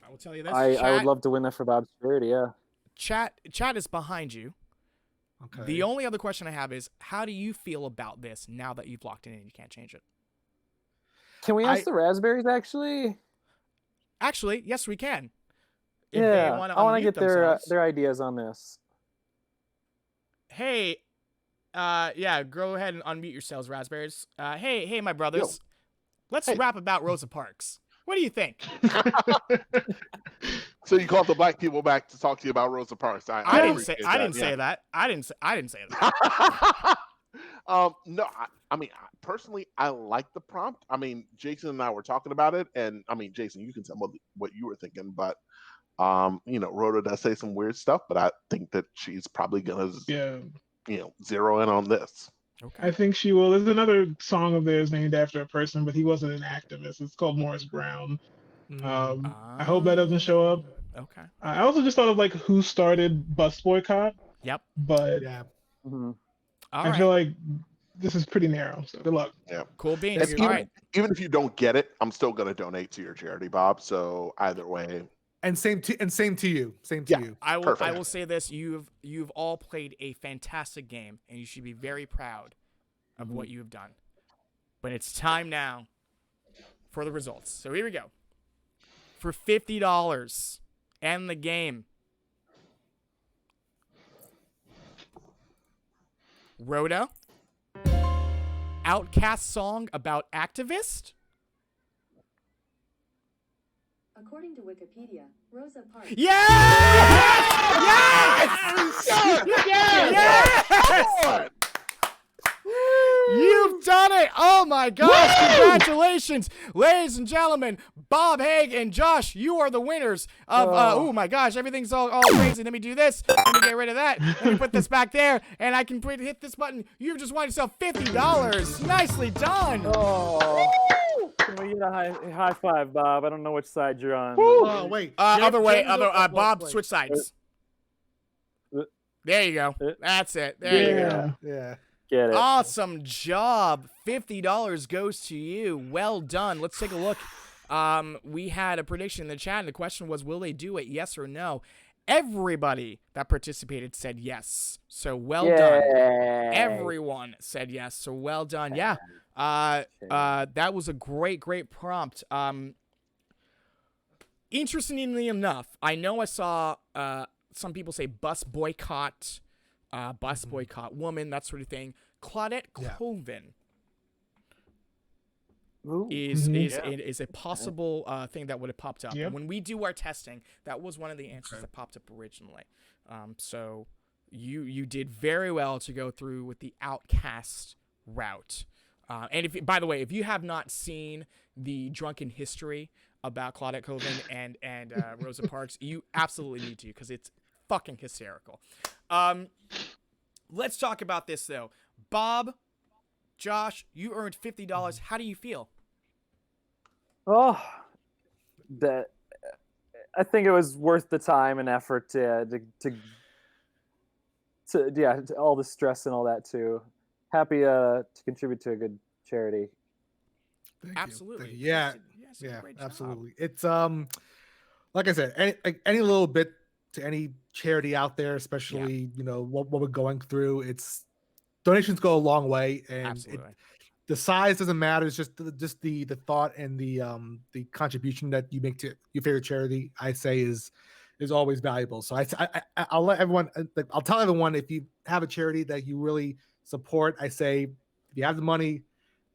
I will tell you this. I would love to win that for Bob's charity. Yeah. Chat is behind you. Okay. The only other question I have is, how do you feel about this now that you've locked it in and you can't change it? Can we ask the Raspberries, actually? Actually, yes, we can. If yeah, I want to get their ideas on this. Hey, yeah, go ahead and unmute yourselves, Raspberries. Hey, my brothers. Let's rap about Rosa Parks. What do you think? So you called the black people back to talk to you about Rosa Parks. I didn't say that. I didn't say that. No, I mean, personally, I like the prompt. I mean, Jason and I were talking about it, and I mean, Jason, you can tell what you were thinking, but Rhoda does say some weird stuff, but I think that she's probably gonna, zero in on this. Okay. I think she will. There's another song of theirs named after a person, but he wasn't an activist. It's called Morris Brown. I hope that doesn't show up. Okay. I also just thought of, like, who started bus boycott. Yep. But yeah. I feel like this is pretty narrow. So good luck. Yeah. Cool beans. Even if you don't get it, I'm still gonna donate to your charity, Bob. So either way. And same to you. Same to you. I will say this: you've all played a fantastic game, and you should be very proud of what you have done. But it's time now for the results. So here we go. For $50 and the game, Rhoda, Outcast song about activist. According to Wikipedia, Rosa Parks. Yes! Yes! Yes! Yes! You've done it! Oh my gosh! Congratulations, ladies and gentlemen! Bob, Haig, and Josh, you are the winners of. Oh my gosh! Everything's all crazy. Let me do this. Let me get rid of that. Let me put this back there, and I can hit this button. You've just won yourself $50. Nicely done. Oh. Can we get a high five, Bob? I don't know which side you're on. Oh wait. Other way. Bob, switch sides. There you go. That's it. There you go. Yeah. Get it. Awesome job. $50 goes to you. Well done. Let's take a look. We had a prediction in the chat, and the question was, will they do it, yes or no? Everybody that participated said yes. So well done. Everyone said yes. So well done. Yeah. That was a great prompt. Interestingly enough, I know I saw some people say bus boycott woman, that sort of thing. Claudette Colvin is a possible thing that would have popped up. Yep. When we do our testing, that was one of the answers that popped up originally. So you did very well to go through with the Outcast route. And if, by the way, if you have not seen the drunken history about Claudette Colvin and Rosa Parks, you absolutely need to, because it's fucking hysterical. Let's talk about this though. Bob, Josh, you earned $50. How do you feel? Oh, I think it was worth the time and effort to all the stress and all that too. Happy to contribute to a good charity. Absolutely. Yeah, absolutely. It's like I said, any little bit to any charity out there, especially what we're going through. It's donations go a long way, and the size doesn't matter. It's just the thought and the contribution that you make to your favorite charity, I say, is always valuable. So I'll let everyone. I'll tell everyone, if you have a charity that you really support, I say, if you have the money,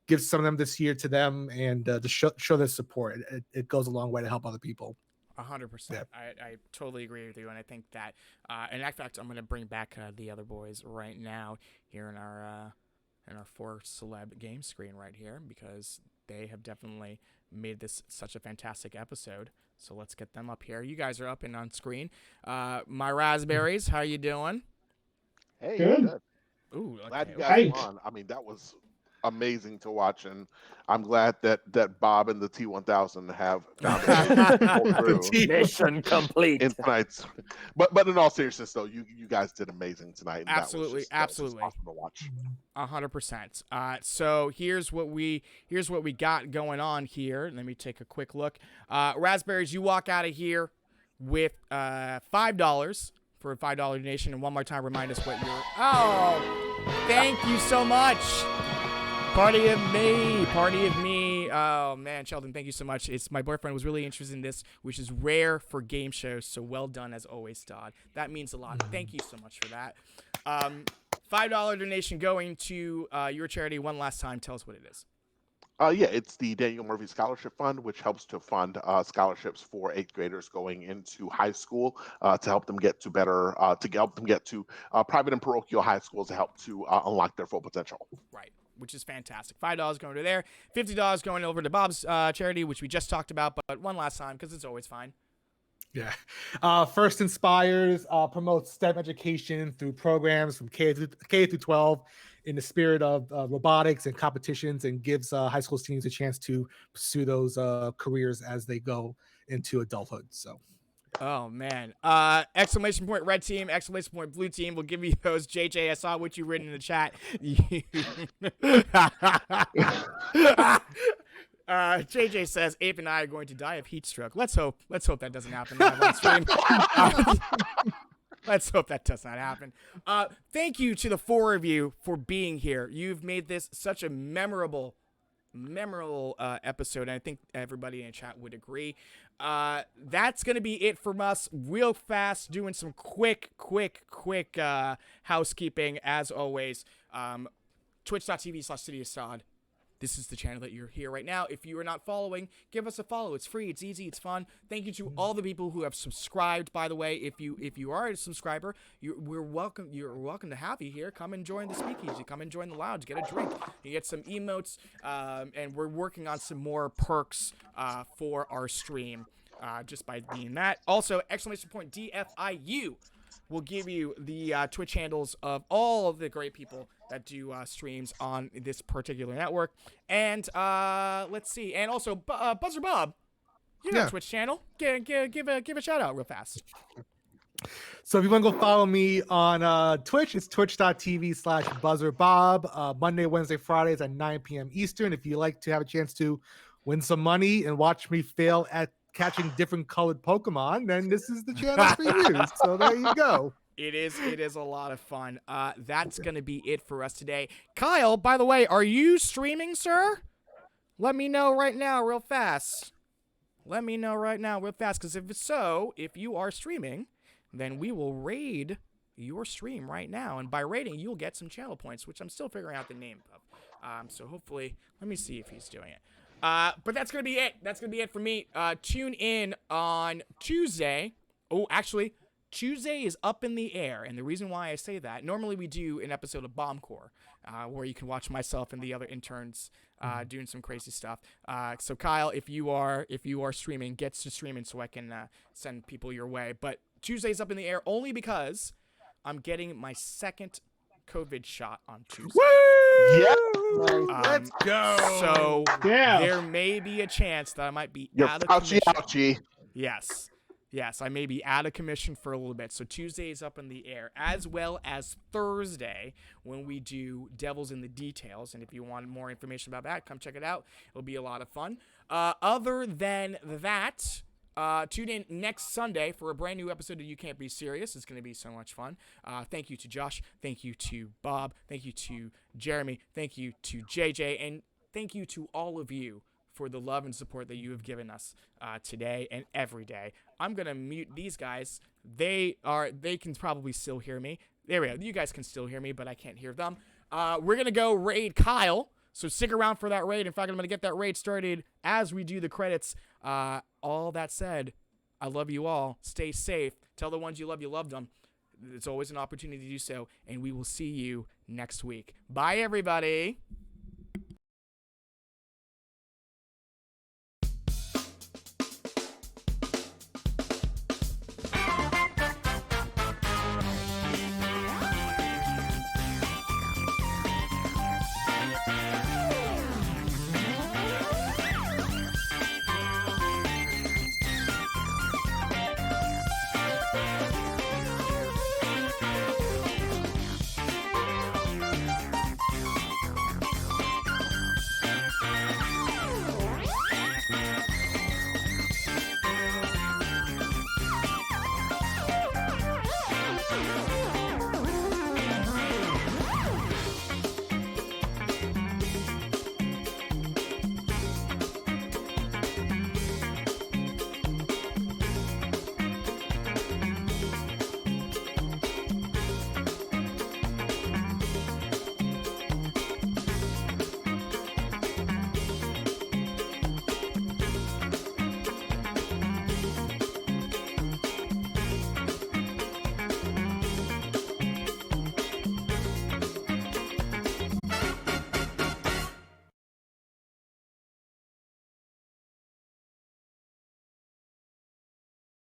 give some of them this year to them, and to show their support. It goes a long way to help other people. 100%. Yeah. I totally agree with you, and I think that, and in fact, I'm going to bring back the other boys right now here in our four celeb game screen right here, because they have definitely made this such a fantastic episode. So let's get them up here. You guys are up and on screen. My raspberries, how you doing? Hey, good. Ooh, okay. Glad you guys won. I mean, that was amazing to watch, and I'm glad that Bob and the T1000 have found a mission complete in tonight's. But in all seriousness, though, you guys did amazing tonight. And absolutely, that was awesome to watch. 100%. So here's what we got going on here. Let me take a quick look. Raspberries, you walk out of here with $5 for a $5 donation, and one more time, remind us what you're. Oh, thank you so much. Party of me. Oh man, Sheldon, thank you so much. My boyfriend was really interested in this, which is rare for game shows. So well done as always, Todd. That means a lot. Thank you so much for that. $5 donation going to your charity. One last time, tell us what it is. Yeah, it's the Daniel Murphy Scholarship Fund, which helps to fund scholarships for 8th graders going into high school to help them get to private and parochial high schools to help to unlock their full potential. Right, which is fantastic. $5 going to there, $50 going over to Bob's charity, which we just talked about, but one last time because it's always fine. Yeah. First Inspires promotes STEM education through programs from K through 12 in the spirit of robotics and competitions, and gives high school students a chance to pursue those careers as they go into adulthood. So Oh man! Exclamation point red team! Exclamation point blue team! We'll give you those. JJ, I saw what you written in the chat. JJ says Ape and I are going to die of heat stroke. Let's hope. Let's hope that doesn't happen live on stream. Let's hope that does not happen. Thank you to the four of you for being here. You've made this such a memorable episode, and I think everybody in the chat would agree. That's gonna be it from us, real fast, doing some quick housekeeping as always. Twitch.tv/SiriusSod. This is the channel that you're here right now. If you are not following, give us a follow. It's free, it's easy, it's fun. Thank you to all the people who have subscribed. By the way, if you are a subscriber, you're welcome to have you here. Come and join the speakeasy. Come and join the lounge. Get a drink. You get some emotes, and we're working on some more perks for our stream just by being that. Also, exclamation point DFIU will give you the Twitch handles of all of the great people that do streams on this particular network. And let's see. And also, Buzzer Bob, you got a Twitch channel. Give a shout out real fast. So if you want to go follow me on Twitch, it's twitch.tv/BuzzerBob. Monday, Wednesday, Fridays at 9 p.m. Eastern. If you like to have a chance to win some money and watch me fail at catching different colored Pokemon, then this is the channel for you. So there you go. It is a lot of fun. That's going to be it for us today. Kyle, by the way, are you streaming, sir? Let me know right now real fast. Because if you are streaming, then we will raid your stream right now. And by raiding, you'll get some channel points, which I'm still figuring out the name of. So hopefully, let me see if he's doing it. But that's going to be it. That's going to be it for me. Tune in on Tuesday. Oh, actually, Tuesday is up in the air, and the reason why I say that, normally we do an episode of Bomb Corps, where you can watch myself and the other interns doing some crazy stuff. So Kyle, if you are streaming, get to streaming so I can send people your way. But Tuesday's up in the air only because I'm getting my second COVID shot on Tuesday. Woo! Yeah. Let's go. So there may be a chance that I might be out of commission. Ouchie. Yes, I may be out of commission for a little bit. So Tuesday is up in the air, as well as Thursday when we do Devils in the Details. And if you want more information about that, come check it out. It'll be a lot of fun. Other than that, tune in next Sunday for a brand new episode of You Can't Be Serious. It's going to be so much fun. Thank you to Josh. Thank you to Bob. Thank you to Jeremy. Thank you to JJ. And thank you to all of you for the love and support that you have given us today and every day. I'm going to mute these guys. They can probably still hear me. There we go. You guys can still hear me, but I can't hear them. We're going to go raid Kyle. So stick around for that raid. In fact, I'm going to get that raid started as we do the credits. All that said, I love you all. Stay safe. Tell the ones you love them. It's always an opportunity to do so. And we will see you next week. Bye, everybody.